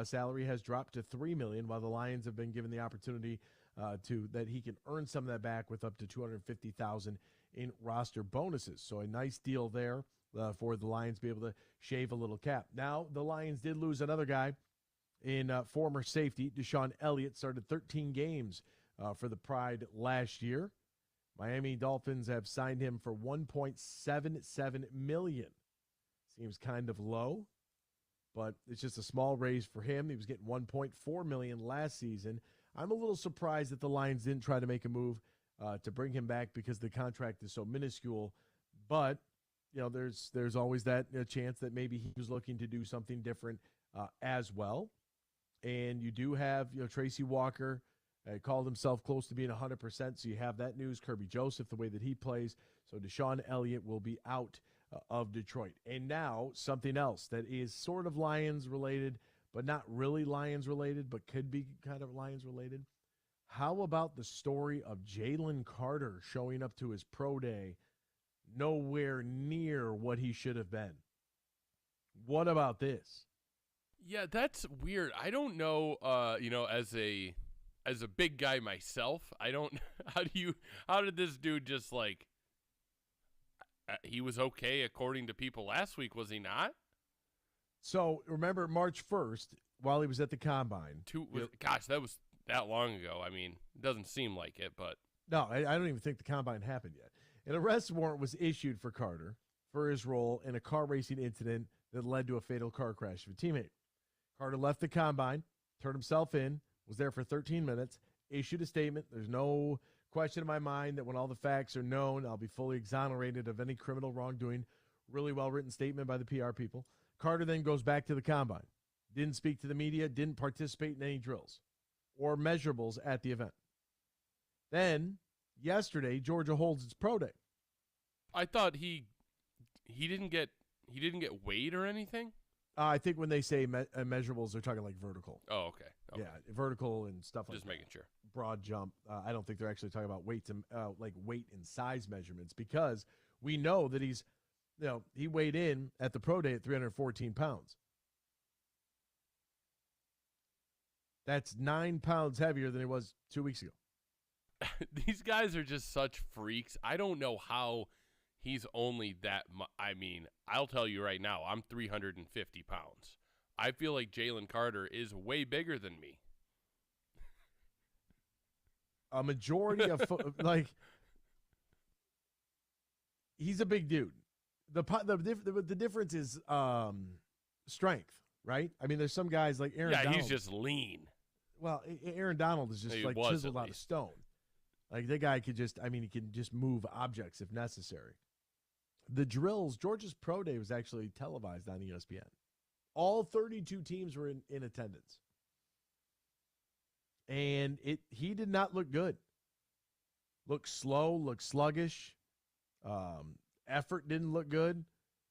salary has dropped to $3 million, while the Lions have been given the opportunity that he can earn some of that back with up to $250,000 in roster bonuses. So a nice deal there for the Lions to be able to shave a little cap. Now the Lions did lose another guy in former safety. Deshaun Elliott started 13 games for the Pride last year. Miami Dolphins have signed him for $1.77 million. Seems kind of low, but it's just a small raise for him. He was getting $1.4 million last season. I'm a little surprised that the Lions didn't try to make a move to bring him back because the contract is so minuscule. But there's always that chance that maybe he was looking to do something different as well. And you do have Tracy Walker. Called himself close to being 100%, so you have that news. Kirby Joseph, the way that he plays. So Deshaun Elliott will be out of Detroit. And now something else that is sort of Lions-related, but not really Lions-related, but could be kind of Lions-related. How about the story of Jalen Carter showing up to his pro day nowhere near what he should have been? What about this?
Yeah, that's weird. I don't know, as a big guy myself, I don't. How did this dude just he was okay according to people last week, was he not?
So remember March 1st while he was at the combine.
Gosh, that was that long ago. I mean, it doesn't seem like it, but
no, I don't even think the combine happened yet. An arrest warrant was issued for Carter for his role in a car racing incident that led to a fatal car crash of a teammate. Carter left the combine, turned himself in, was there for 13 minutes, issued a statement. There's no question in my mind that when all the facts are known, I'll be fully exonerated of any criminal wrongdoing. Really well-written statement by the PR people. Carter then goes back to the combine. Didn't speak to the media, didn't participate in any drills or measurables at the event. Then, yesterday, Georgia holds its pro day.
I thought he didn't get weighed or anything.
I think when they say measurables, they're talking like vertical.
Oh, okay.
Yeah, vertical and stuff like that.
Just making sure.
Broad jump. I don't think they're actually talking about weights and like weight and size measurements, because we know that he weighed in at the pro day at 314 pounds. That's 9 pounds heavier than he was 2 weeks ago.
These guys are just such freaks. I don't know how he's only that much. I mean, I'll tell you right now, I'm 350 pounds. I feel like Jalen Carter is way bigger than me.
A majority of he's a big dude. The difference is strength, right? I mean, there's some guys like Aaron Donald.
He's just lean.
Well, Aaron Donald is just chiseled out of stone. Like, that guy he can just move objects if necessary. The drills, Georgia's pro day was actually televised on ESPN. All 32 teams were in attendance. And he did not look good. Looked slow, looked sluggish. Effort didn't look good.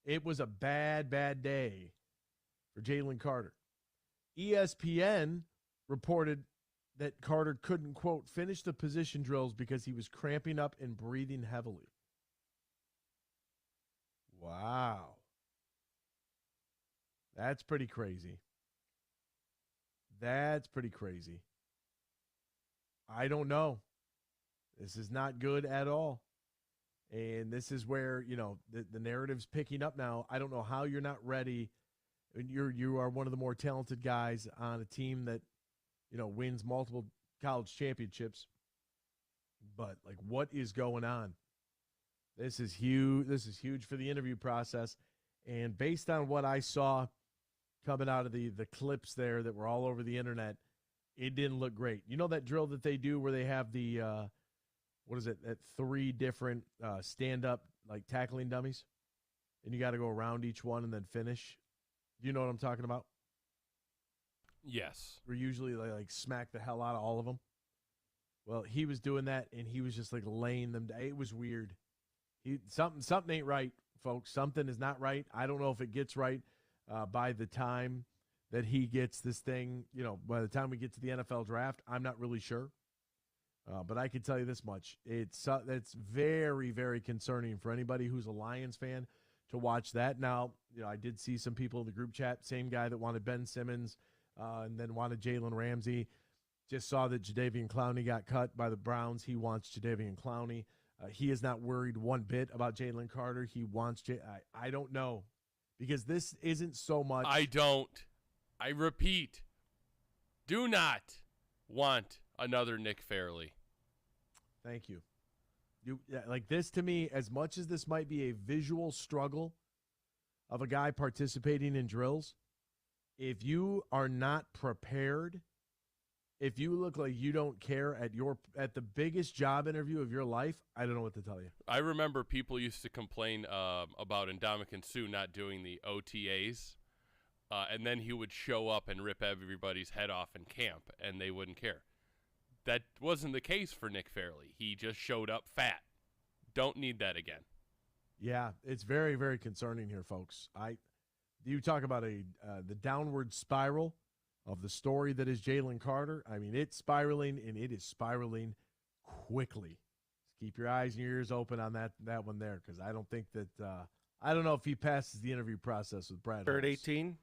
It was a bad, bad day for Jalen Carter. ESPN reported that Carter couldn't, quote, finish the position drills because he was cramping up and breathing heavily. Wow. That's pretty crazy. That's pretty crazy. I don't know. This is not good at all. And this is where, the narrative's picking up now. I don't know how you're not ready. You are one of the more talented guys on a team that, wins multiple college championships. But, what is going on? This is huge. This is huge for the interview process. And based on what I saw coming out of the clips there that were all over the internet, it didn't look great. You know that drill that they do where they have the, that 3 different stand-up, tackling dummies? And you got to go around each one and then finish? Do you know what I'm talking about?
Yes.
Where usually they smack the hell out of all of them. Well, he was doing that, and he was just laying them down. It was weird. Something ain't right, folks. Something is not right. I don't know if it gets right by the time that he gets this thing. By the time we get to the NFL draft, I'm not really sure. But I can tell you this much: it's very, very concerning for anybody who's a Lions fan to watch that. Now, I did see some people in the group chat, same guy that wanted Ben Simmons and then wanted Jalen Ramsey. Just saw that Jadeveon Clowney got cut by the Browns. He wants Jadeveon Clowney. He is not worried one bit about Jalen Carter. He wants I don't know, because this isn't so much.
I repeat, do not want another Nick Fairley.
Thank you. This to me, as much as this might be a visual struggle of a guy participating in drills, if you are not prepared, if you look like you don't care at the biggest job interview of your life, I don't know what to tell you.
I remember people used to complain about Ndamukong Suh not doing the OTAs, and then he would show up and rip everybody's head off in camp, and they wouldn't care. That wasn't the case for Nick Fairley. He just showed up fat. Don't need that again.
Yeah, it's very, very concerning here, folks. You talk about the downward spiral of the story that is Jalen Carter. I mean, it's spiraling, and it is spiraling quickly. Just keep your eyes and your ears open on that one there, because I don't think that I don't know if he passes the interview process with Br0's.
Third 18.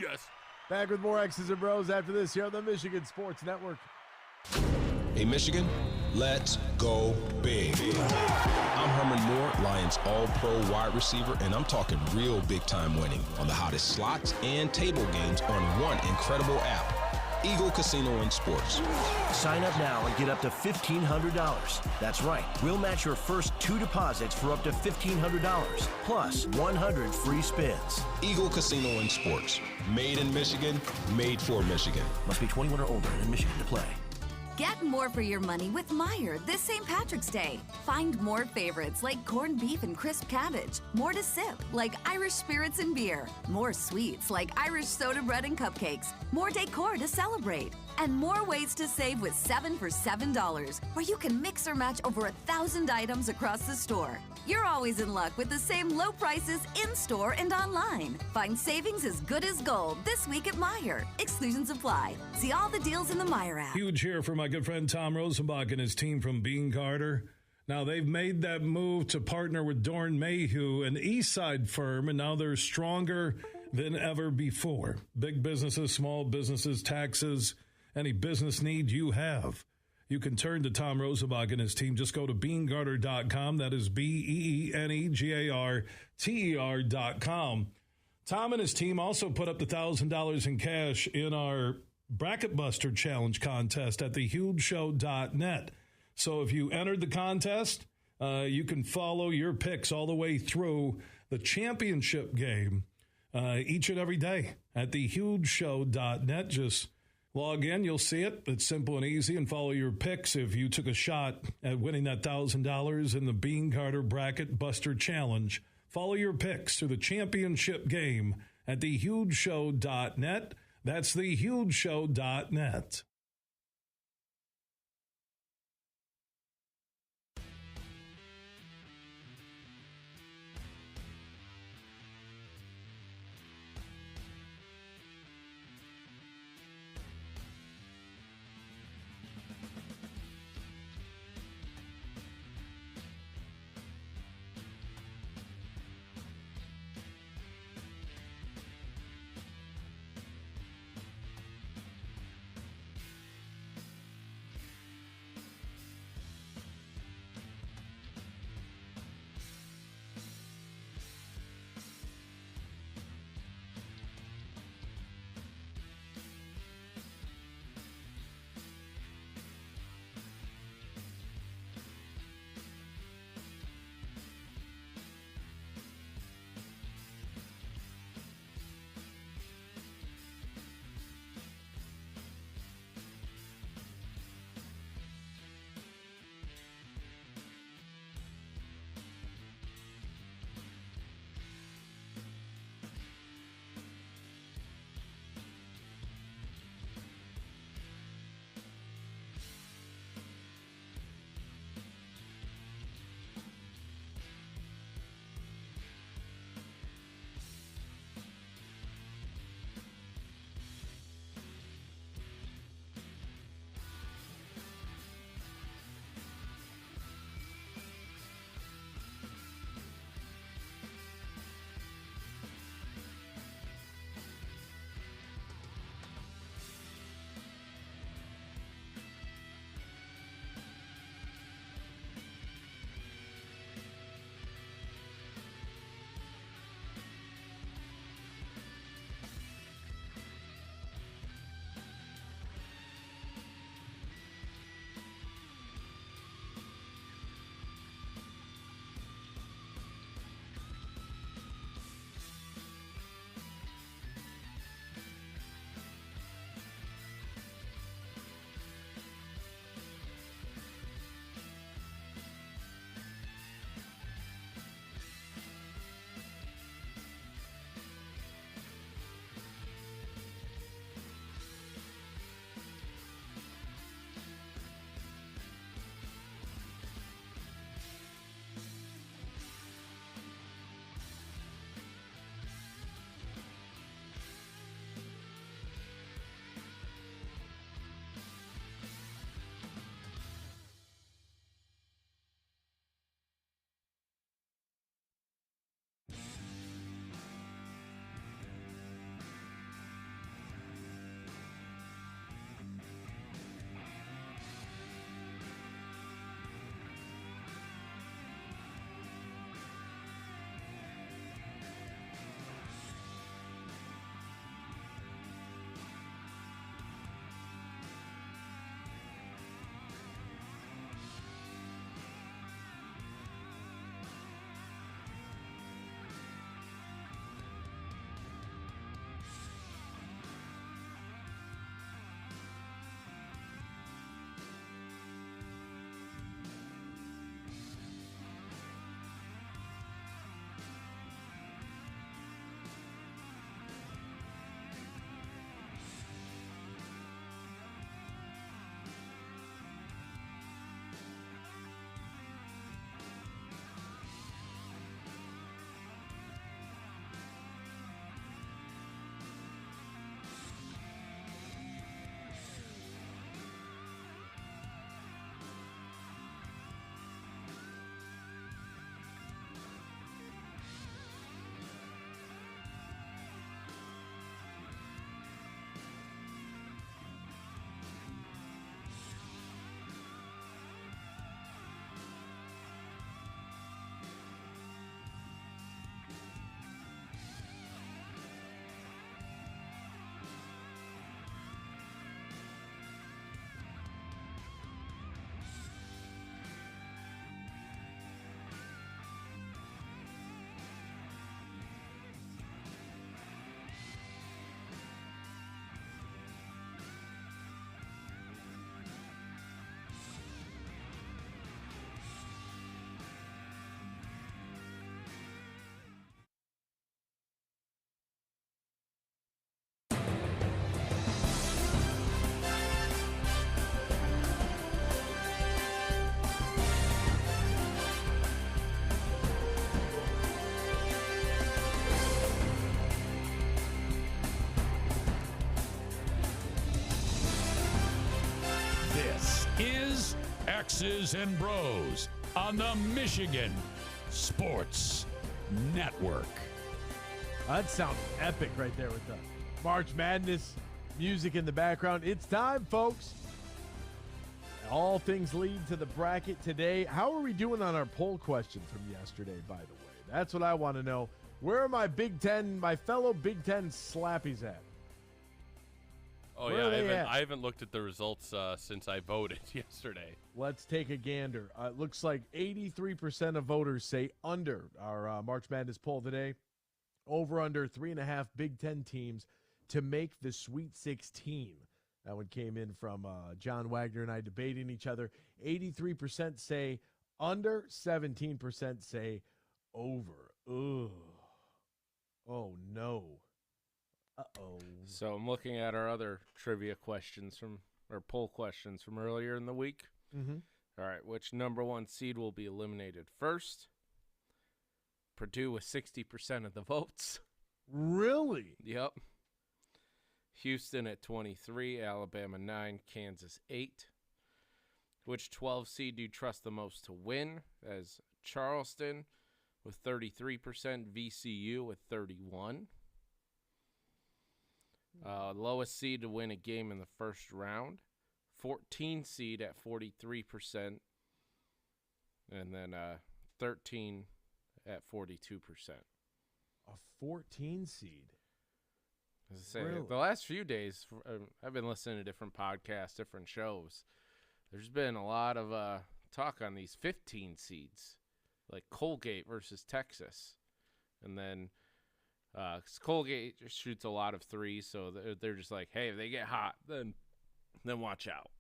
Yes.
Back with more X's and Bros after this here on the Michigan Sports Network.
Hey, Michigan, let's go big. I'm Herman Moore, Lions All-Pro wide receiver, and I'm talking real big-time winning on the hottest slots and table games on one incredible app. Eagle Casino and Sports.
Sign up now and get up to $1,500. That's right. We'll match your first 2 deposits for up to $1,500, plus 100 free spins.
Eagle Casino and Sports. Made in Michigan, made for Michigan.
Must be 21 or older and in Michigan to play.
Get more for your money with Meijer this St. Patrick's Day. Find more favorites like corned beef and crisp cabbage, more to sip like Irish spirits and beer, more sweets like Irish soda bread and cupcakes, more decor to celebrate, and more ways to save with 7 for $7, where you can mix or match over 1,000 items across the store. You're always in luck with the same low prices in-store and online. Find savings as good as gold this week at Meijer. Exclusions apply. See all the deals in the Meijer app.
Huge here for my good friend Tom Rosenbach and his team from Bean Carter. Now, they've made that move to partner with Dorn Mayhew, an Eastside firm, and now they're stronger than ever before. Big businesses, small businesses, taxes, any business need you have. You can turn to Tom Rosenbach and his team. Just go to BeanGarter.com. That is BeanGarter.com. Tom and his team also put up the $1,000 in cash in our Bracket Buster Challenge contest at thehugeshow.net. So if you entered the contest, you can follow your picks all the way through the championship game each and every day at thehugeshow.net. Just log in, you'll see it. It's simple and easy, and follow your picks if you took a shot at winning that $1,000 in the Bean Carter Bracket Buster Challenge. Follow your picks through the championship game at thehugeshow.net. That's thehugeshow.net.
X's and Bros on the Michigan Sports Network.
That sounds epic right there with the March Madness music in the background. It's time, folks. All things lead to the bracket today. How are we doing on our poll question from yesterday, by the way? That's what I want to know. Where are my fellow Big Ten slappies at?
Oh,
Where
yeah, I haven't looked at the results since I voted yesterday.
Let's take a gander. It looks like 83% of voters say under our March Madness poll today. Over under 3.5 Big Ten teams to make the Sweet 16. That one came in from John Wagner and I debating each other. 83% say under, 17% say over. Ugh. Oh, no. Uh-oh.
So I'm looking at our other trivia questions or poll questions from earlier in the week.
Mm-hmm.
All right, which number 1 seed will be eliminated first? Purdue with 60% of the votes.
Really?
Yep. Houston at 23, Alabama 9, Kansas 8. Which 12 seed do you trust the most to win? As Charleston with 33%, VCU with 31. Lowest seed to win a game in the first round, 14 seed at 43%, and then 13 at 42%.
A 14 seed?
As I say,
Really?
the last few days, I've been listening to different podcasts, different shows. There's been a lot of talk on these 15 seeds, like Colgate versus Texas. And then 'cause Colgate shoots a lot of threes, so they're just like, hey, if they get hot, then watch out.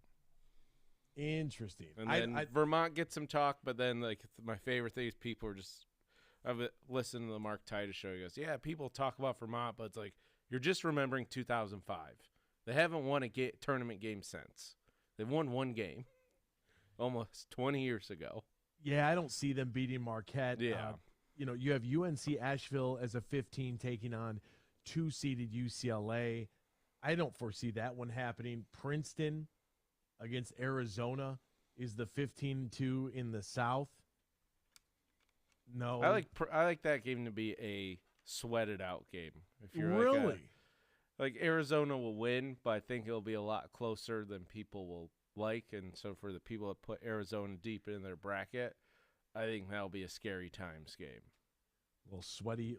Interesting.
And then Vermont gets some talk, but then like my favorite thing is people are just – I've listened to the Mark Titus show. He goes, yeah, people talk about Vermont, but it's like you're just remembering 2005. They haven't won a tournament game since. They've won one game almost 20 years ago.
Yeah, I don't see them beating Marquette.
Yeah.
You have UNC Asheville as a 15 taking on 2-seeded UCLA. I don't foresee that one happening. Princeton against Arizona is the 15-2 in the South. No.
I like that game to be a sweated out game. If you're
really?
Like Arizona will win, but I think it'll be a lot closer than people will like. And so for the people that put Arizona deep in their bracket, I think that'll be a scary times game.
Little sweaty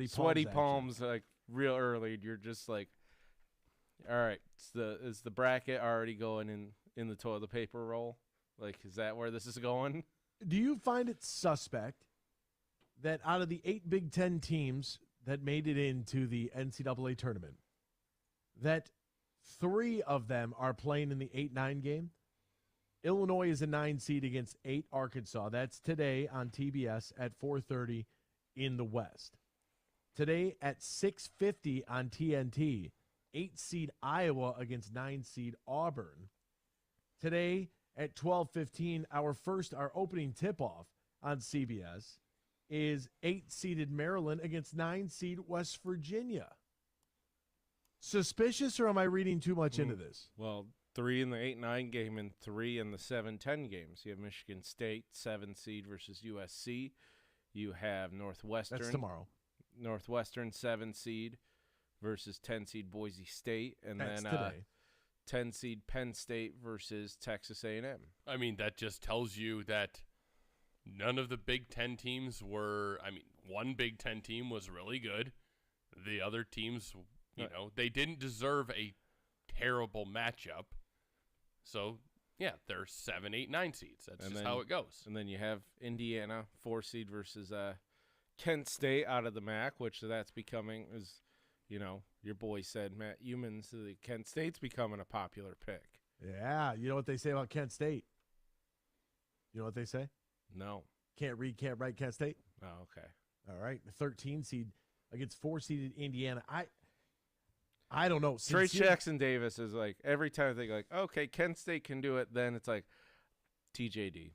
Sweaty palms like real early. You're just like, all right, is the bracket already going in the toilet paper roll? Like, is that where this is going?
Do you find it suspect that out of the 8 Big Ten teams that made it into the NCAA tournament, that 3 of them are playing in the 8-9 game? Illinois is a 9 seed against 8 Arkansas. That's today on TBS at 4:30 in the West. Today at 6:50 on TNT, 8 seed Iowa against 9 seed Auburn. Today at 12:15, our opening tip-off on CBS is 8-seeded Maryland against 9-seed West Virginia. Suspicious, or am I reading too much into this?
Well, 3 in the 8-9 game and 3 in the 7-10 games. You have Michigan State, 7 seed versus USC. You have Northwestern.
That's tomorrow.
Northwestern, 7 seed versus 10 seed Boise State. And
That's
then
today.
10 seed Penn State versus Texas A&M.
I mean, that just tells you that none of the Big Ten teams were – I mean, one Big Ten team was really good. The other teams, they didn't deserve a terrible matchup. So, yeah, they're 7, 8, 9 seeds. That's just how it goes.
And then you have Indiana, 4 seed versus Kent State out of the MAC, which that's becoming is, your boy said, Matt Youmans, the Kent State's becoming a popular pick.
Yeah, you know what they say about Kent State? You know what they say?
No.
Can't read, can't write Kent State?
Oh, okay.
All right, the 13 seed against 4-seeded Indiana. I don't know.
Trey Jackson Davis is like, every time I think like, okay, Kent State can do it, then it's like TJD.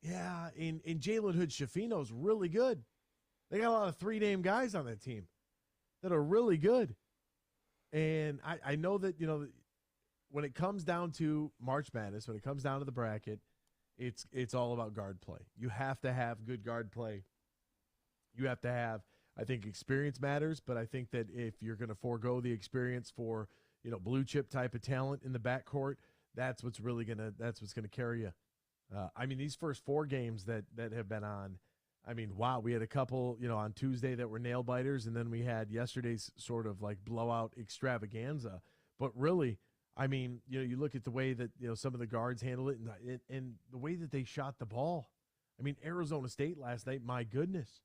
Yeah, and Jalen Hood-Schifino's really good. They got a lot of 3-name guys on that team that are really good. And I know that, when it comes down to March Madness, when it comes down to the bracket, it's all about guard play. You have to have good guard play. You have to have, I think experience matters, but I think that if you're going to forego the experience for, blue chip type of talent in the backcourt, that's what's going to carry you. These first 4 games that have been on, wow, we had a couple, on Tuesday that were nail biters, and then we had yesterday's sort of like blowout extravaganza. But really, you look at the way that, some of the guards handle it and the way that they shot the ball. Arizona State last night, my goodness.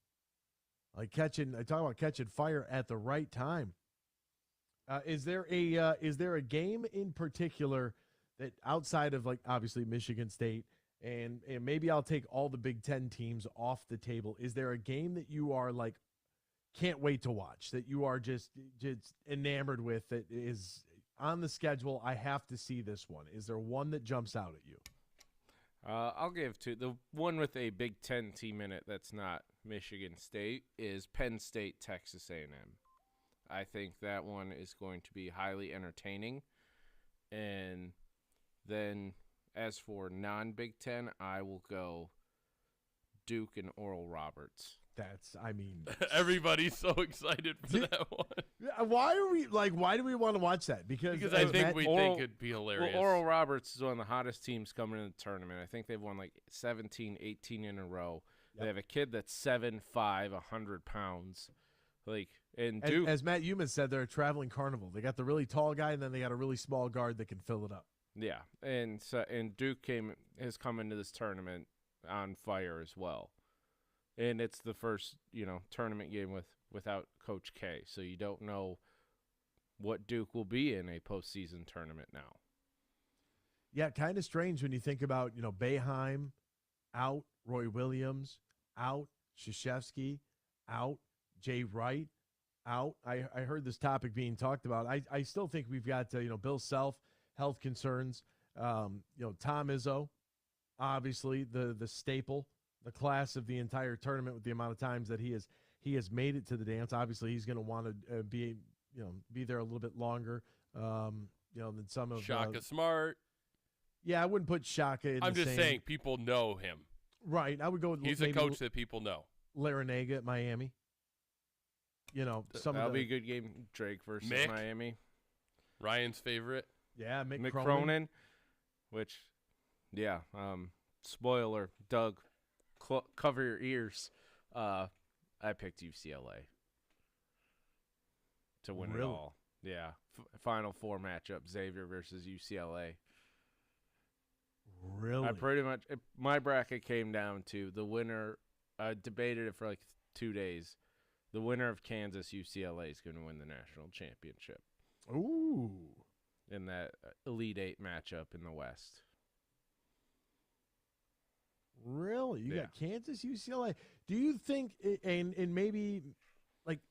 I talk about catching fire at the right time. Is there a game in particular that outside of obviously Michigan State and maybe I'll take all the Big Ten teams off the table. Is there a game that you are can't wait to watch, that you are just enamored with, that is on the schedule? I have to see this one. Is there one that jumps out at you?
I'll give two. The one with a Big Ten team in it that's not Michigan State is Penn State, Texas A&M. I think that one is going to be highly entertaining. And then as for non-Big Ten, I will go Duke and Oral Roberts.
Everybody's so excited for that one.
Why do we want to watch that? Because
I think think it'd be hilarious.
Well, Oral Roberts is one of the hottest teams coming into the tournament. I think they've won 17, 18 in a row. Yep. They have a kid that's 7'5", 100 pounds. And Duke,
as Matt Youmans said, they're a traveling carnival. They got the really tall guy, and then they got a really small guard that can fill it up.
Yeah, and Duke has come into this tournament on fire as well. And it's the first, tournament game without Coach K, so you don't know what Duke will be in a postseason tournament now.
Yeah, kind of strange when you think about, Boeheim out, Roy Williams out, Krzyzewski out, Jay Wright out. I heard this topic being talked about. I still think we've got, Bill Self, health concerns. Tom Izzo, obviously the staple, the class of the entire tournament with the amount of times that he has made it to the dance. Obviously, he's going to want to be there a little bit longer, than some of
Shaka Smart.
Yeah, I wouldn't put Shaka in
I'm just saying people know him.
Right. I would go with
he's a coach that people know.
Larinaga at Miami.
That'll be a good game. Drake versus
Mick,
Miami.
Ryan's favorite.
Yeah, Mick
Cronin. Which, yeah. Spoiler, Doug, cover your ears. I picked UCLA to win it all. Yeah. Final 4 matchup, Xavier versus UCLA.
Really?
I pretty much, my bracket came down to the winner. I debated it for 2 days. The winner of Kansas UCLA is going to win the national championship.
Ooh.
In that Elite 8 matchup in the West.
Really? You got Kansas UCLA. Do you think, and maybe,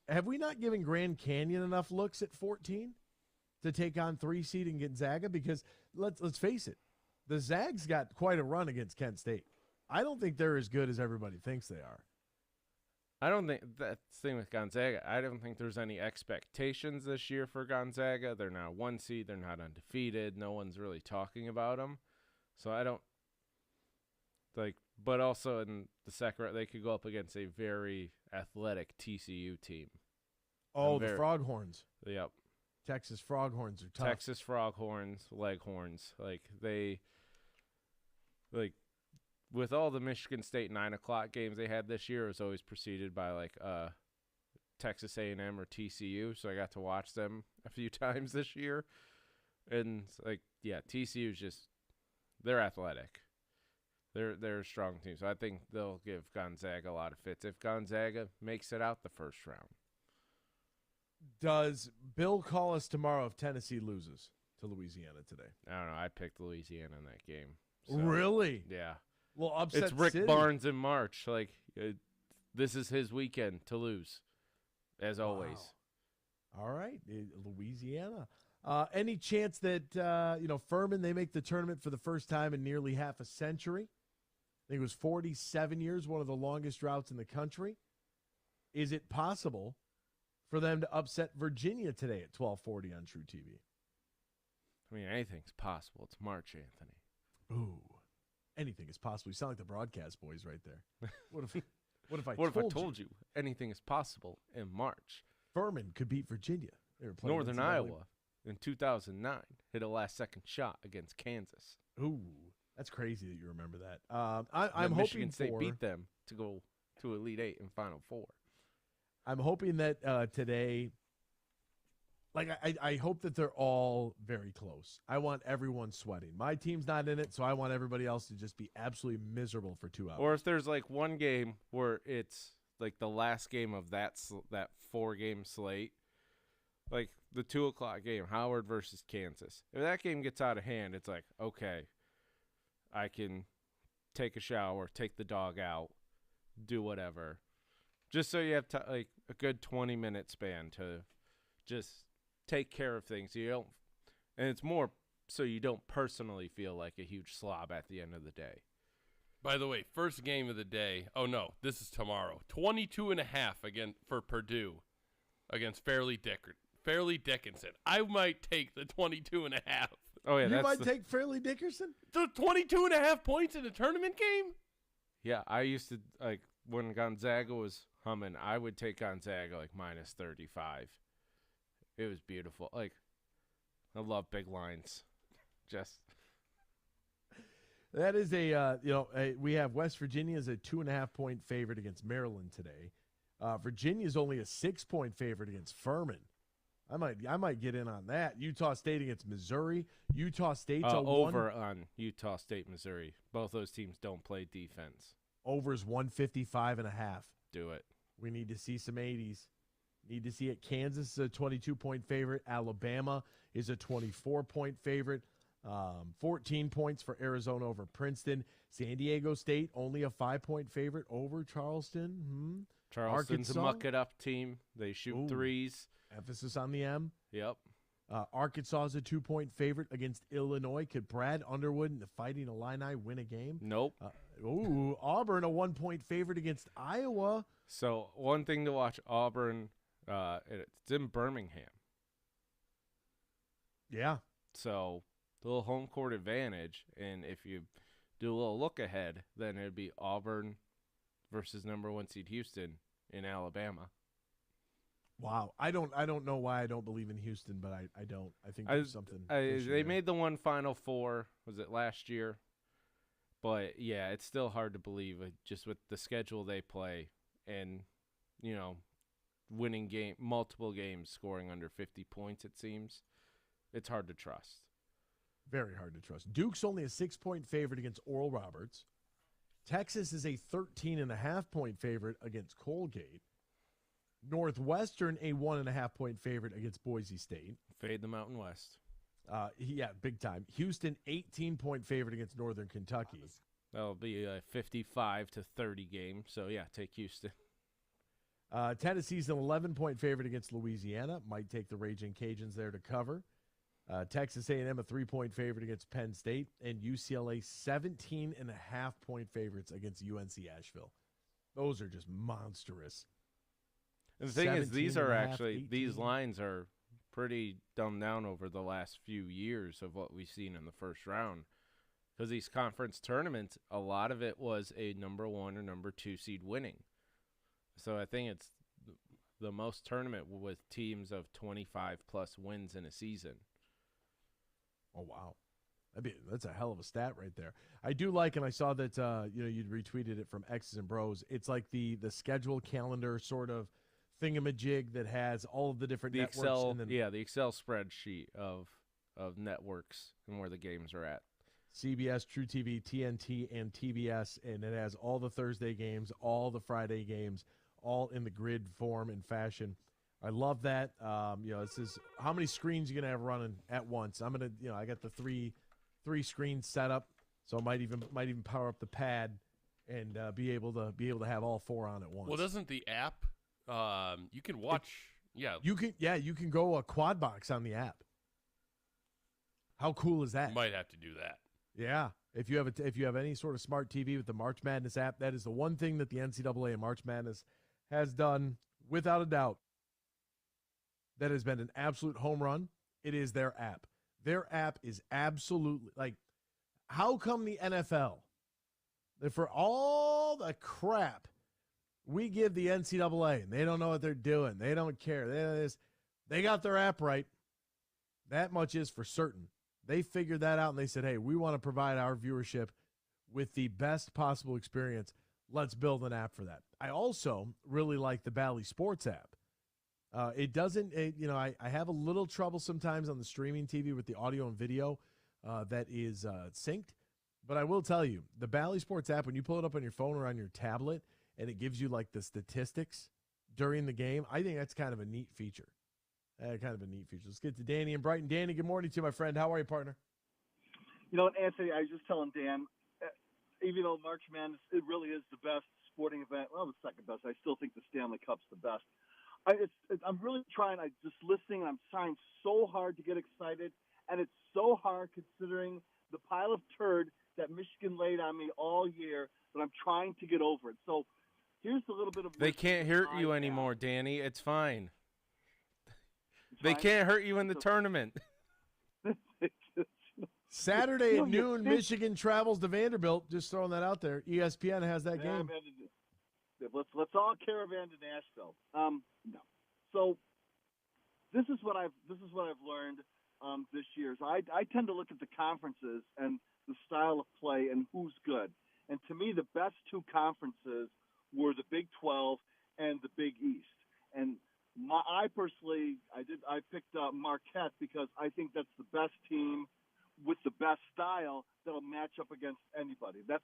have we not given Grand Canyon enough looks at 14 to take on 3 seed and Gonzaga? Because let's face it, the Zags got quite a run against Kent State. I don't think they're as good as everybody thinks they are.
I don't think that's the thing with Gonzaga. I don't think there's any expectations this year for Gonzaga. They're now 1 seed. They're not undefeated. No one's really talking about them. So I don't but also in the second round, they could go up against a very athletic TCU team.
Oh, the Froghorns.
Yep.
Texas Froghorns are tough.
Texas Froghorns, Leghorns. With all the Michigan State 9 o'clock games they had this year, it was always preceded by Texas A&M or TCU. So I got to watch them a few times this year. And TCU is they're athletic. They're a strong team. So I think they'll give Gonzaga a lot of fits if Gonzaga makes it out the first round.
Does Bill call us tomorrow if Tennessee loses to Louisiana today?
I don't know. I picked Louisiana in that game. So,
really?
Yeah.
Well, upset
It's Rick
City.
Barnes in March. This is his weekend to lose, as always.
All right, Louisiana. Any chance that Furman, they make the tournament for the first time in nearly half a century? I think it was 47 years, one of the longest droughts in the country. Is it possible for them to upset Virginia today at 12:40 on True TV?
I mean, anything's possible. It's March, Anthony.
Ooh, anything is possible. You sound like the broadcast boys right there. What if I
told you anything is possible in March?
Furman could beat Virginia. They were playing
Northern Iowa in 2009 hit a last-second shot against Kansas.
Ooh, that's crazy that you remember that. I'm hoping
Michigan State beat them to go to Elite Eight and Final Four.
I'm hoping that today, like I hope that they're all very close. I want everyone sweating. My team's not in it, so I want everybody else to just be absolutely miserable for 2 hours.
Or if there's like one game where it's like the last game of that 4-game slate, like the 2:00 game, Howard versus Kansas. If that game gets out of hand, it's like, okay, I can take a shower, take the dog out, do whatever. Just so you have like a good 20-minute span to just take care of things. And it's more so you don't personally feel like a huge slob at the end of the day.
By the way, first game of the day. Oh, no, this is tomorrow. 22.5 again for Purdue against Fairleigh Dickinson. I might take the 22.5.
Oh, yeah.
You might take Fairleigh Dickinson?
The 22.5 points in a tournament game?
Yeah, I used to, like, when Gonzaga was humming, I would take Gonzaga, like, minus 35. It was beautiful. Like, I love big lines. Just.
That is we have West Virginia as a 2.5-point favorite against Maryland today. Virginia is only a 6-point favorite against Furman. I might get in on that. Utah State against Missouri. Utah State's
over on Utah State, Missouri. Both those teams don't play defense.
Over's 155.5.
Do it.
We need to see some 80s. Need to see it. Kansas is a 22-point favorite. Alabama is a 24-point favorite. 14 points for Arizona over Princeton. San Diego State only a 5-point favorite over Charleston.
Charleston's
Arkansas?
a muck-it-up team. They shoot threes.
Emphasis on the M.
Yep.
Arkansas is a 2-point favorite against Illinois. Could Brad Underwood and the Fighting Illini win a game?
Nope.
Auburn a 1-point favorite against Iowa.
So one thing to watch, Auburn, it's in Birmingham.
Yeah.
So a little home court advantage, and if you do a little look ahead, then it'd be Auburn versus number 1 seed Houston in Alabama.
Wow, I don't know why I don't believe in Houston, but I don't. I think there's something.
They made the one Final Four. Was it last year? But yeah, it's still hard to believe just with the schedule they play, and winning multiple games, scoring under 50 points. It seems it's hard to trust.
Very hard to trust. Duke's only a 6-point favorite against Oral Roberts. Texas is a 13.5-point favorite against Colgate. Northwestern a 1.5-point favorite against Boise State.
Fade the Mountain West.
Yeah, big time. Houston 18-point favorite against Northern Kentucky.
That'll be a 55-30 game. So yeah, take Houston.
Tennessee's an 11-point favorite against Louisiana. Might take the Raging Cajuns there to cover. Texas A&M a 3-point favorite against Penn State, and UCLA 17.5-point favorites against UNC Asheville. Those are just monstrous.
And the thing is, these
lines
lines are pretty dumbed down over the last few years of what we've seen in the first round. Because these conference tournaments, a lot of it was a number 1 or number 2 seed winning. So I think it's the most tournament with teams of 25-plus wins in a season.
Oh, wow. That's a hell of a stat right there. I do like, and I saw that you'd retweeted it from X's and Bros. It's like the schedule calendar sort of thingamajig that has all of the different networks.
Excel, the Excel spreadsheet of networks and where the games are at.
CBS, True TV, TNT, and TBS, and it has all the Thursday games, all the Friday games, all in the grid form and fashion. I love that. This is how many screens you're gonna have running at once. I'm gonna, I got the three screens set up, so I might even power up the pad and be able to have all 4 on at once.
Well, doesn't the app? You can watch. You
can go a quad box on the app. How cool is that?
You might have to do that.
Yeah. If you have any sort of smart TV with the March Madness app, that is the one thing that the NCAA and March Madness has done without a doubt. That has been an absolute home run. It is their app. Their app is absolutely, like, how come the NFL, that for all the crap we give the NCAA, and they don't know what they're doing, they don't care, they got their app right. That much is for certain. They figured that out, and they said, hey, we want to provide our viewership with the best possible experience. Let's build an app for that. I also really like the Bally Sports app. It doesn't, I have a little trouble sometimes on the streaming TV with the audio and video that is synced. But I will tell you, the Bally Sports app, when you pull it up on your phone or on your tablet, and it gives you like the statistics during the game, I think that's kind of a neat feature. Let's get to Danny in Brighton. Danny, good morning to you, my friend. How are you, partner?
You know, Anthony, I was just telling Dan, even though March Madness, it really is the best sporting event. Well, the second best. I still think the Stanley Cup's the best. I'm really trying. I'm just listening. I'm trying so hard to get excited, and it's so hard considering the pile of turd that Michigan laid on me all year that I'm trying to get over it. So here's a little bit of.
They can't hurt you anymore, Danny. It's fine. They can't hurt you in the tournament.
Saturday at noon, Michigan travels to Vanderbilt. Just throwing that out there. ESPN has that game.
Let's all caravan to Nashville. No. So this is what I've learned this year. So I tend to look at the conferences and the style of play and who's good. And to me, the best two conferences were the Big 12 and the Big East. And I personally picked Marquette because I think that's the best team with the best style that'll match up against anybody. That's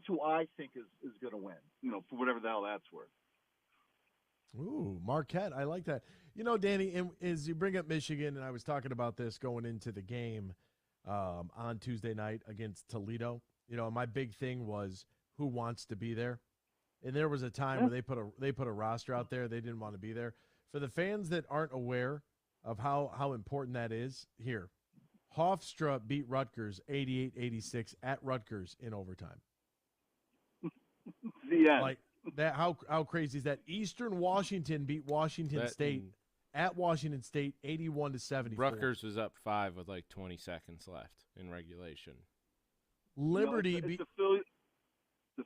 who I think is going to win, for whatever the hell that's worth.
Ooh, Marquette. I like that. Danny, as you bring up Michigan, and I was talking about this going into the game on Tuesday night against Toledo, my big thing was who wants to be there. And there was a time where they put a roster out there. They didn't want to be there. For the fans that aren't aware of how important that is, here, Hofstra beat Rutgers 88-86 at Rutgers in overtime.
The end.
Like that, how crazy is that? Eastern Washington beat Washington State at Washington State 81-74.
Rutgers was up 5 with like 20 seconds left in regulation.
Liberty beat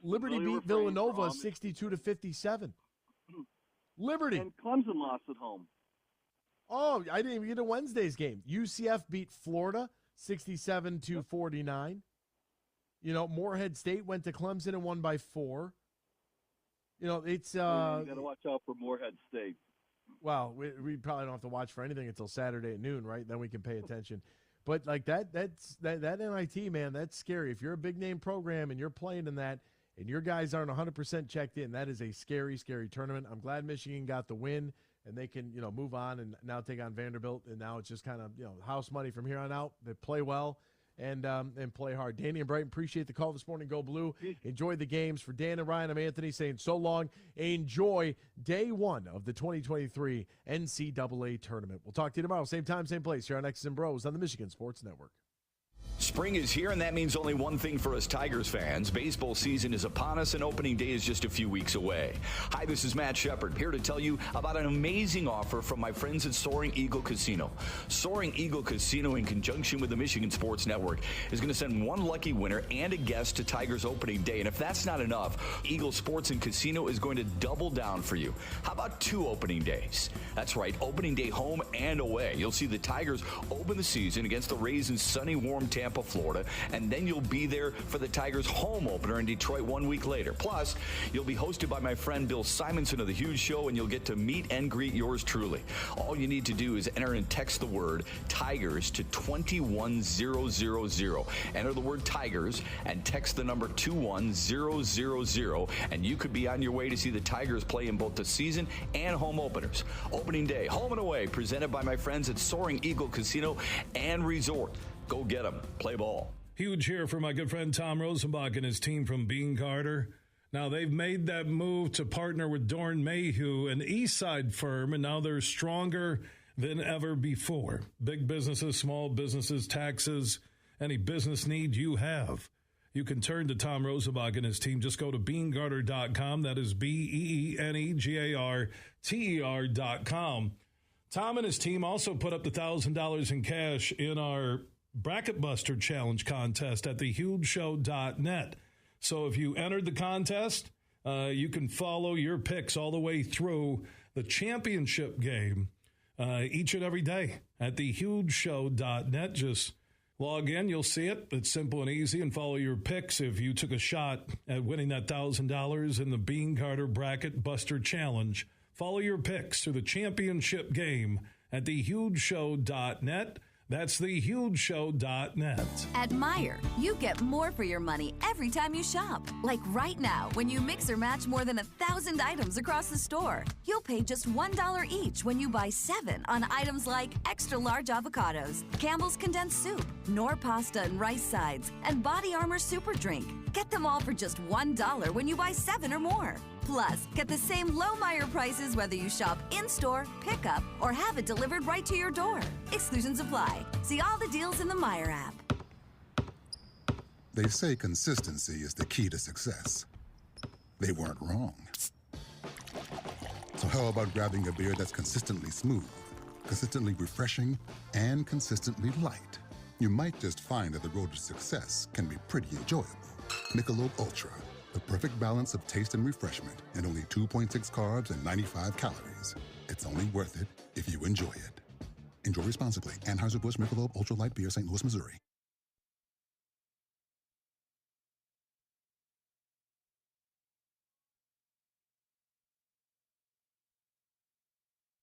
Villanova 62-57. Liberty.
And Clemson lost at home.
Oh, I didn't even get to Wednesday's game. UCF beat Florida 67-49. Morehead State went to Clemson and won by 4. It's
you got to watch out for Morehead State.
Well, we probably don't have to watch for anything until Saturday at noon, right? Then we can pay attention. But like that NIT, man, that's scary. If you're a big name program and you're playing in that, and your guys aren't 100% checked in, that is a scary, scary tournament. I'm glad Michigan got the win, and they can, move on and now take on Vanderbilt. And now it's just kind of, house money from here on out. They play well and play hard. Danny and Brighton, appreciate the call this morning. Go Blue. Enjoy the games. For Dan and Ryan, I'm Anthony saying so long. Enjoy day 1 of the 2023 NCAA tournament. We'll talk to you tomorrow. Same time, same place here on X's and Bros on the Michigan Sports Network.
Spring is here, and that means only one thing for us Tigers fans. Baseball season is upon us, and opening day is just a few weeks away. Hi, this is Matt Shepard, here to tell you about an amazing offer from my friends at Soaring Eagle Casino. Soaring Eagle Casino, in conjunction with the Michigan Sports Network, is going to send one lucky winner and a guest to Tigers opening day. And if that's not enough, Eagle Sports and Casino is going to double down for you. How about 2 opening days? That's right, opening day home and away. You'll see the Tigers open the season against the Rays in sunny, warm Tampa, Florida, and then you'll be there for the Tigers home opener in Detroit 1 week later. Plus, you'll be hosted by my friend Bill Simonson of The Huge Show, and you'll get to meet and greet yours truly. All you need to do is enter and text the word Tigers to 21000. Enter the word Tigers and text the number 21000, and you could be on your way to see the Tigers play in both the season and home openers. Opening day, home and away, presented by my friends at Soaring Eagle Casino and Resort. Go get them. Play ball.
Huge here for my good friend Tom Rosenbach and his team from Bean Carter. Now, they've made that move to partner with Dorn Mayhew, an East Side firm, and now they're stronger than ever before. Big businesses, small businesses, taxes, any business need you have. You can turn to Tom Rosenbach and his team. Just go to BeanGarter.com. That is BeanEgarter.com. Tom and his team also put up the $1,000 in cash in our Bracket Buster Challenge contest at thehugeshow.net. So if you entered the contest, you can follow your picks all the way through the championship game each and every day at thehugeshow.net. Just log in, you'll see it. It's simple and easy, and follow your picks if you took a shot at winning that $1,000 in the Bean Carter Bracket Buster Challenge. Follow your picks through the championship game at thehugeshow.net. That's thehugeshow.net.
At Meijer, you get more for your money every time you shop. Like right now, when you mix or match more than 1,000 items across the store, you'll pay just $1 each when you buy 7 on items like extra large avocados, Campbell's condensed soup, Knorr pasta and rice sides, and Body Armor super drink. Get them all for just $1 when you buy 7 or more. Plus, get the same low Meijer prices whether you shop in-store, pick up, or have it delivered right to your door. Exclusions apply. See all the deals in the Meijer app.
They say consistency is the key to success. They weren't wrong. So how about grabbing a beer that's consistently smooth, consistently refreshing, and consistently light? You might just find that the road to success can be pretty enjoyable. Michelob Ultra. The perfect balance of taste and refreshment, and only 2.6 carbs and 95 calories. It's only worth it if you enjoy it. Enjoy responsibly. Anheuser-Busch Michelob Ultra Light Beer, St. Louis, Missouri.